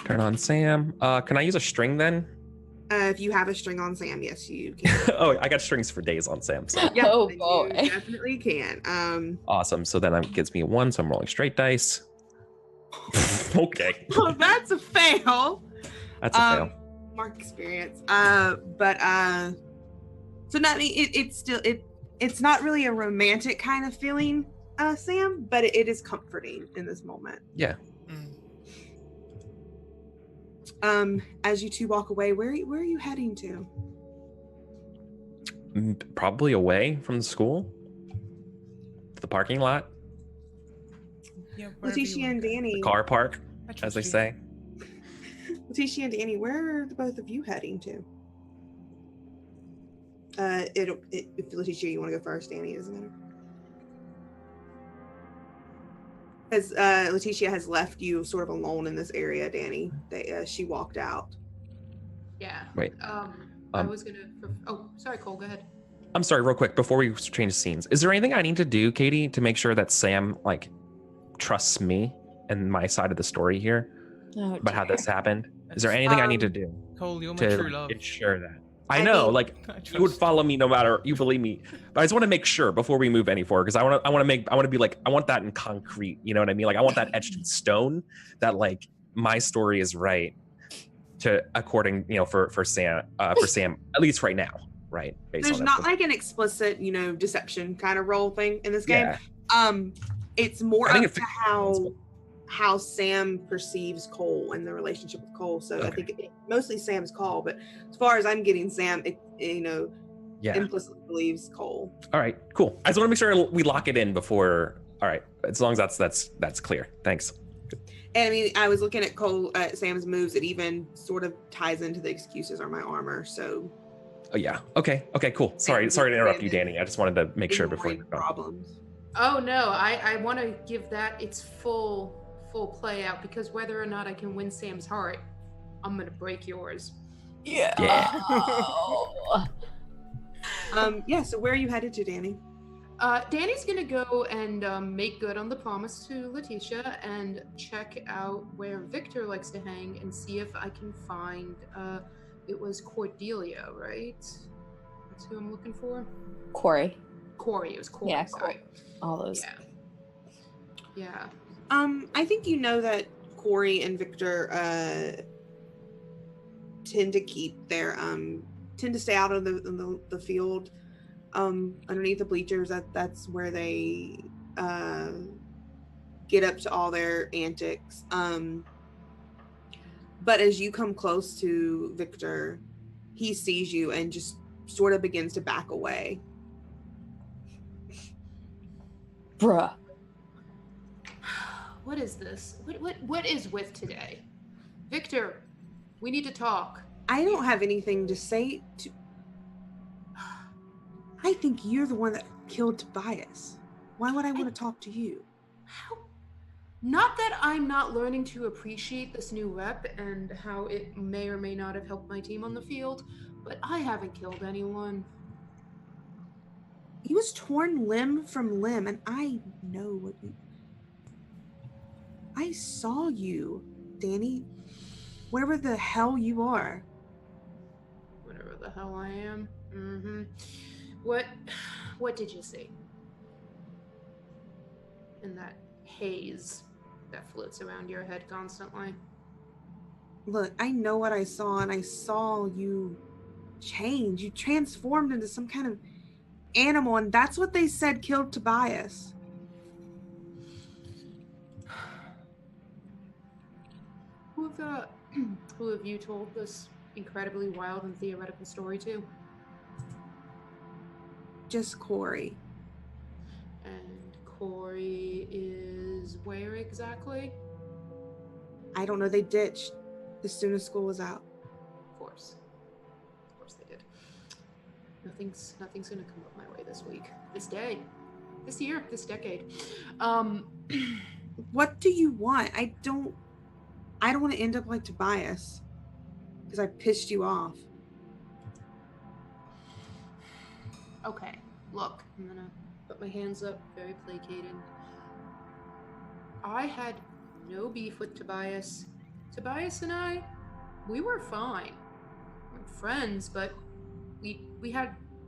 Turn on Sam. Can I use a string then? If you have a string on Sam, yes, you can. Oh, I got strings for days on Sam. So. Yeah, Oh, you boy. definitely can. Awesome. So then that gives me 1, so I'm rolling straight dice. Okay. Oh, that's a fail. That's a fail. Mark experience. So not it's not really a romantic kind of feeling, Sam, but it is comforting in this moment. Yeah. As you two walk away, where are you heading to? Probably away from the school. To the parking lot. Yeah, Letitia and Danny. The car park, as they say. Letitia and Danny, where are the both of you heading to? If Letitia, you want to go first, Danny, it doesn't matter. As Letitia has left you sort of alone in this area, Danny. She walked out. Yeah. Wait. I was gonna. Oh, sorry, Cole. Go ahead. I'm sorry, real quick, before we change scenes. Is there anything I need to do, Katie, to make sure that Sam trusts me and my side of the story here Oh, about how dear. this happened? Is there anything I need to do Cole, you're my to true love. ensure that? I I know, mean- you would follow me no matter, you believe me. But I just want to make sure before we move any forward, because I want to be like, I want that in concrete. You know what I mean? Like I want that etched in stone. That my story is right, to according for Sam at least right now, right? Based There's on not everything. like an explicit, deception kind of role thing in this game. Yeah. It's more I think up to how Sam perceives Cole and the relationship with Cole. So I Okay. think mostly Sam's call, but as far as I'm getting, Sam, Yeah. implicitly believes Cole. All right. Cool. I just want to make sure we lock it in before. All right. As long as that's clear. Thanks. And I mean, I was looking at Sam's moves. It even sort of ties into the excuses are my armor. So Oh yeah. Okay. Okay. Cool. Sorry to interrupt you, Danny. I just wanted to make sure before you ignoring problems. Oh no, I want to give that its full play out, because whether or not I can win Sam's heart, I'm gonna break yours. Yeah. Yeah. So where are you headed to, Danny? Danny's gonna go and make good on the promise to Letitia and check out where Victor likes to hang and see if I can find. It was Cordelia, right? That's who I'm looking for. Corey. Corey. It was Corey. Yeah, sorry. All those. Yeah. I think you know that Corey and Victor tend to stay out of the field, underneath the bleachers. That's where they get up to all their antics. But as you come close to Victor, he sees you and just sort of begins to back away. Bruh. What is this? What is with today? Victor, we need to talk. I don't have anything to say to. I think you're the one that killed Tobias. Why would I want to talk to you? How? Not that I'm not learning to appreciate this new rep and how it may or may not have helped my team on the field, but I haven't killed anyone. He was torn limb from limb, and I know what you. I saw you, Danny. Wherever the hell you are. Whatever the hell I am. Mm-hmm. What did you see? In that haze that floats around your head constantly. Look, I know what I saw, and I saw you change. You transformed into some kind of animal, and that's what they said killed Tobias. Who have you told this incredibly wild and theoretical story to? Just Corey. And Corey is where exactly? I don't know. They ditched as soon as school was out. Of course they did. Nothing's gonna come up my way this week, this day, this year, this decade. What do you want? I don't want to end up like Tobias because I pissed you off. Okay, look, I'm gonna put my hands up, very placated. I had no beef with Tobias. Tobias and I, we were fine. We were friends, but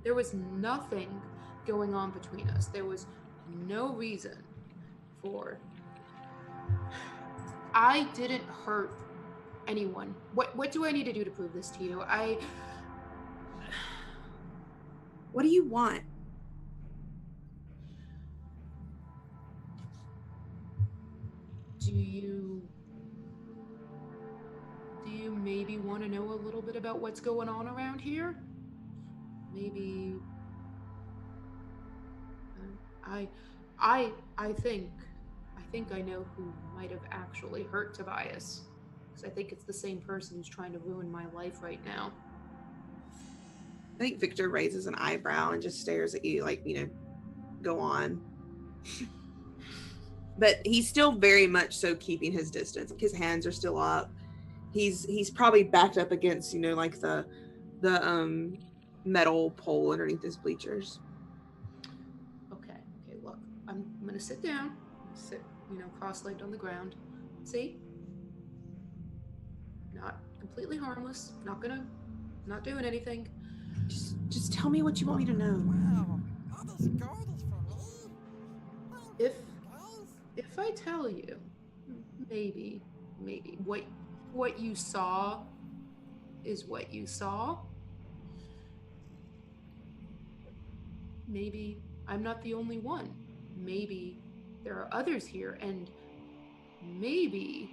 there was nothing going on between us. There was no reason for. I didn't hurt anyone. What do I need to do to prove this to you? What do you want? Do you maybe want to know a little bit about what's going on around here? Maybe I think I know who might have actually hurt Tobias, because I think it's the same person who's trying to ruin my life right now. I think Victor raises an eyebrow and just stares at you like, go on. But he's still very much so keeping his distance. His hands are still up. He's probably backed up against, like the metal pole underneath his bleachers. Okay, look. I'm gonna sit down. Sit, cross-legged on the ground. See? Not completely harmless. Not doing anything. Just tell me what you want me to know. Wow, all this gold is for me. If I tell you, maybe maybe what you saw is what you saw. Maybe I'm not the only one. Maybe there are others here, and maybe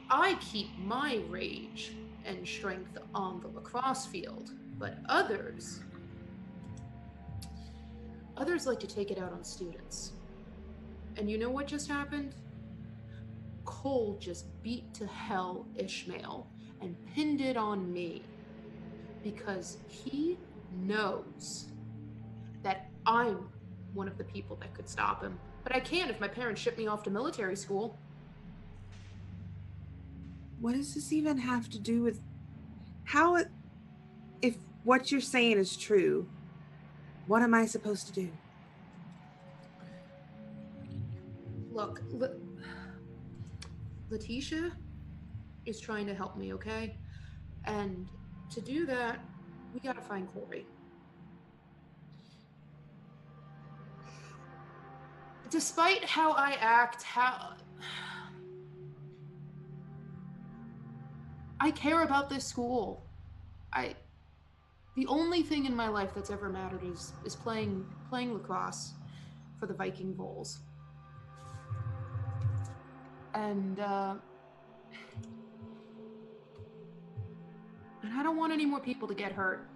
I keep my rage and strength on the lacrosse field, but others like to take it out on students. And you know what just happened? Cole just beat to hell Ishmael and pinned it on me because he knows that I'm one of the people that could stop him. But I can't if my parents ship me off to military school. What does this even have to do with how it, if what you're saying is true, what am I supposed to do? Look, Letitia is trying to help me, okay? And to do that, we gotta find Corey. Despite how I act, I care about this school. The only thing in my life that's ever mattered is playing lacrosse for the Viking Vols. And I don't want any more people to get hurt.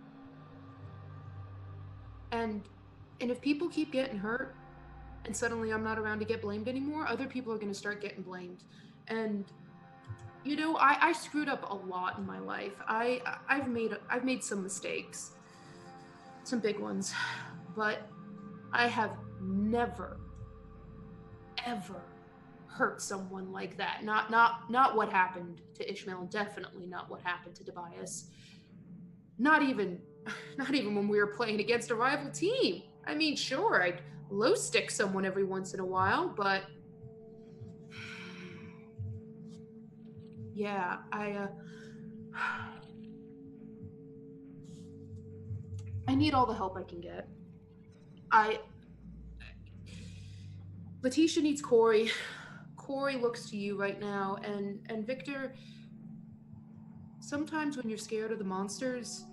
And if people keep getting hurt, and suddenly I'm not around to get blamed anymore, other people are going to start getting blamed. And you know, I screwed up a lot in my life. I've made some mistakes, some big ones, but I have never, ever hurt someone like that. Not what happened to Ishmael. Definitely not what happened to Tobias. Not even when we were playing against a rival team. I mean, sure, I'd low stick someone every once in a while, but yeah, I need all the help I can get. Letitia needs Corey. Corey looks to you right now, and Victor, sometimes when you're scared of the monsters,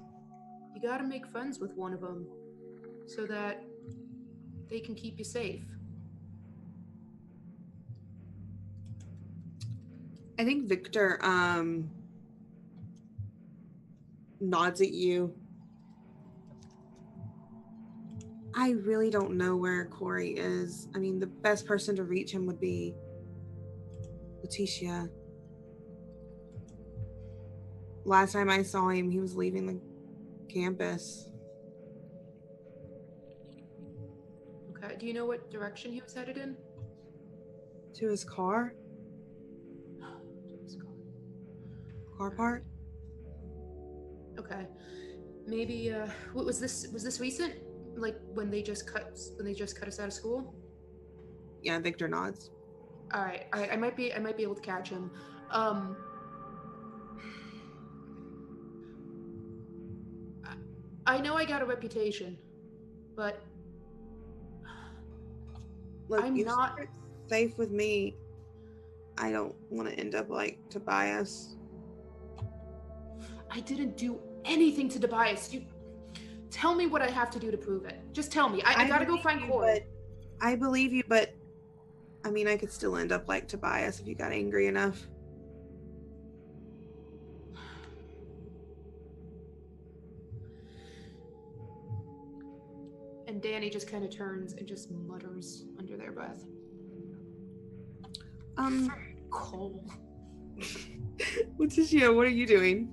you gotta make friends with one of them so that they can keep you safe. I think Victor nods at you. I really don't know where Corey is. I mean, the best person to reach him would be Letitia. Last time I saw him, he was leaving the campus. Okay, do you know what direction he was headed in? To his car? Car part? Okay. Maybe was this recent? Like when they just cut us out of school? Yeah, Victor nods. All right. I might be able to catch him. I know I got a reputation, but Look, I'm if not you're safe with me. I don't want to end up like Tobias. I didn't do anything to Tobias. You tell me what I have to do to prove it. Just tell me. I gotta go find Corey. I believe you, but I mean, I could still end up like Tobias if you got angry enough. And Danny just kind of turns and just mutters under their breath. Cole. Letitia, what are you doing?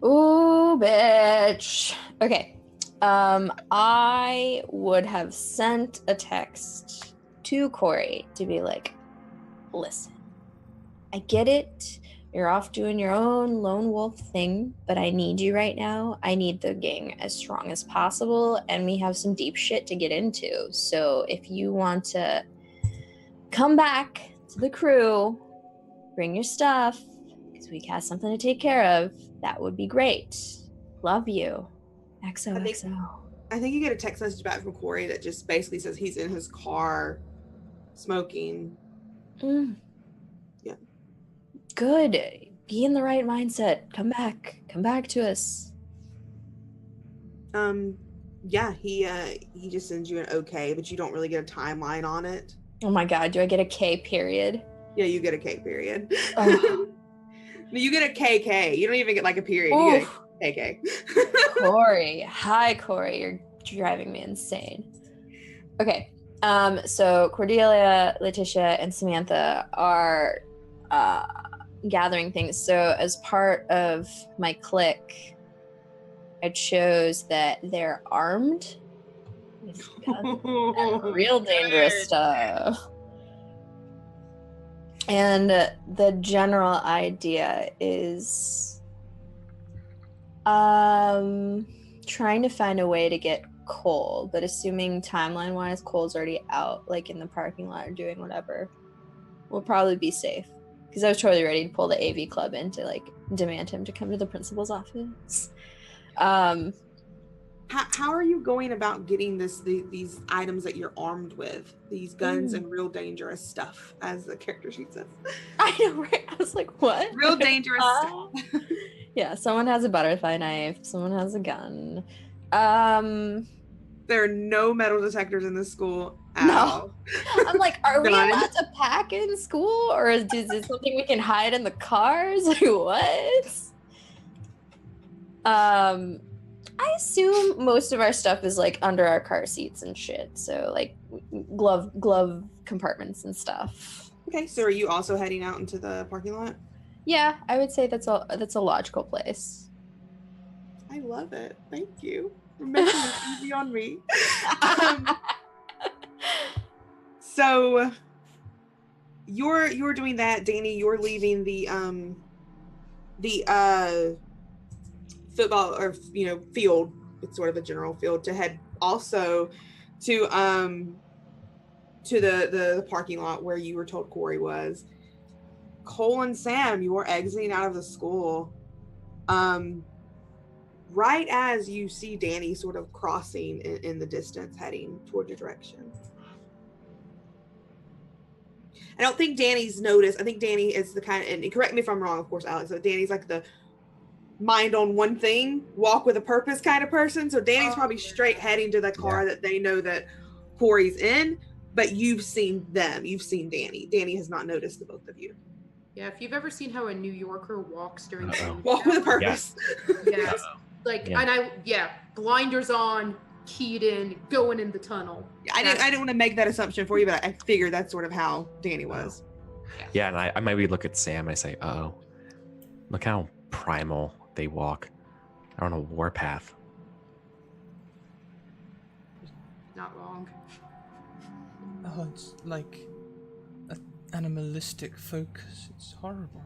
Ooh, bitch. Okay. I would have sent a text to Corey to be like, listen, I get it. You're off doing your own lone wolf thing, but I need you right now. I need the gang as strong as possible, and we have some deep shit to get into. So if you want to come back to the crew, bring your stuff, because we have something to take care of, that would be great. Love you. XOXO. I think you get a text message back from Corey that just basically says he's in his car smoking Mm. Yeah. Good. Be in the right mindset. Come back. Come back to us. Yeah, he just sends you an okay, but you don't really get a timeline on it. Oh my god, do I get a K period? Yeah, you get a K period. Oh. No, you get a KK. You don't even get like a period. You get Oof. a KK. Corey. Hi, Corey. You're driving me insane. Okay. So Cordelia, Letitia, and Samantha are gathering things. So as part of my clique, I chose that they're armed with guns and real dangerous stuff. And the general idea is trying to find a way to get Cole, but assuming timeline wise Cole's already out, like in the parking lot or doing whatever, we'll probably be safe. Because I was totally ready to pull the AV club in to like demand him to come to the principal's office. How are you going about getting these items that you're armed with, these guns and real dangerous stuff, as the character sheet says? I know, right? I was like, what? Real dangerous stuff. Yeah, someone has a butterfly knife, someone has a gun. There are no metal detectors in this school at No. all. I'm like, are we Done. allowed to pack in school, or is it something we can hide in the cars? Like, what? I assume most of our stuff is like under our car seats and shit. So like glove compartments and stuff. Okay, so are you also heading out into the parking lot? Yeah, I would say that's a logical place. I love it. Thank you for making it easy on me. So you're doing that, Danny. You're leaving the football or field. It's sort of a general field to head also to the parking lot where you were told Corey was. Cole and Sam, you are exiting out of the school. Right as you see Danny sort of crossing in the distance, heading toward your direction. I don't think Danny's noticed. I think Danny is the kind of, and correct me if I'm wrong, of course, Alex, but Danny's like the mind on one thing, walk with a purpose kind of person. So Danny's probably straight heading to the car that they know that Corey's in, but you've seen them. You've seen Danny. Danny has not noticed the both of you. Yeah, if you've ever seen how a New Yorker walks during Walk with a purpose. Yes. Like, and blinders on, keyed in, going in the tunnel. I didn't want to make that assumption for you, but I figured that's sort of how Danny was. Yeah, and I maybe look at Sam and I say, "Oh, look how primal they walk. They're on a warpath." Not wrong. Oh, it's like an animalistic focus. It's horrible.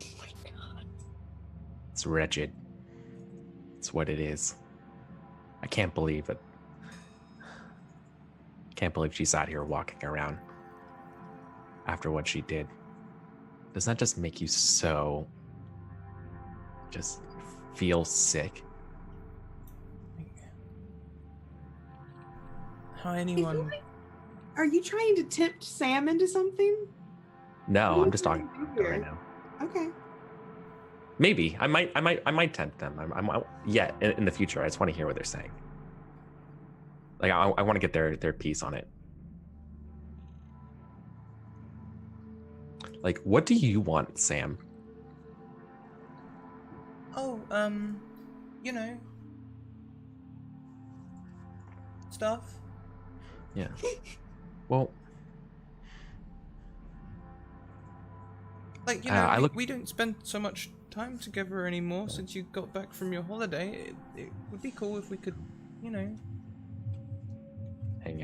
Oh my god. It's wretched. It's what it is. I can't believe it. Can't believe she's out here walking around after what she did. Doesn't that just make you so just feel sick? How anyone... Are you trying to tempt Sam into something? No, What I'm are just you talking trying to about do it right here? now. Okay. Maybe I might tempt them. In the future. I just want to hear what they're saying. Like I want to get their piece on it. Like, what do you want, Sam? Oh, stuff. Yeah. Well, Like, we don't spend so much time together anymore since you got back from your holiday. It would be cool if we could, hang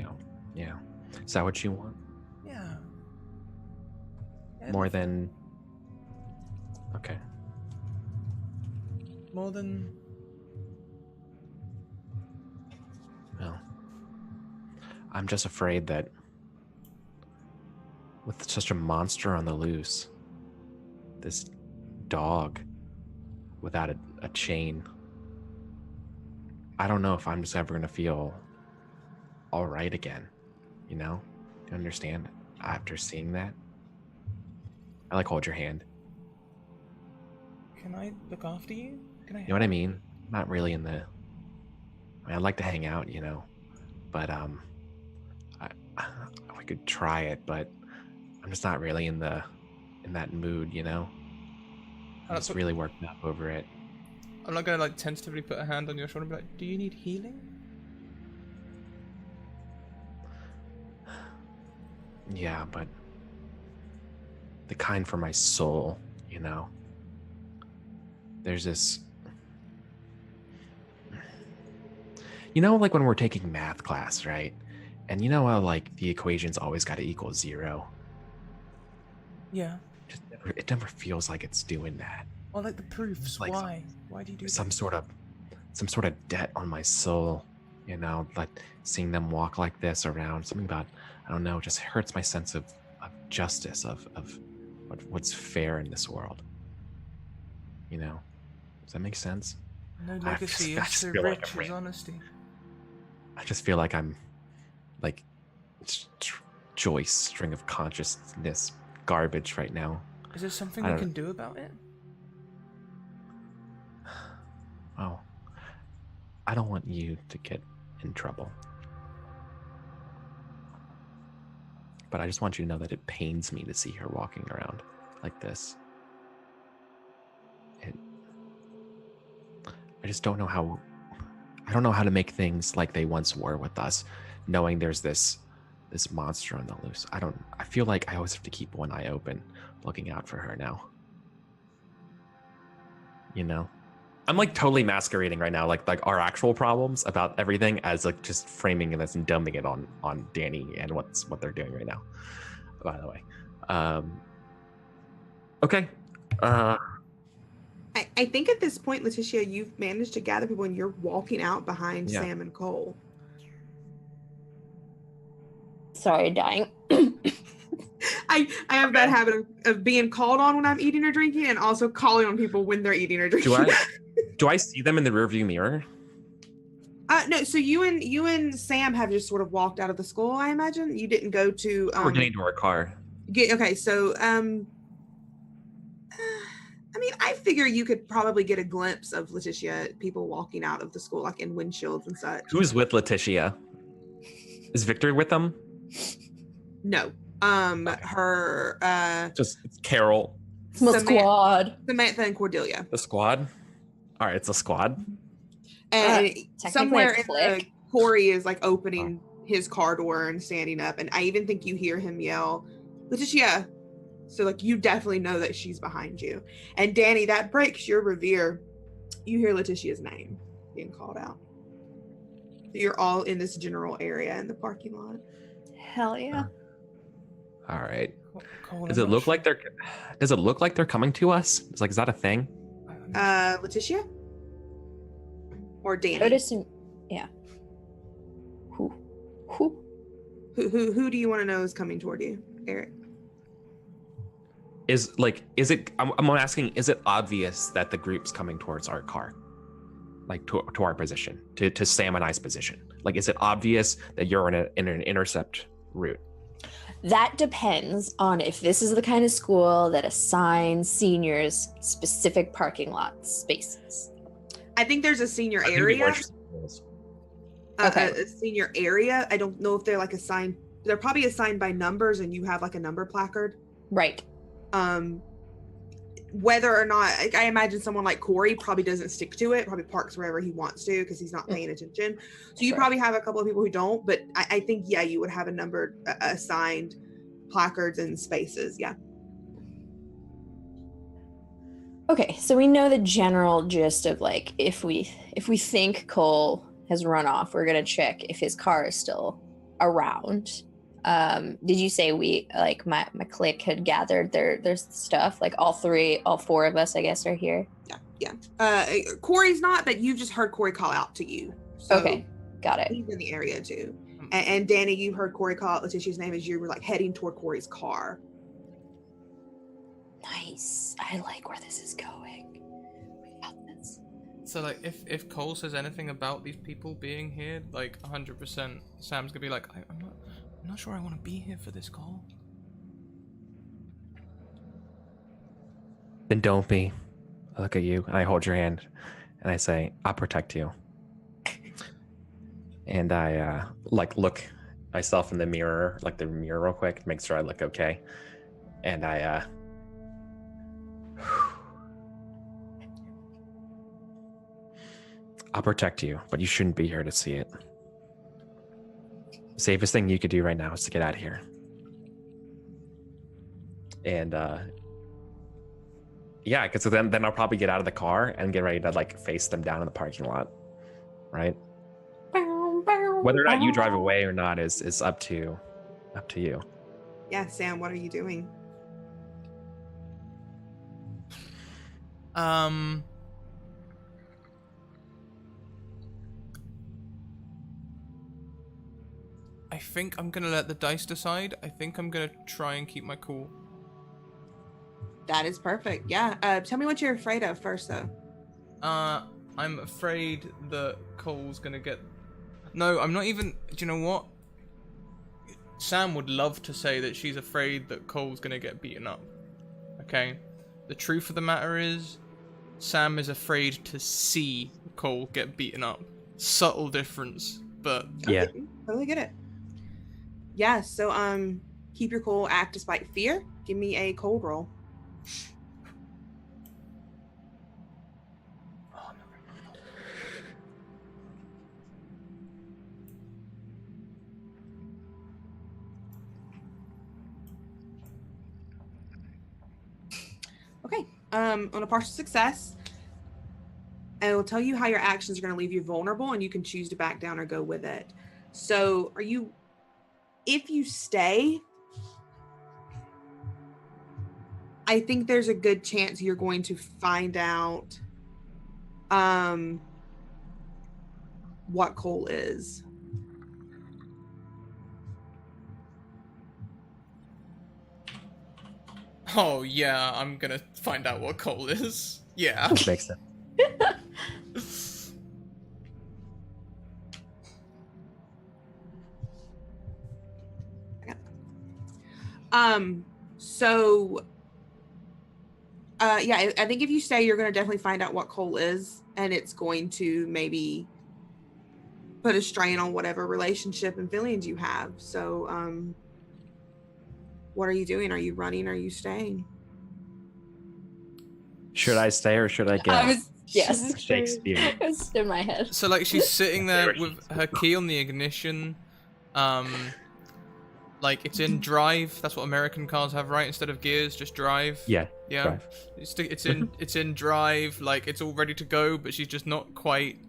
out. Yeah. Is that what you want? Yeah. More than... Okay. More than... Well, I'm just afraid that with such a monster on the loose, this dog without a chain, I don't know if I'm just ever going to feel all right again. Do you understand? after seeing that. I like hold your hand. Can I look after you? Can I? You know what I mean? Not really in the. I mean, I'd like to hang out, but we could try it, but I'm just not really in that mood, I'm just really worked up over it. I'm not gonna like tentatively put a hand on your shoulder and be like, "Do you need healing?" Yeah, but the kind for my soul, There's this. Like when we're taking math class, right? And how like the equations always got to equal 0. Yeah. It never feels like it's doing that. Or like the proofs. Like Why? Why do you do some that? sort of debt on my soul, like seeing them walk like this around, something about, I don't know, just hurts my sense of justice, of what's fair in this world. Does that make sense? No I legacy just is so feel like rich I'm as honesty. I just feel like I'm like Joyce, string of consciousness garbage right now. Is there something I we don't- can do about it? Oh, I don't want you to get in trouble. But I just want you to know that it pains me to see her walking around like this. I just don't know how. I don't know how to make things like they once were with us, knowing there's this monster on the loose. I feel like I always have to keep one eye open, looking out for her now. I'm like totally masquerading right now, like our actual problems about everything as like just framing this and dumbing it on Danny and what they're doing right now. By the way, okay. I think at this point, Letitia, you've managed to gather people and you're walking out behind Yeah. Sam and Cole. Sorry, dying. I have that habit of being called on when I'm eating or drinking and also calling on people when they're eating or drinking. Do I see them in the rearview mirror? No, so you and Sam have just sort of walked out of the school, I imagine. You didn't go to We're getting to our car. okay, so I mean, I figure you could probably get a glimpse of Letitia, people walking out of the school, like in windshields and such. Who's with Letitia? Is Victor with them? No. Okay. Her Just Carol, It's my squad. Samantha and Cordelia. the squad. All right, it's a squad. And technically somewhere a in the clique. Corey is like opening his car door and standing up, and I even think you hear him yell, Letitia. So like you definitely know that she's behind you. And Danny, that breaks your revere. You hear Letitia's name being called out. You're all in this general area in the parking lot. Hell yeah. All right. Cole, Does I'm it not look sure. like they're? Does it look like they're coming to us? It's like, is that a thing? Letitia? Or I would Danny? assume, yeah. Who? Who do you want to know is coming toward you, Eric? Is it? I'm asking. Is it obvious that the group's coming towards our car, like to our position, to Sam and I's position? Like, is it obvious that you're in an intercept route? That depends on if this is the kind of school that assigns seniors specific parking lot spaces. I think there's a senior I think it'd be more area. interesting. Okay. A senior area. I don't know if they're like assigned. They're probably assigned by numbers, and you have like a number placard. Right. Whether or not, I imagine someone like Corey probably doesn't stick to it. Probably parks wherever he wants to because he's not paying attention. So you Sure. probably have a couple of people who don't. But I think you would have a numbered assigned placards and spaces. Yeah. Okay, so we know the general gist of like if we think Cole has run off, we're gonna check if his car is still around. Did you say we like my clique had gathered their stuff? Like all four of us, I guess, are here. Yeah. Corey's not, but you've just heard Corey call out to you. So Okay, got it. he's in the area too. And Danny, you heard Corey call out Letitia's name as you were like heading toward Corey's car. Nice. I like where this is going. We got this. So like, if Cole says anything about these people being here, like 100%, Sam's gonna be like, I'm not sure I want to be here for this call. Then don't be. I look at you and I hold your hand and I say, I'll protect you. And I like look myself in the mirror, like the mirror real quick, make sure I look okay. And I I'll protect you, but you shouldn't be here to see it. The safest thing you could do right now is to get out of here. And yeah, because then I'll probably get out of the car and get ready to like face them down in the parking lot, right? Whether or not you drive away or not is up to you. Yeah, Sam, what are you doing? I think I'm gonna let the dice decide. I think I'm gonna try and keep my cool. That is perfect. Yeah. Tell me what you're afraid of first, though. I'm afraid that Cole's gonna get. No, I'm not even. Do you know what? Sam would love to say that she's afraid that Cole's gonna get beaten up. Okay? The truth of the matter is, Sam is afraid to see Cole get beaten up. Subtle difference, but Yeah. Okay, totally get it. Yeah. So keep your cool. Act despite fear. Give me a cold roll. oh, no. Okay. On a partial success, I will tell you how your actions are going to leave you vulnerable, and you can choose to back down or go with it. So, if you stay, I think there's a good chance you're going to find out what Cole is. Oh yeah, I'm gonna find out what Cole is. Yeah. Makes sense. So yeah, I think if you stay, you're going to definitely find out what Cole is, and it's going to maybe put a strain on whatever relationship and feelings you have. So what are you doing? Are you running? Are you staying? Should I stay or should I go? Yes. Shakespeare. It was in my head. So like she's sitting there with her key on the ignition, like it's in drive. That's what American cars have, right? Instead of gears, just drive. Yeah. Yeah. Drive. It's in drive. Like it's all ready to go, but she's just not quite.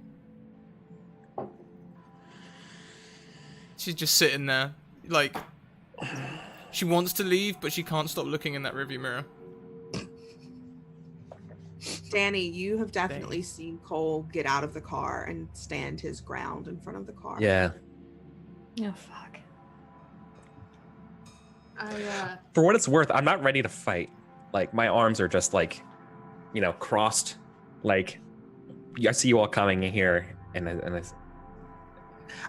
She's just sitting there, like she wants to leave, but she can't stop looking in that rearview mirror. Danny, you have definitely seen Cole get out of the car and stand his ground in front of the car. Yeah. Oh fuck. For what it's worth, I'm not ready to fight. Like my arms are just like, crossed. Like I see you all coming in here, and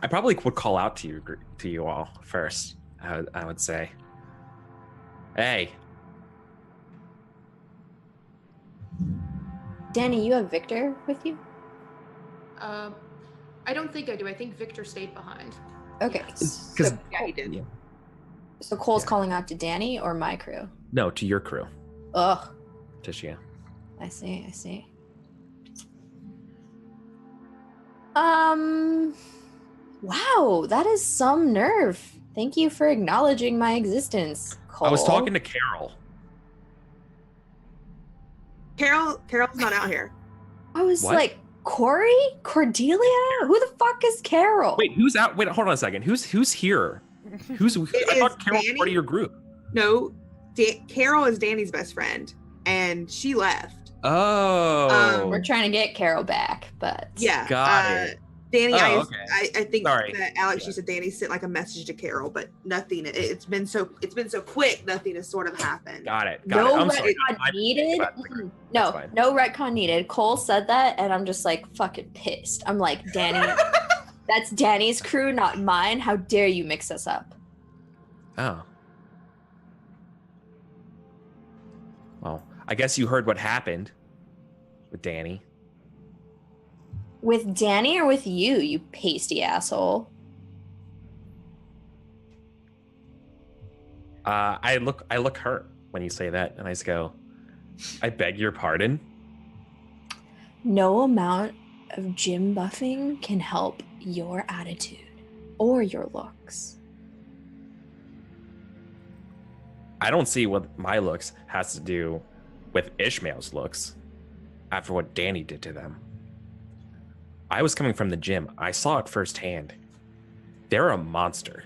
I probably would call out to you all first. I would say, hey. Danny, you have Victor with you? I don't think I do. I think Victor stayed behind. Okay. Yeah, he did. So Cole's Yeah. calling out to Danny or my crew? No, to your crew, Ugh. Tishia. I see. Wow, that is some nerve. Thank you for acknowledging my existence, Cole. I was talking to Carol. Carol's not out here. I was What? like, Corey? Cordelia? Who the fuck is Carol? Wait, who's out? Wait, hold on a second. Who's here? I thought Carol was Danny. part of your group. No, Carol is Danny's best friend, and she left. Oh. We're trying to get Carol back, but Yeah. Got it. Danny, Oh, okay. I think Sorry. that Alex, Yeah. you said Danny sent like a message to Carol, but nothing. It's been so quick. Nothing has sort of happened. Got it. no I'm sorry. retcon needed. That's No, fine. no retcon needed. Cole said that, and I'm just like fucking pissed. I'm like, Danny, that's Danny's crew, not mine. How dare you mix us up? Oh. Well, I guess you heard what happened with Danny. With Danny or with you, you pasty asshole? I look hurt when you say that, and I just go, I beg your pardon. No amount of gym buffing can help your attitude or your looks. I don't see what my looks has to do with Ishmael's looks after what Danny did to them. I was coming from the gym. I saw it firsthand. They're a monster.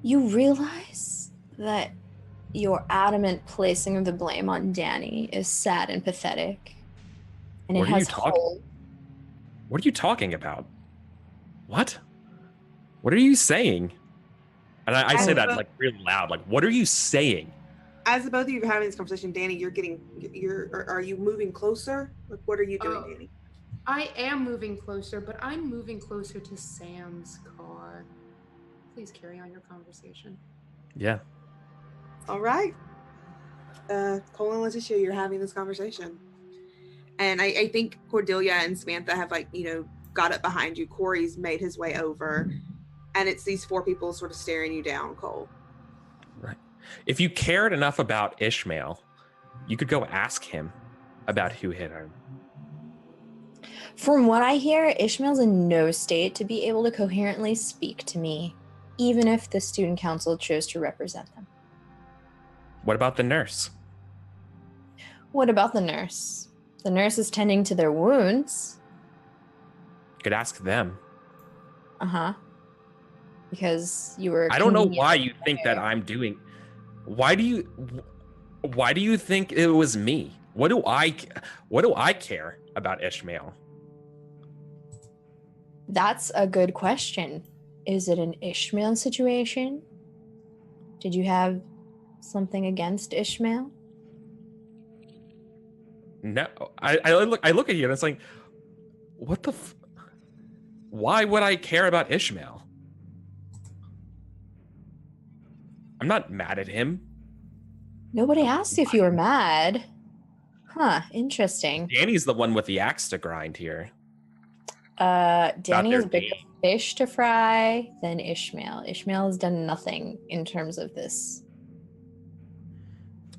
You realize that your adamant placing of the blame on Danny is sad and pathetic. And What it are you has talking- whole. What are you talking about? What? What are you saying? And I say that like real loud. Like, what are you saying? As the both of you are having this conversation, Danny, are you moving closer? Like, what are you doing, Oh. Danny? I am moving closer, but I'm moving closer to Sam's car. Please carry on your conversation. Yeah. All right. Cole and Letitia, you're having this conversation. And I think Cordelia and Samantha have, like, got up behind you. Corey's made his way over. And it's these four people sort of staring you down, Cole. Right. If you cared enough about Ishmael, you could go ask him about who hit him. From what I hear, Ishmael's in no state to be able to coherently speak to me, even if the student council chose to represent them. What about the nurse? What about the nurse? The nurse is tending to their wounds. You could ask them. Uh-huh. Because you were. I don't know conveniently why you think that there. I'm doing. Why do you think it was me? What do I care about Ishmael? That's a good question. Is it an Ishmael situation? Did you have something against Ishmael? No, I look at you and it's like, what the? Why would I care about Ishmael? I'm not mad at him. Nobody asked if you were mad. Huh, interesting. Danny's the one with the axe to grind here. Danny their is bigger fish to fry than Ishmael. Ishmael has done nothing in terms of this.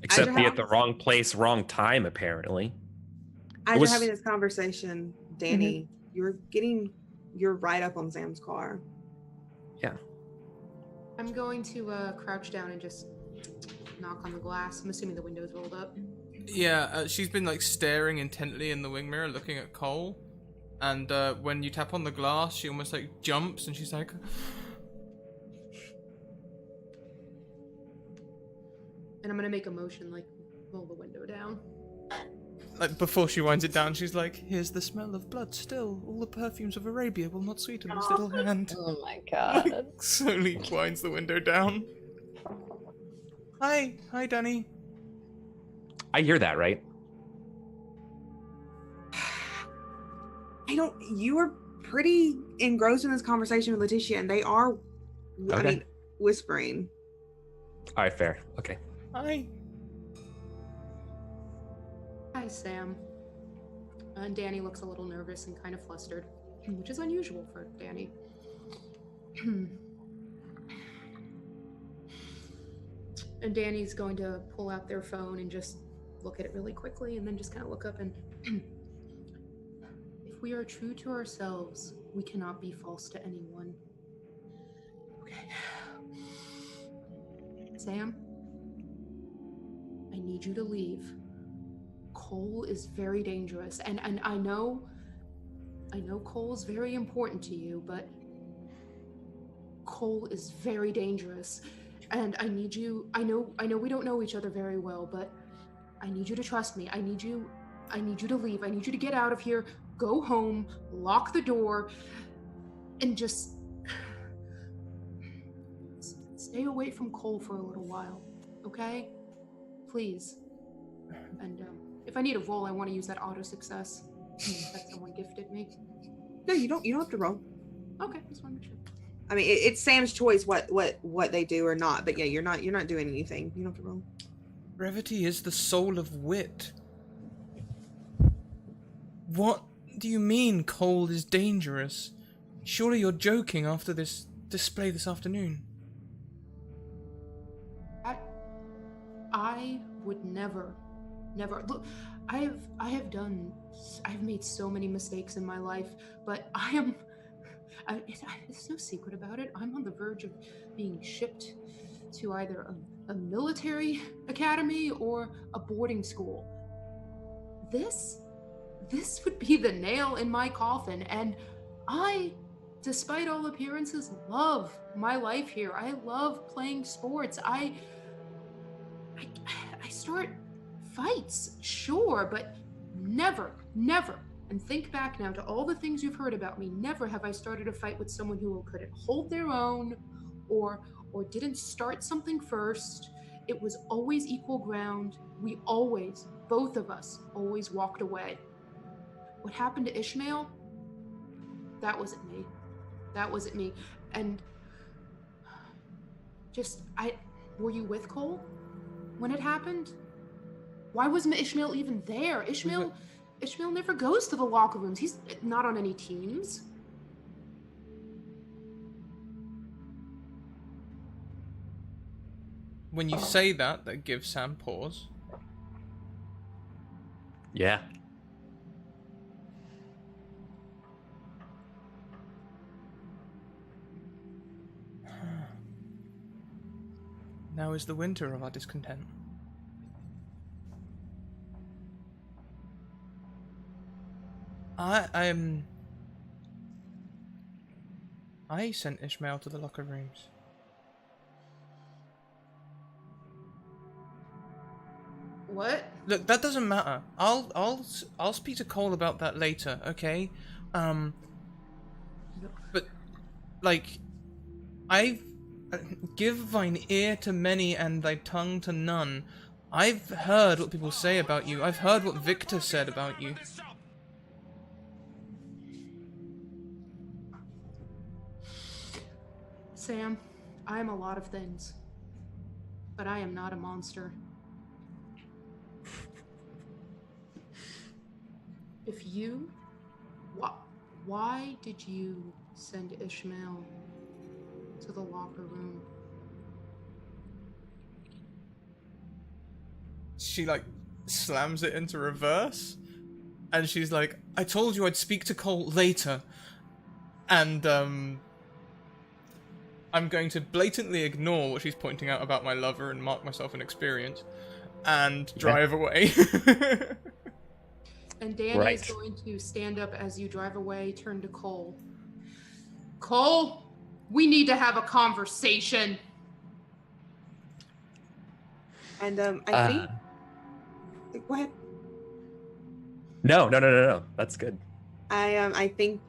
Except you're be at having- the wrong place, wrong time, apparently. As was- you're having this conversation, Danny, you're right up on Sam's car. I'm going to crouch down and just knock on the glass. I'm assuming the window's rolled up. Yeah, she's been like staring intently in the wing mirror, looking at Cole. And when you tap on the glass, she almost like jumps and she's like, And I'm gonna make a motion like roll the window down. like before she winds it down, she's like, "Here's the smell of blood still. All the perfumes of Arabia will not sweeten this little hand." Oh my god. Slowly winds the window down. Hi, Danny. I hear that, right? You were pretty engrossed in this conversation with Letitia, and they are, Okay. whispering. All right, fair. Okay. Hi. Hi, Sam. And Danny looks a little nervous and kind of flustered, which is unusual for Danny. And Danny's going to pull out their phone and just look at it really quickly and then just kind of look up and if we are true to ourselves, we cannot be false to anyone. Okay. Sam, I need you to leave. Cole is very dangerous, and I know Cole is very important to you, but Cole is very dangerous, and I need you. I know we don't know each other very well, but I need you to trust me. I need you to leave. I need you to get out of here, go home, lock the door, and just stay away from Cole for a little while, okay? Please. And if I need a roll, I want to use that auto success that someone gifted me. No, you don't have to roll. Okay, just want to make sure. I mean, it's Sam's choice what they do or not. But yeah, you're not doing anything. You don't have to roll. Brevity is the soul of wit. What do you mean Cole is dangerous? Surely you're joking after this display this afternoon. I would never. Look, I've made so many mistakes in my life, but it's no secret about it. I'm on the verge of being shipped to either a military academy or a boarding school. This would be the nail in my coffin, and I, despite all appearances, love my life here. I love playing sports. I start fights, sure, but never, and think back now to all the things you've heard about me, never have I started a fight with someone who couldn't hold their own or didn't start something first. It was always equal ground. We always, both of us, always walked away. What happened to Ishmael? That wasn't me. And were you with Cole when it happened? Why wasn't Ishmael even there? Ishmael never goes to the locker rooms. He's not on any teams. When you say that gives Sam pause. Yeah. Now is the winter of our discontent. I sent Ishmael to the locker rooms. What? Look, that doesn't matter. I'll speak to Cole about that later, okay? But like, I give thine ear to many and thy tongue to none. I've heard what people say about you. I've heard what Victor said about you. Sam, I am a lot of things, but I am not a monster. Why did you send Ishmael to the locker room? She like slams it into reverse, and she's like, I told you I'd speak to Cole later. And I'm going to blatantly ignore what she's pointing out about my lover and mark myself an experience and drive away. And Danny is going to stand up as you drive away, turn to Cole. Cole, we need to have a conversation. And I think. Go ahead. No. That's good. I think,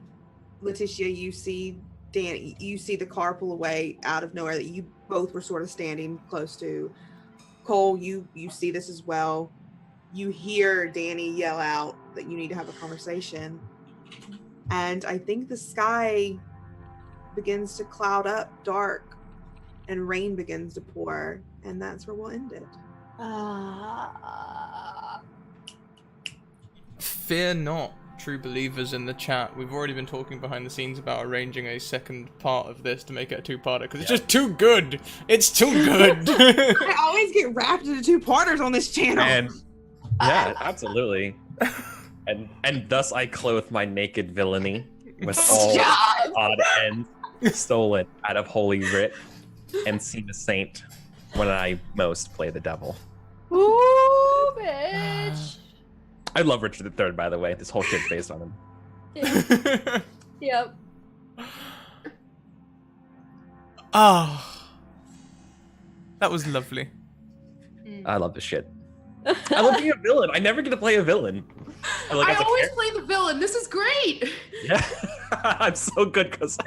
Letitia, you see Danny. You see the car pull away out of nowhere that you both were sort of standing close to. Cole, you see this as well. You hear Danny yell out that you need to have a conversation. And I think the sky begins to cloud up dark and rain begins to pour. And that's where we'll end it. Fear not, true believers in the chat. We've already been talking behind the scenes about arranging a second part of this to make it a two-parter, because it's just too good. It's too good. I always get wrapped into two-parters on this channel. And yeah, absolutely. And thus I clothe my naked villainy with all odd ends stolen out of Holy Writ and seen a saint when I most play the devil. Ooh, bitch. I love Richard III, by the way. This whole shit's based on him. Yep. Ah, that was lovely. I love this shit. I love being a villain. I never get to play a villain. I always play the villain. This is great. Yeah, I'm so good because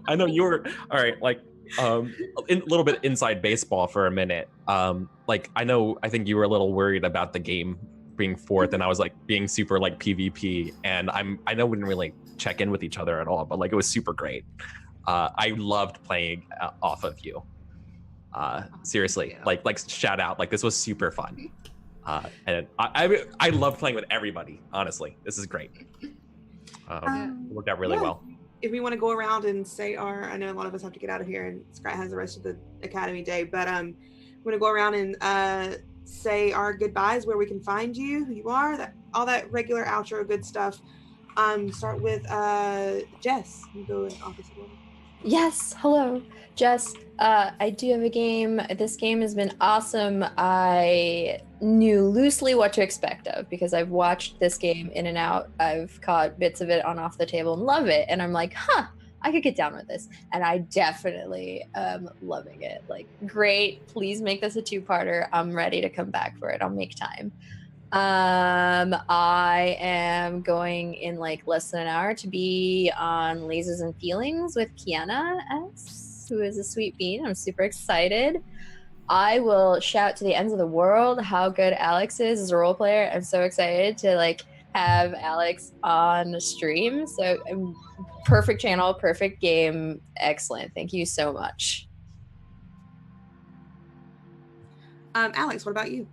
I know you were all right. Like, a little bit inside baseball for a minute. Like I think you were a little worried about the game being fourth, and I was like being super like PvP, and I know we didn't really check in with each other at all, but like it was super great. I loved playing off of you. Seriously, like shout out, like this was super fun. And I love playing with everybody. Honestly, this is great. It worked out really yeah. well. If we want to go around and say I know a lot of us have to get out of here, and Scrat has the rest of the academy day, but we want to go around and say our goodbyes, where we can find you, who you are, all that regular outro good stuff. Start with Jess. You go in opposite order. Yes, hello, Jess. I do have a game. This game has been awesome. I knew loosely what to expect of because I've watched this game in and out. I've caught bits of it on Off the Table and love it. And I'm like, I could get down with this. And I definitely am loving it. Like, great. Please make this a 2-parter. I'm ready to come back for it. I'll make time. I am going in like less than an hour to be on Lasers and Feelings with Kiana S, who is a sweet bean. I'm super excited. I will shout to the ends of the world how good Alex is as a role player. I'm so excited to like have Alex on stream. So perfect channel, perfect game, excellent. Thank you so much. Alex, what about you?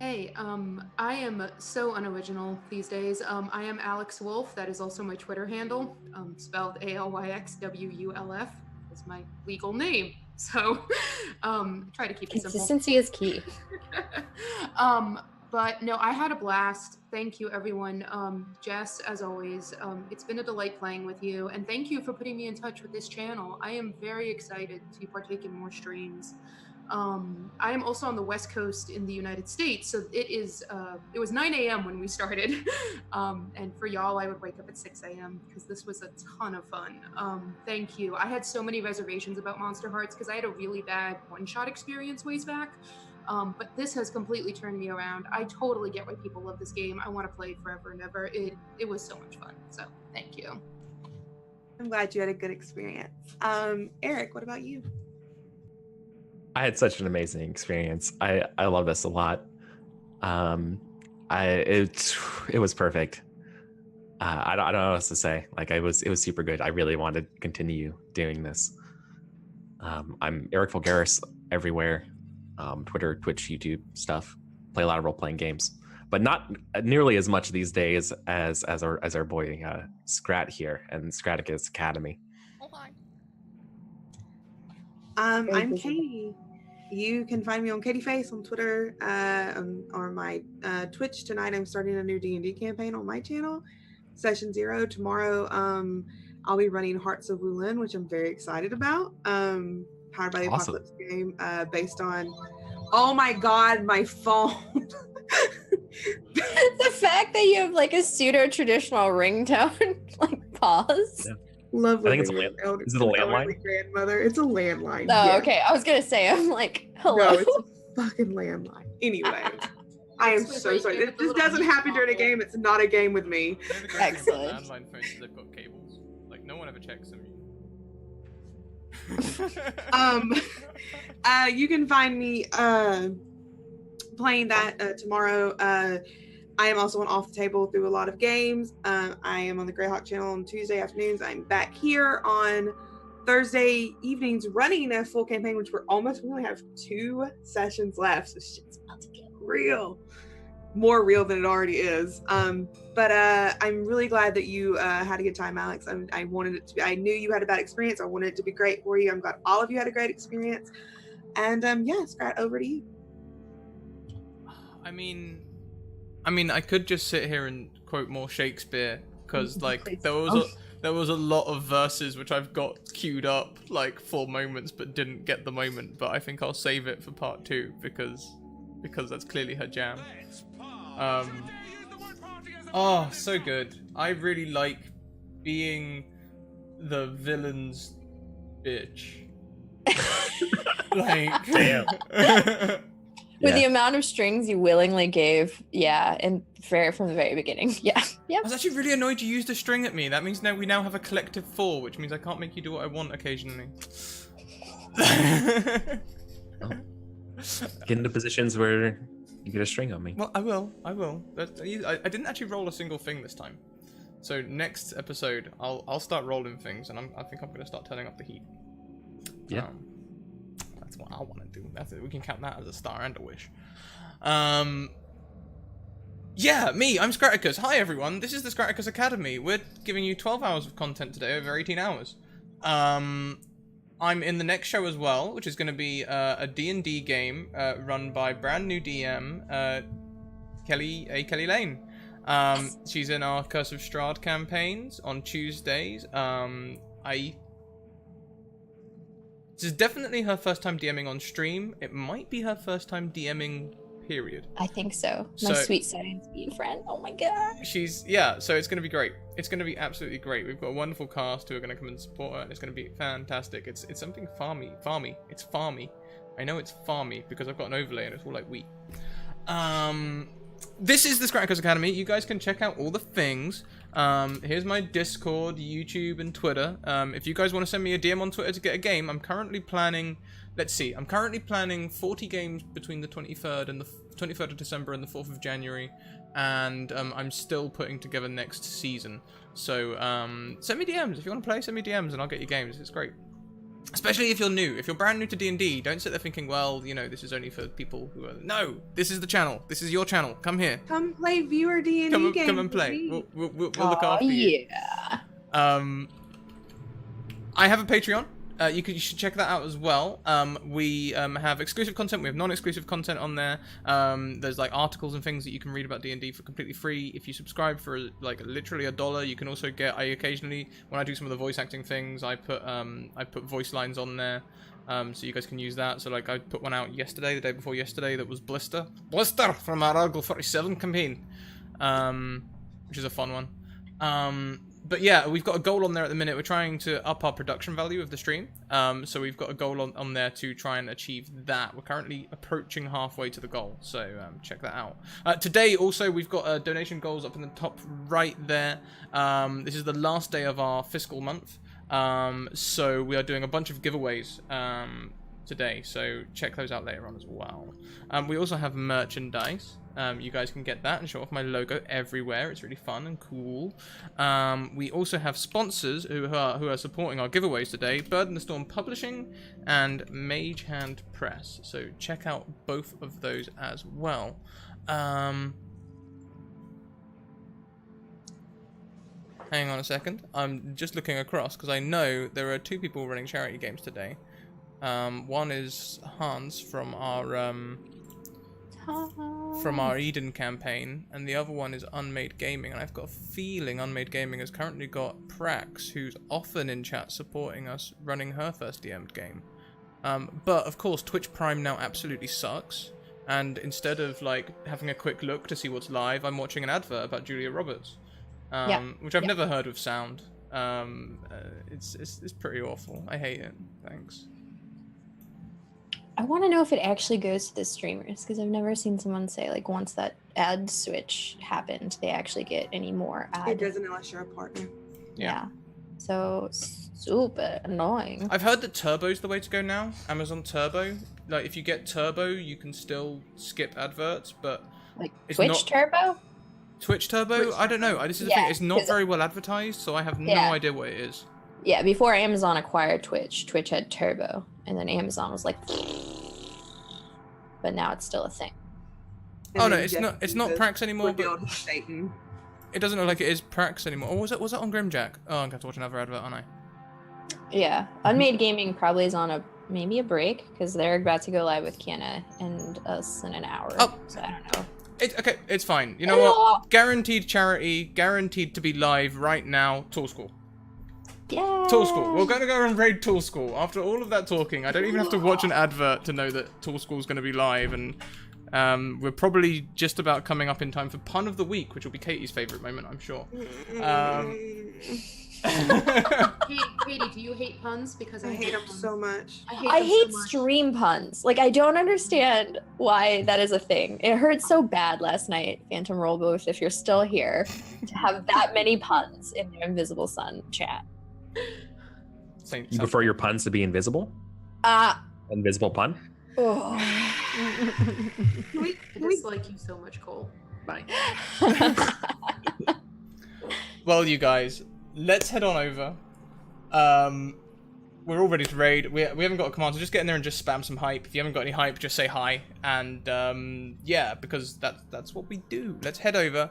Hey, I am so unoriginal these days. I am Alex Wolf. That is also my Twitter handle, spelled ALYXWULF. Is my legal name. So, try to keep it simple. Consistency is key. But no, I had a blast. Thank you, everyone. Jess, as always, it's been a delight playing with you, and thank you for putting me in touch with this channel. I am very excited to partake in more streams. I am also on the West Coast in the United States, so it was 9 a.m. when we started, and for y'all, I would wake up at 6 a.m. because this was a ton of fun. Thank you. I had so many reservations about Monster Hearts because I had a really bad one-shot experience ways back, but this has completely turned me around. I totally get why people love this game. I want to play it forever and ever. It was so much fun, so thank you. I'm glad you had a good experience. Eric, what about you? I had such an amazing experience. I love this a lot. It was perfect. I don't know what else to say. Like it was super good. I really wanted to continue doing this. I'm Eric Vulgaris everywhere. Twitter, Twitch, YouTube stuff. Play a lot of role playing games, but not nearly as much these days as our boy Scrat here and Scraticus Academy. I'm Katie. You can find me on Katie Face on Twitter or my Twitch. Tonight I'm starting a new D&D campaign on my channel, Session 0. Tomorrow I'll be running Hearts of Wulin, which I'm very excited about. Powered by the Awesome. Apocalypse game based on, oh my god, my phone. The fact that you have like a pseudo-traditional ringtone, like pause. Yeah. Love I think it's a living with land- is it a an landline? elderly grandmother. It's a landline. Oh, yeah. okay. I was gonna say, I'm like, hello. No, it's a fucking landline. Anyway, I am That's so what sorry. they do This with the doesn't little happen during a novel. game. It's not a game with me. You know the great thing Excellent. about landline phones is they've got cables. Like no one ever checks them. You can find me playing that tomorrow. I am also on Off the Table through a lot of games. I am on the Greyhawk channel on Tuesday afternoons. I'm back here on Thursday evenings running a full campaign, which we only have 2 sessions left. So shit's about to get real. More real than it already is. But I'm really glad that you had a good time, Alex. I wanted it to be, I knew you had a bad experience. I wanted it to be great for you. I'm glad all of you had a great experience. And yeah, Scrat, over to you. I mean, I could just sit here and quote more Shakespeare because, like, Please. there was a lot of verses which I've got queued up like for moments, but didn't get the moment. But I think I'll save it for part 2 because that's clearly her jam. Oh, so good. I really like being the villain's bitch. Like, Damn. With the Yeah. amount of strings you willingly gave, yeah, and from the very beginning, yeah, yeah. I was actually really annoyed you used a string at me. That means we now have a collective 4, which means I can't make you do what I want occasionally. Get into positions where you get a string on me. Well, I will. I didn't actually roll a single thing this time. So next episode, I'll start rolling things, and I think I'm gonna start turning up the heat. Yeah. That's what I want to do. That's it. We can count that as a star and a wish. Yeah, me, I'm Scraticus. Hi everyone, this is the Scraticus Academy. We're giving you 12 hours of content today over 18 hours. I'm in the next show as well, which is going to be a D&D game run by brand new DM, Kelly Lane. She's in our Curse of Strahd campaigns on Tuesdays. This is definitely her first time DMing on stream. It might be her first time DMing, period. I think so. My sweet science being friend. Oh my god. So it's going to be great. It's going to be absolutely great. We've got a wonderful cast who are going to come and support her, and it's going to be fantastic. It's something farmy. It's farmy. I know it's farmy because I've got an overlay and it's all like wheat. This is the Scraticus Academy. You guys can check out all the things. Here's my Discord, YouTube, and Twitter. If you guys want to send me a DM on Twitter to get a game, I'm currently planning... Let's see. I'm currently planning 40 games between the 23rd and the 23rd of December and the 4th of January. And I'm still putting together next season. So send me DMs. If you want to play, send me DMs and I'll get you games. It's great. Especially if you're new. If you're brand new to D&D, don't sit there thinking, well, you know, this is only for people who are... No! This is the channel. This is your channel. Come here. Come play viewer D&D games. Come and play. We'll look after you. Yeah. I have a Patreon. You should check that out as well. We have exclusive content. We have non-exclusive content on there. There's like articles and things that you can read about D&D for completely free. If you subscribe for like literally $1, you can also get. I occasionally, when I do some of the voice acting things, I put voice lines on there, so you guys can use that. So like I put one out yesterday, the day before yesterday, that was Blister from our Argle 47 campaign, which is a fun one. But yeah, we've got a goal on there at the minute. We're trying to up our production value of the stream. So we've got a goal on there to try and achieve that. We're currently approaching halfway to the goal. So check that out. Today, also, we've got donation goals up in the top right there. This is the last day of our fiscal month. So we are doing a bunch of giveaways today. So check those out later on as well. We also have merchandise. You guys can get that and show off my logo everywhere. It's really fun and cool. We also have sponsors who are supporting our giveaways today. Bird and the Storm Publishing and Mage Hand Press. So check out both of those as well. Hang on a second. I'm just looking across because I know there are 2 people running charity games today. One is Hans from our Eden campaign, and the other one is Unmade Gaming, and I've got a feeling Unmade Gaming has currently got Prax, who's often in chat supporting us, running her first DM'd game. But of course Twitch Prime now absolutely sucks, and instead of like having a quick look to see what's live, I'm watching an advert about Julia Roberts, which I've never heard with sound. It's pretty awful. I hate it. Thanks. I want to know if it actually goes to the streamers, because I've never seen someone say like once that ad switch happened, they actually get any more ad. It doesn't unless you're a partner. Yeah. So super annoying. I've heard that Turbo's the way to go now. Amazon Turbo. Like if you get Turbo, you can still skip adverts, but Like it's Twitch not... Turbo? Twitch Turbo? Twitch I don't know. This is the thing. It's not 'cause- very well advertised, so I have no Yeah. idea what it is. Yeah, before Amazon acquired Twitch, Twitch had Turbo, and then Amazon was like, but now it's still a thing. And Oh no, then it's Jeff not. It's not Bezos Prax anymore. But revealed he's Satan. it doesn't look like it is Prax anymore. Or was it on Grimjack? Oh, I'm going to have to watch another advert, aren't I? Yeah, Unmade Gaming probably is on maybe a break, because they're about to go live with Kiana and us in an hour. Oh. So I don't know. Okay, it's fine. You know what? Guaranteed charity, guaranteed to be live right now. Tool School. Yeah. Tool School. We're going to go and raid Tool School. After all of that talking, I don't even have to watch an advert to know that Tool School is going to be live, and we're probably just about coming up in time for Pun of the Week, which will be Katie's favourite moment, I'm sure. Katie, do you hate puns? Because I hate them so much. I them hate so much. stream puns. Like, I don't understand why that is a thing. It hurt so bad last night, Phantom Roll Booth, if you're still here, to have that many puns in the Invisible Sun chat. You prefer your puns to be invisible? Invisible pun? Oh. I dislike you so much, Cole. Bye. Well, you guys, let's head on over. we're all ready to raid. We haven't got a command, so just get in there and just spam some hype. If you haven't got any hype, just say hi. And yeah, because that's what we do. Let's head over.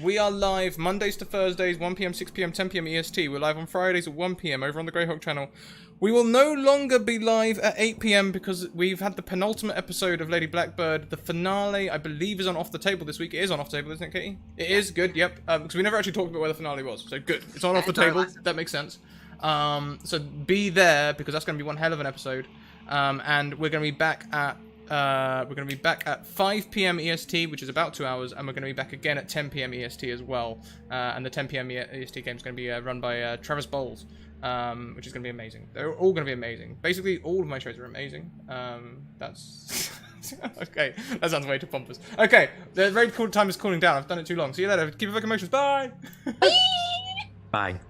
We are live Mondays to Thursdays, 1 p.m., 6 p.m., 10 p.m. EST. We're live on Fridays at 1 p.m. over on the Greyhawk channel. We will no longer be live at 8 p.m. because we've had the penultimate episode of Lady Blackbird. The finale, I believe, is on Off the Table this week. It is on Off the Table, isn't it, Katie? It is, good, yep. Because we never actually talked about where the finale was. So good. It's on Off the Table. That makes sense. So be there because that's going to be one hell of an episode. And we're going to be back at 5 p.m. EST, which is about 2 hours, and we're going to be back again at 10 p.m. EST as well. And the 10 p.m. EST game is going to be run by Travis Bowles. Which is going to be amazing. They're all going to be amazing. Basically, all of my shows are amazing. That's... okay, that sounds way too pompous. Okay, the very cool time is cooling down. I've done it too long. See you later. Keep your fucking emotions. Bye! Bye.